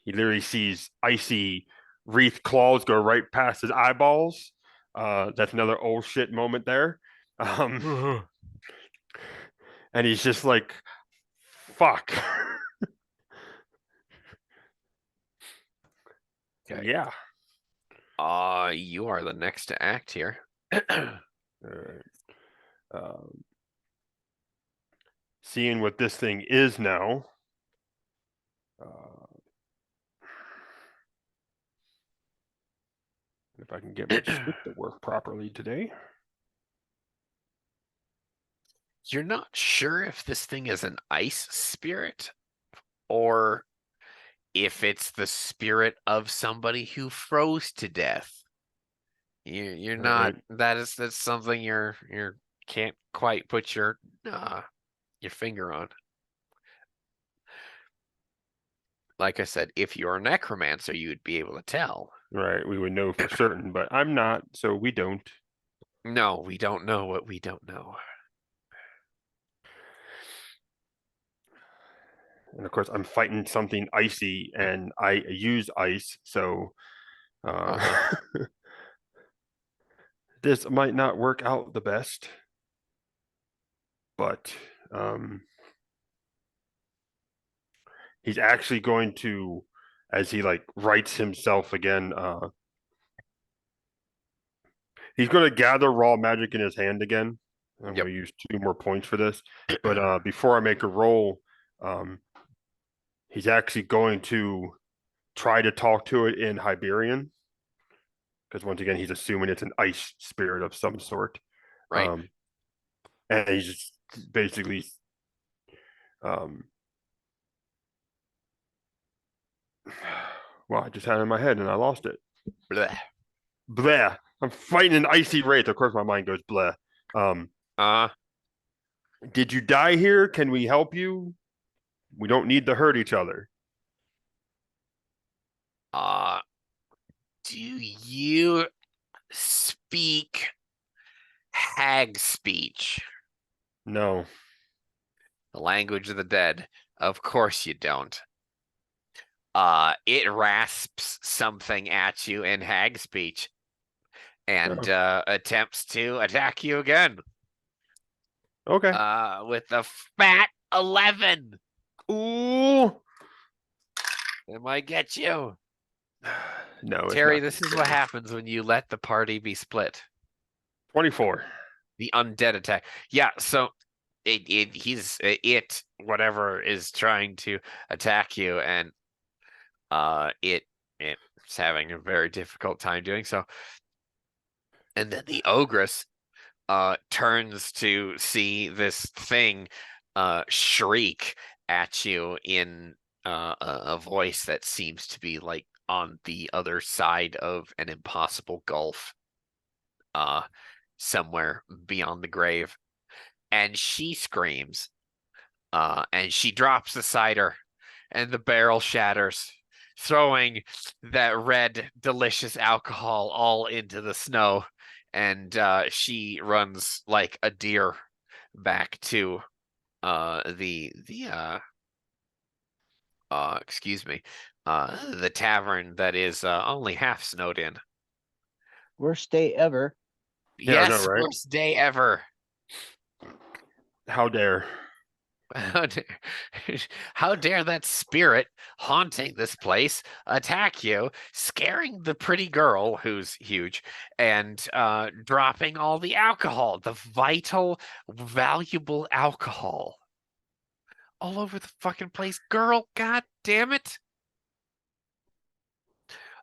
he literally sees icy wreath claws go right past his eyeballs. That's another old shit moment there. And he's just like, fuck. Okay. Yeah. You are the next to act here. Seeing what this thing is now. If I can get my script to work properly today. You're not sure if this thing is an ice spirit or if it's the spirit of somebody who froze to death. You're not. Right. That's something you're can't quite put your finger on. Like I said, if you're a necromancer, you would be able to tell. Right. We would know for certain, but I'm not, so we don't. No, we don't know what we don't know. And of course, I'm fighting something icy, and I use ice, so this might not work out the best. But he's actually going to, as he rights himself again, he's going to gather raw magic in his hand again. I'm going to use 2 more points for this. But before I make a roll, he's actually going to try to talk to it in Hyberian, because once again, he's assuming it's an ice spirit of some sort. Right. And he's just basically well, I just had it in my head and I lost it. Blech. Bleh. I'm fighting an icy wraith. Of course, my mind goes bleh. Did you die here? Can we help you? We don't need to hurt each other. Do you speak hag speech? No. The language of the dead? Of course you don't. It rasps something at you in hag speech and attempts to attack you again. Okay. With a fat 11. Ooh. It might get you. No, Terry, this is what happens when you let the party be split. 24. The undead attack. Yeah, so it whatever is trying to attack you, and it's having a very difficult time doing so. And then the ogress turns to see this thing shriek at you in a voice that seems to be on the other side of an impossible gulf, somewhere beyond the grave. And she screams, and she drops the cider, and the barrel shatters. throwing that red, delicious alcohol all into the snow, and she runs like a deer back to excuse me, the tavern that is only half snowed in. Worst day ever. Yeah, I know, Yes, right? worst day ever. How dare? How dare, how dare that spirit haunting this place attack you, scaring the pretty girl who's huge, and dropping all the alcohol, the vital, valuable alcohol, all over the fucking place. Girl, god damn it.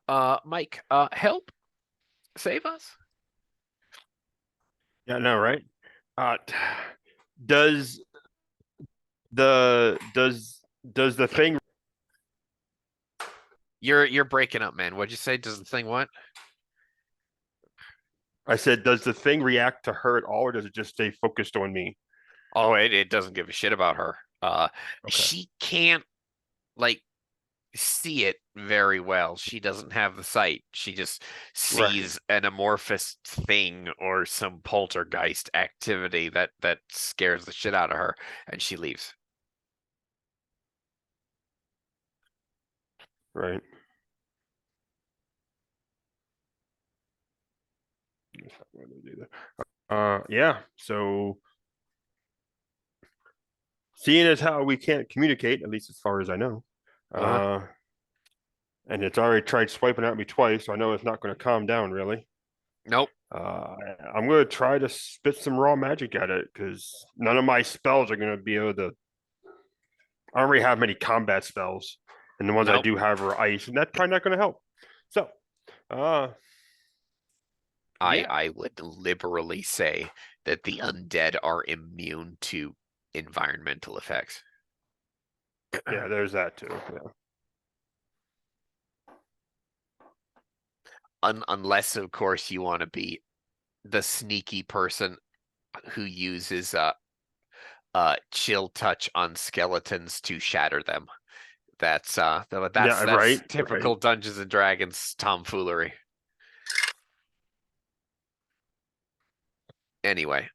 Mike, help, save us. Yeah, I know, right? Does does the thing? You're breaking up, man. What'd you say? Does the thing what? I said, does the thing react to her at all, or does it just stay focused on me? Oh, it doesn't give a shit about her. Okay. She can't like see it very well. She doesn't have the sight. She just sees an amorphous thing or some poltergeist activity that scares the shit out of her, and she leaves. Right. Yeah. So, seeing as how we can't communicate, at least as far as I know, Uh-huh. and it's already tried swiping at me twice, so I know it's not going to calm down really. Nope. Uh, I'm going to try to spit some raw magic at it because none of my spells are going to be able to. I don't really have many combat spells, and the ones I Nope. do have are ice, and that's probably not going to help. So, yeah. I would liberally say that the undead are immune to environmental effects. Yeah, there's that too. Yeah. Unless, of course, you want to be the sneaky person who uses chill touch on skeletons to shatter them. That's Yeah, right, typical right. Dungeons and Dragons tomfoolery. Anyway,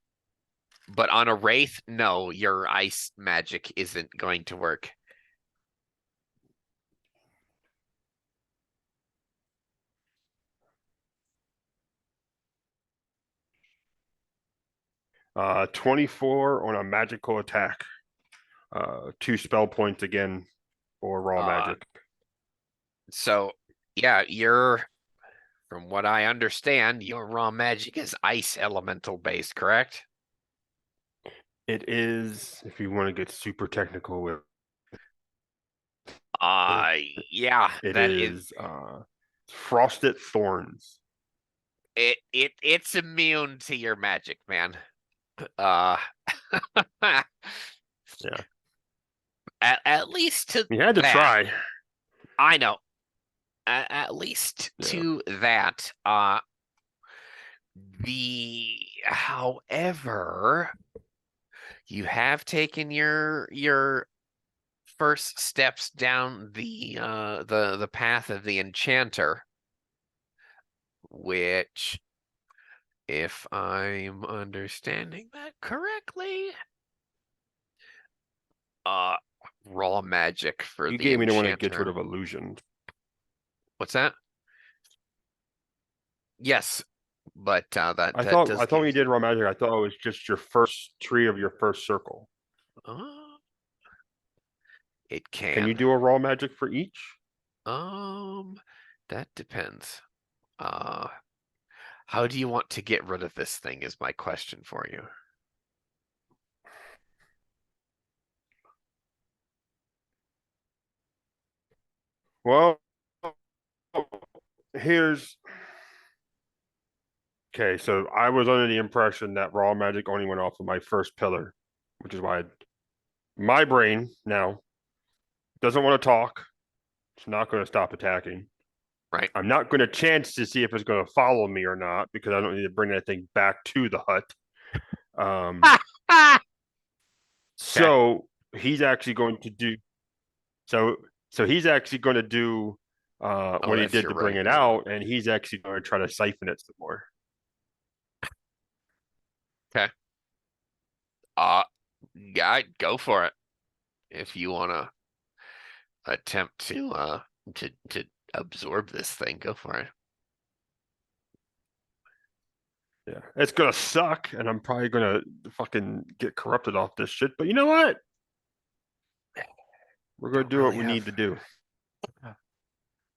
but on a wraith, no, your ice magic isn't going to work. 24 on a magical attack. 2 spell points again for raw magic. So yeah, from what I understand, your raw magic is ice elemental based, correct? It is, if you want to get super technical with Yeah, it that is is frosted thorns. it's immune to your magic, man. Uh Yeah. At least to You had to that. try. I know. At least Yeah. to that. However, you have taken your first steps down the path of the enchanter, which, if I'm understanding that correctly, uh raw magic for You the gave me the one that gets rid enchanter. of illusions. What's that? Yes, but that I that thought does when give. you did raw magic, I thought it was just your first tree of your first circle. Uh, it Can you can. do a raw magic for each? That depends. How do you want to get rid of this thing is my question for you. Well, here's okay. So I was under the impression that raw magic only went off of my first pillar, which is why my brain now doesn't want to talk. It's not going to stop attacking. Right. I'm not going to chance to see if it's going to follow me or not because I don't need to bring that thing back to the hut. So he's actually going to do so. So he's actually going to do Oh, what he that's did your to bring right. it out, and he's actually going to try to siphon it some more. Okay. Yeah, go for it. If you want to attempt to absorb this thing, go for it. Yeah, it's gonna suck, and I'm probably gonna fucking get corrupted off this shit. But you know what? We're gonna Don't do what really we need have. to do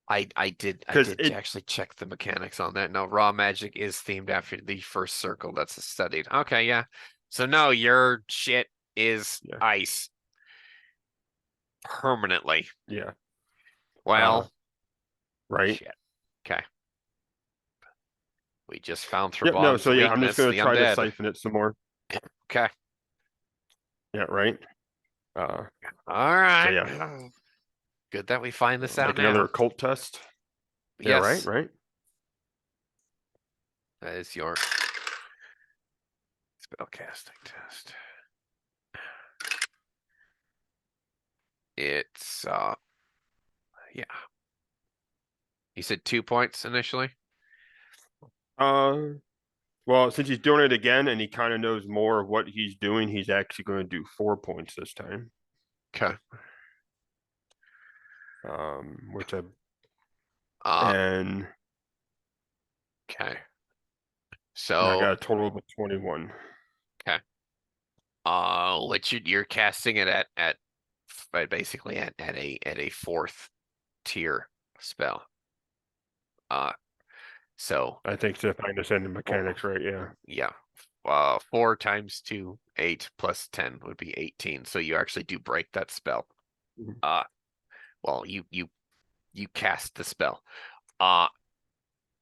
I did because it. actually check the mechanics on that. No, raw magic is themed after the first circle that's studied. Okay, yeah. So no, your shit is Yeah, ice permanently. yeah. Well, Right. shit. Okay. We just found Yep. No. Thraban's So yeah, I'm just weakness, gonna the try to undead. siphon it some more. Okay. Yeah. Right. Uh. All So right. yeah, Good that we find this out make another now. occult test. Yeah. Right. Yes, Right. that is your spellcasting test. It's yeah. You said 2 points initially? Well, since he's doing it again, and he kind of knows more of what he's doing, he's actually going to do 4 points this time. Okay. Which I Uh and okay. I So got a total of 21. okay. What you're casting it basically at a fourth tier spell. So I think so, if I understand the four, mechanics right, yeah. yeah. 4 times 2, 8 plus 10 would be 18. So you actually do break that spell. Mhm. Well, you cast the spell. Uh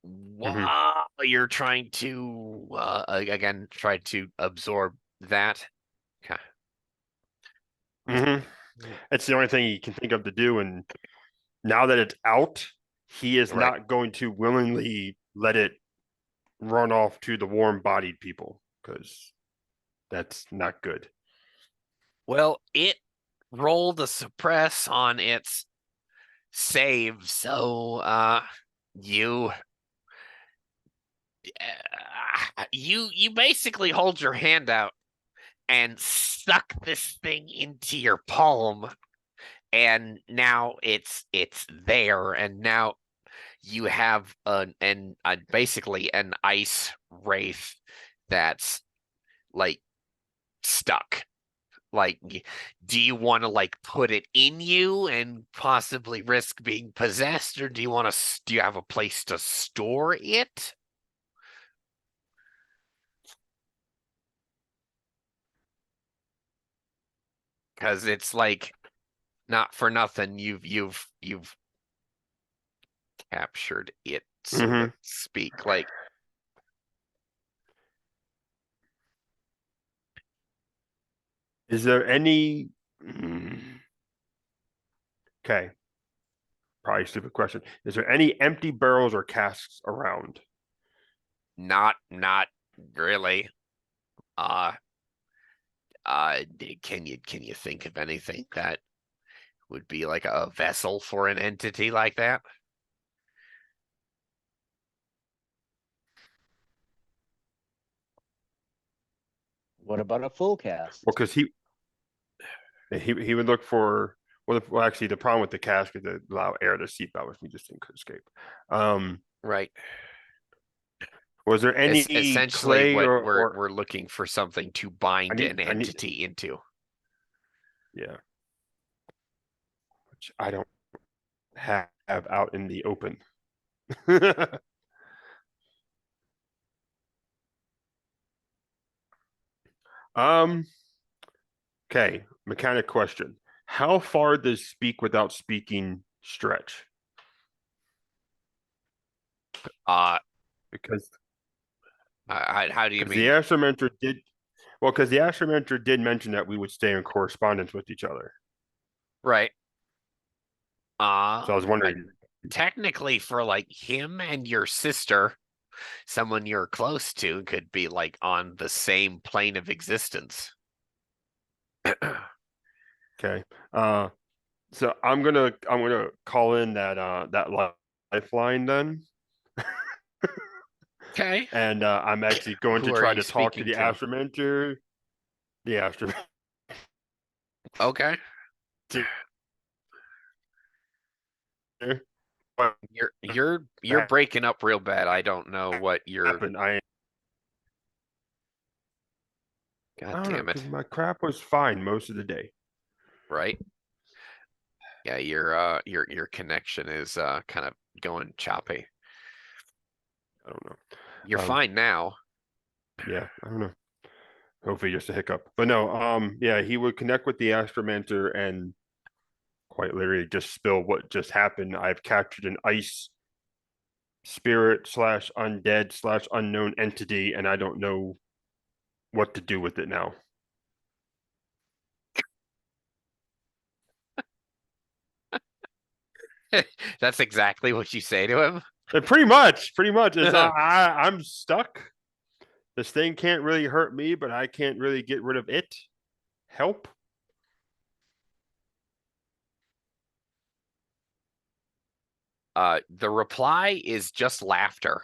while you're trying to again try to absorb that. Okay. Mm-hmm. It's the only thing he can think of to do, and now that it's out, he is Right. not going to willingly let it run off to the warm-bodied people because that's not good. Well, it rolled a suppress on its save, so you you basically hold your hand out and suck this thing into your palm, and now it's there, and now you have basically an ice wraith that's like stuck. Like, do you want to like put it in you and possibly risk being possessed, or do you have a place to store it? Because it's like not for nothing you've captured it, so to Mm-hmm. speak. Like, Is there any? Okay, probably a stupid question. Is there any empty barrels or casks around? not really. Uh can you think of anything that would be like a vessel for an entity like that? What about a full cast? Well, because he would look for well, actually, the problem with the cask is to allow air to seep out, which we just didn't escape. Right. Was there any Essentially, clay what or we're looking for something to bind an I need entity into. yeah, which I don't have out in the open. um. Okay, mechanic question: how far does speak without speaking stretch? Uh, Because how do you because the mean? astromancer did well, because the astromancer did mention that we would stay in correspondence with each other. Right. So I was wondering. Technically, for like him and your sister, someone you're close to could be like on the same plane of existence. Okay. Uh, So I'm gonna call in that lifeline then, Okay. and I'm actually going Who to are try you to talk to speaking the to? astromancer. The astromancer. Okay. What You're breaking up real bad. I don't know what you're. happened? I God don't know damn because it. my crap was fine most of the day. Right? Yeah, your connection is kind of going choppy. I don't know. You're fine now. Yeah, I don't know. Hopefully just a hiccup. But no, yeah, he would connect with the astromancer and quite literally just spill what just happened. I've captured an ice spirit slash undead slash unknown entity, and I don't know what to do with it now. That's exactly what you say to him. And pretty much, is I'm stuck. This thing can't really hurt me, but I can't really get rid of it. Help. The reply is just laughter.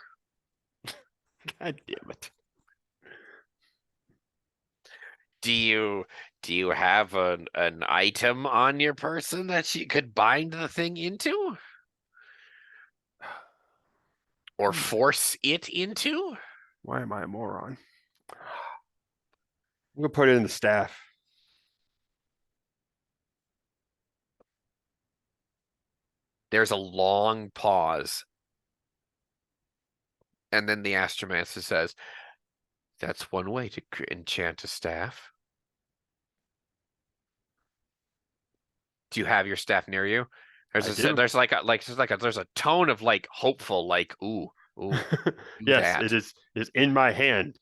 God damn it. Do you have an item on your person that you could bind the thing into? Or force it into? Why am I a moron? I'm gonna put it in the staff. There's a long pause. And then the astromancer says, that's one way to enchant a staff. Do you have your staff near you? I do. There's a tone of like hopeful, like, ooh, do Yes, that. it is in my hand.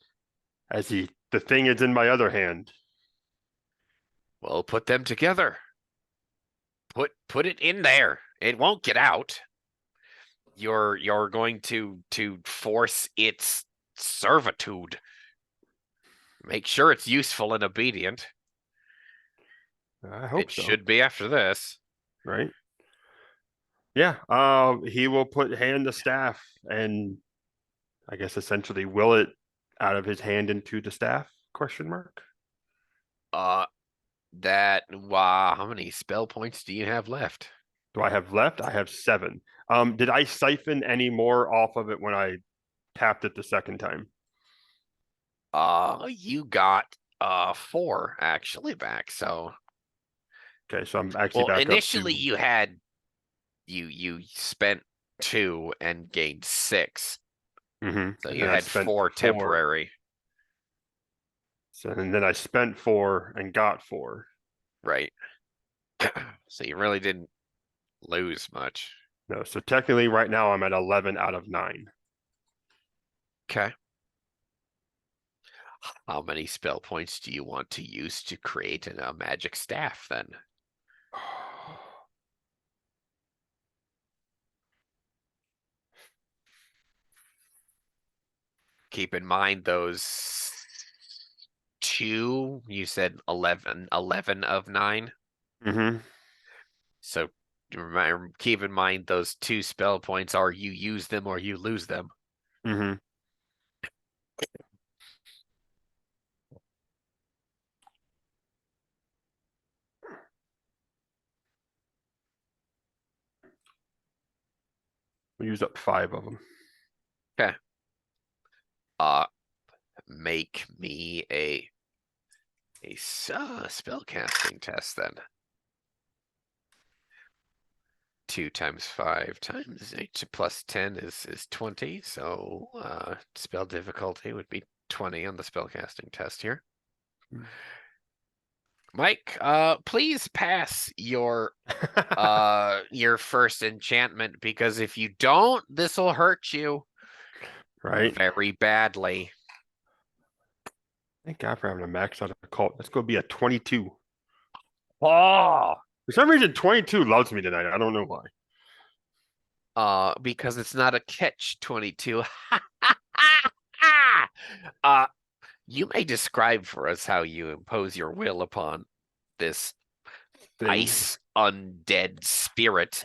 As the thing is in my other hand. Well, put them together. Put it in there. It won't get out. You're going to force its servitude. Make sure it's useful and obedient. I hope It so. should be after this. Right? Yeah. He will put hand the staff and I guess essentially will it out of his hand into the staff? Question mark. Uh wow, how many spell points do you have left? Do I have left? I have 7. Did I siphon any more off of it when I tapped it the second time? You got 4 actually back. So Okay, so I'm actually well, back up initially to you had you spent 2 and gained 6. So and you then I had spent 4 4. temporary. So and then I spent 4 and got 4. Right. So you really didn't lose much. No, so technically right now I'm at 11 out of 9. Okay. How many spell points do you want to use to create a magic staff then? Keep in mind those 2, you said 11 of 9. Mm-hmm. So keep in mind those 2 spell points are you use them or you lose them. Mm-hmm. We used up 5 of them. Okay. Make me a spell casting test then. 2 times 5 times 8 plus 10 is 20. So spell difficulty would be 20 on the spell casting test here. Mike, please pass your first enchantment, because if you don't, this will hurt you Right? very badly. Thank God for having a max out of a cult. Let's go be a 22. Oh, For some reason, 22 loves me tonight. I don't know why. because it's not a catch 22. You may describe for us how you impose your will upon this Thing. ice undead spirit.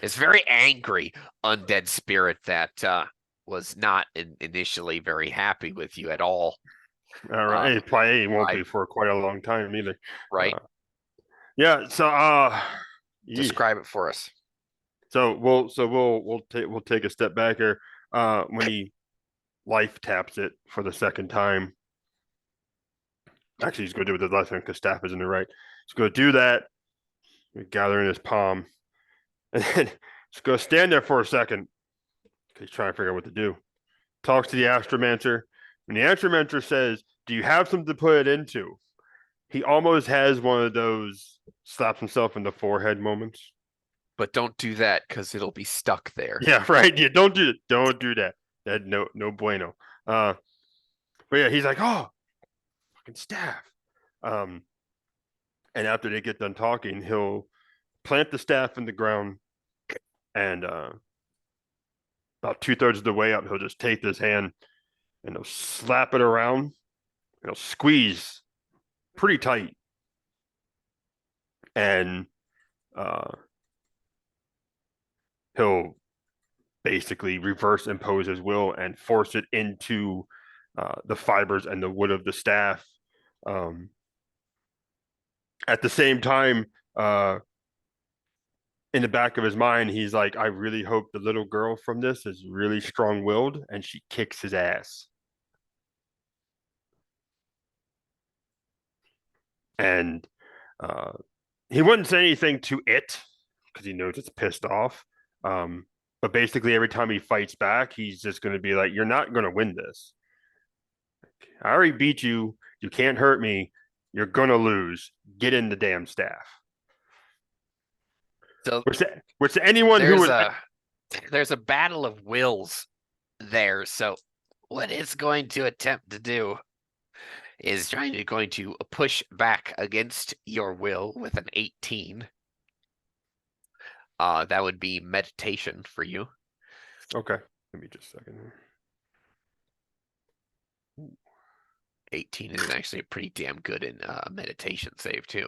This very angry undead spirit that was not initially very happy with you at all. All right. It probably won't right. be for quite a long time either. Right. Yeah. So Describe it for us. So we'll take a step back here. When he life taps it for the second time. Actually, he's going to do it with the left hand because staff is in the right. He's going to do that. Gather in his palm, and then he's going to stand there for a second. He's trying to figure out what to do. Talks to the astromancer, and the astromancer says, "Do you have something to put it into?" He almost has one of those slaps himself in the forehead moments. But don't do that because it'll be stuck there. Yeah, right. Yeah, don't do it. Don't do that. That no bueno. But yeah, he's like, "Oh, fucking staff." And after they get done talking, he'll plant the staff in the ground, and about 2/3 of the way up, he'll just take his hand and he'll slap it around. And he'll squeeze pretty tight, and he'll basically reverse impose his will and force it into the fibers and the wood of the staff. At the same time, in the back of his mind, he's like, I really hope the little girl from this is really strong willed and she kicks his ass. And he wouldn't say anything to it because he knows it's pissed off. But basically, every time he fights back, he's just going to be like, you're not going to win this. I already beat you. You can't hurt me. You're going to lose. Get in the damn staff. So which anyone who was there's a battle of wills there. So what it's going to attempt to do is going to push back against your will with an 18. That would be meditation for you. Okay. Let me just a second here. 18 is actually pretty damn good in meditation save too.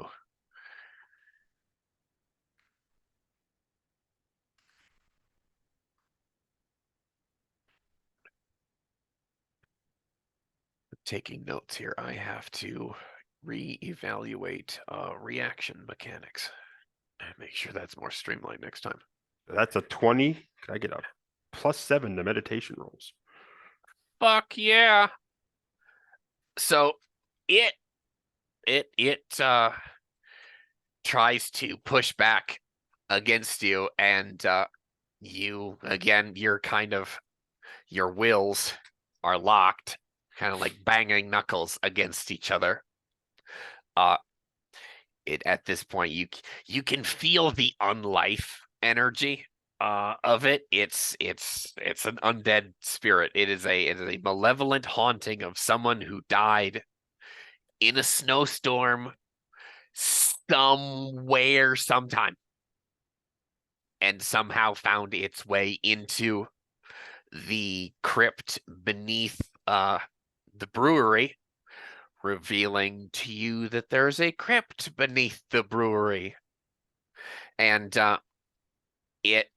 Taking notes here, I have to reevaluate reaction mechanics and make sure that's more streamlined next time. That's a 20. Can I get a +7 to meditation rolls? Fuck yeah. So it tries to push back against you, and you again, your wills are locked, kind of like banging knuckles against each other. At this point, you can feel the unlife energy of it. It's an undead spirit. It is a malevolent haunting of someone who died in a snowstorm somewhere sometime and somehow found its way into the crypt beneath the brewery, revealing to you that there's a crypt beneath the brewery. And it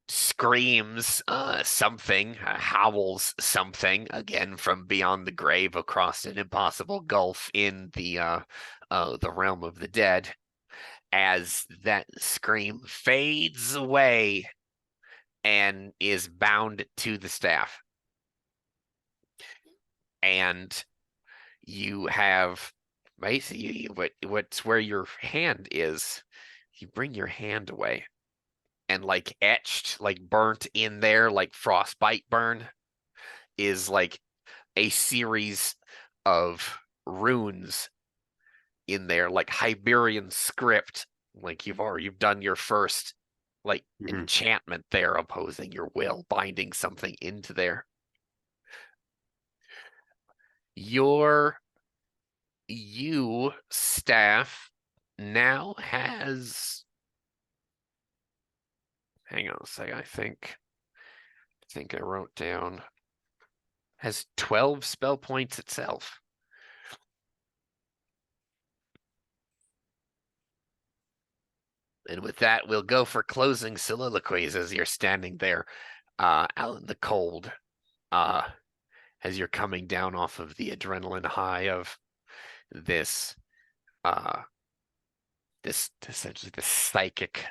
screams something, howls something again from beyond the grave across an impossible gulf in the realm of the dead. As that scream fades away and is bound to the staff. And you have basically what's where your hand is. You bring your hand away, and like etched, like burnt in there, like frostbite burn, is like a series of runes in there, like Hyberian script. Like you've done your first like enchantment there, opposing your will, binding something into there. You staff now has, hang on a second, I think I wrote down, has 12 spell points itself. And with that, we'll go for closing soliloquies as you're standing there out in the cold, as you're coming down off of the adrenaline high of this this essentially this psychic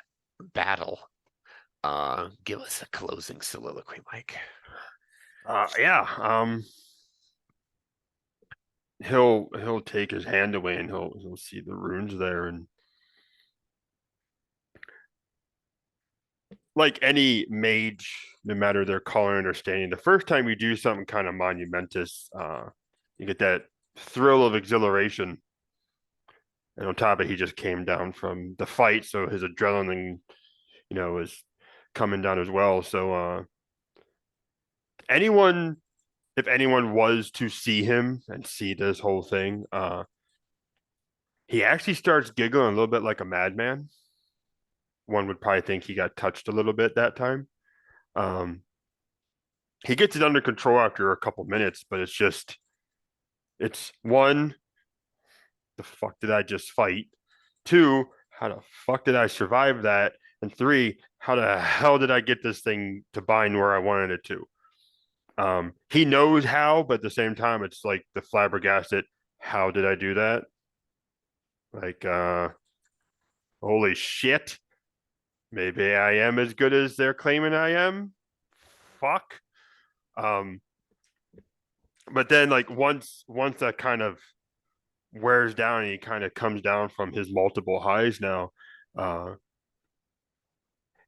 battle. Give us a closing soliloquy, Mike. Yeah. He'll take his hand away and he'll see the runes there, and like any mage, no matter their color and understanding, the first time you do something kind of monumentous, you get that thrill of exhilaration. And on top of it, he just came down from the fight, so his adrenaline, is coming down as well. So anyone if anyone was to see him and see this whole thing, he actually starts giggling a little bit like a madman. One would probably think he got touched a little bit that time. Um, he gets it under control after a couple minutes, but it's one, the fuck did I just fight? Two, how the fuck did I survive that? And three, how the hell did I get this thing to bind where I wanted it to? He knows how, but at the same time, it's like the flabbergasted, how did I do that? Like, holy shit. Maybe I am as good as they're claiming I am. Fuck. Um, but then like once that kind of wears down and he kind of comes down from his multiple highs now,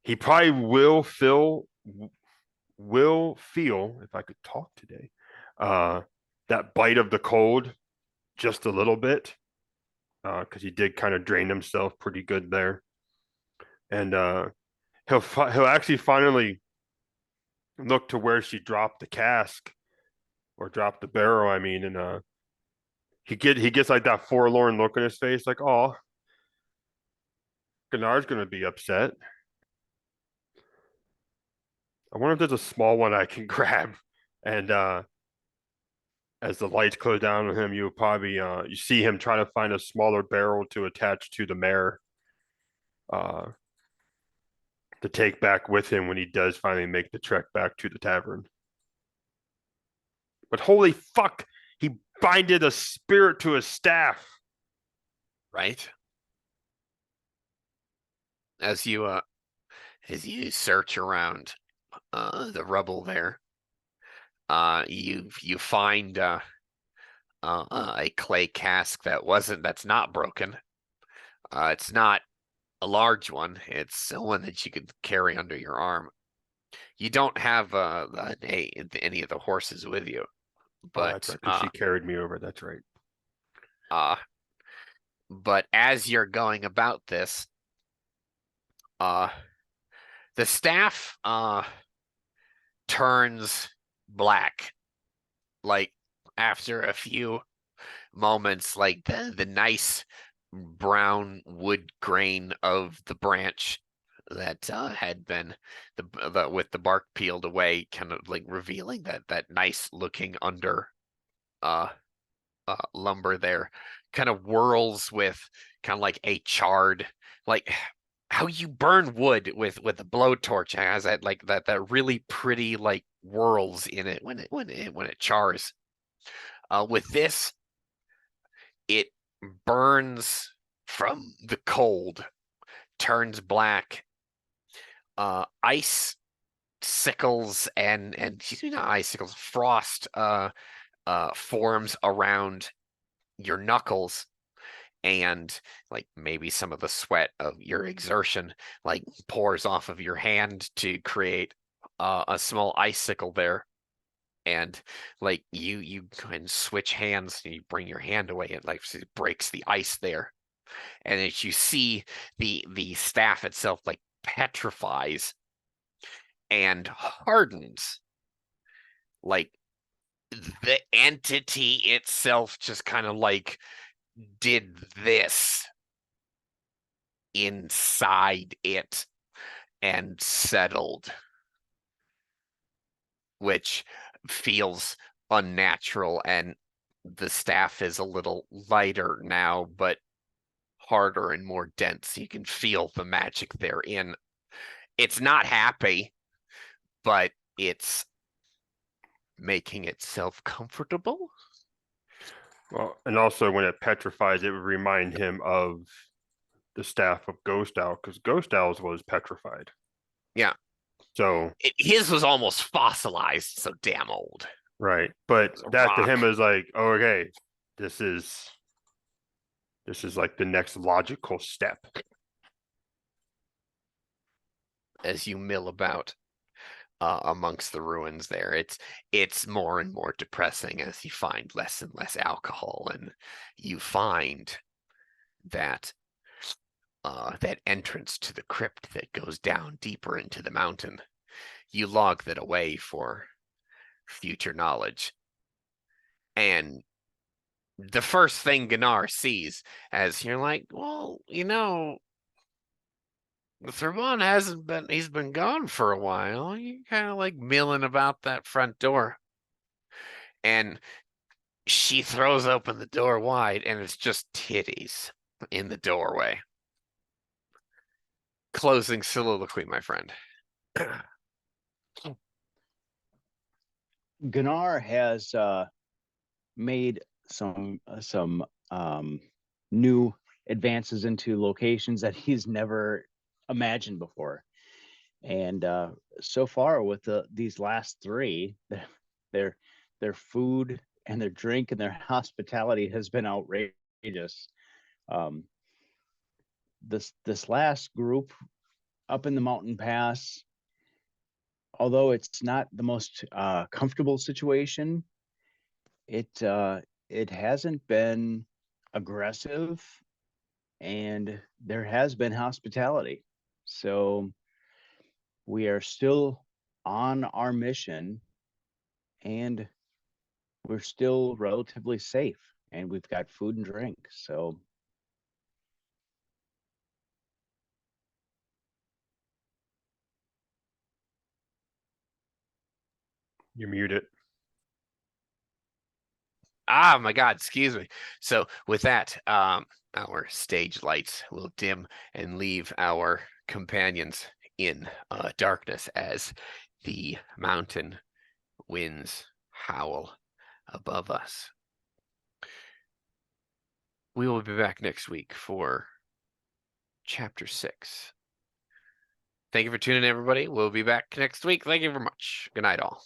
he probably will feel, if I could talk today, that bite of the cold just a little bit, because he did kind of drain himself pretty good there, and he'll actually finally look to where she dropped the cask or dropped the barrel. I mean, and he gets like that forlorn look in his face, like, oh, Gennard's gonna be upset. I wonder if there's a small one I can grab. And as the lights close down on him, you probably you see him try to find a smaller barrel to attach to the mare, uh, to take back with him when he does finally make the trek back to the tavern. But holy fuck, he binded a spirit to his staff. Right? As you search around the rubble there, you find a clay cask that's not broken. It's not a large one. It's one that you could carry under your arm. You don't have any of the horses with you, Oh, that's but right, because she carried me over. That's right. But as you're going about this, the staff turns black, like after a few moments, like the nice brown wood grain of the branch that had been with the bark peeled away, kind of like revealing that nice looking under lumber there, kind of whirls with kind of like a charred, like how you burn wood with a blowtorch. It has that really pretty like whirls in it when it chars. With this, it burns from the cold, turns black. Ice sickles and excuse me, not icicles, frost forms around your knuckles, and like maybe some of the sweat of your exertion like pours off of your hand to create a small icicle there. And like you can switch hands and you bring your hand away, and like it breaks the ice there. And as you see the staff itself like petrifies and hardens, like the entity itself just kind of like did this inside it and settled, which feels unnatural. And the staff is a little lighter now, but harder and more dense. You can feel the magic therein. It's not happy, but it's making itself comfortable. Well, and also when it petrifies, it would remind him of the staff of Ghost Owl, because Ghost Owl's was petrified. Yeah. So His was almost fossilized, so damn old. right, but It's a that to him rock. is like, oh, okay, this is like the next logical step. As you mill about amongst the ruins there, it's more and more depressing as you find less and less alcohol, and you find that that entrance to the crypt that goes down deeper into the mountain. You log that away for future knowledge. And the first thing Gunnar sees, as you're like, well, you know, Thurman he's been gone for a while. You're kind of like milling about that front door. And she throws open the door wide, and it's just titties in the doorway. Closing soliloquy, my friend. Gunnar has made some new advances into locations that he's never imagined before, and so far with these last three, their food and their drink and their hospitality has been outrageous. This last group up in the mountain pass, although it's not the most comfortable situation, it hasn't been aggressive, and there has been hospitality. So we are still on our mission, and we're still relatively safe, and we've got food and drink. So You're muted. Ah, my God, excuse me. So with that, our stage lights will dim and leave our companions in darkness as the mountain winds howl above us. We will be back next week for Chapter 6. Thank you for tuning in, everybody. We'll be back next week. Thank you very much. Good night, all.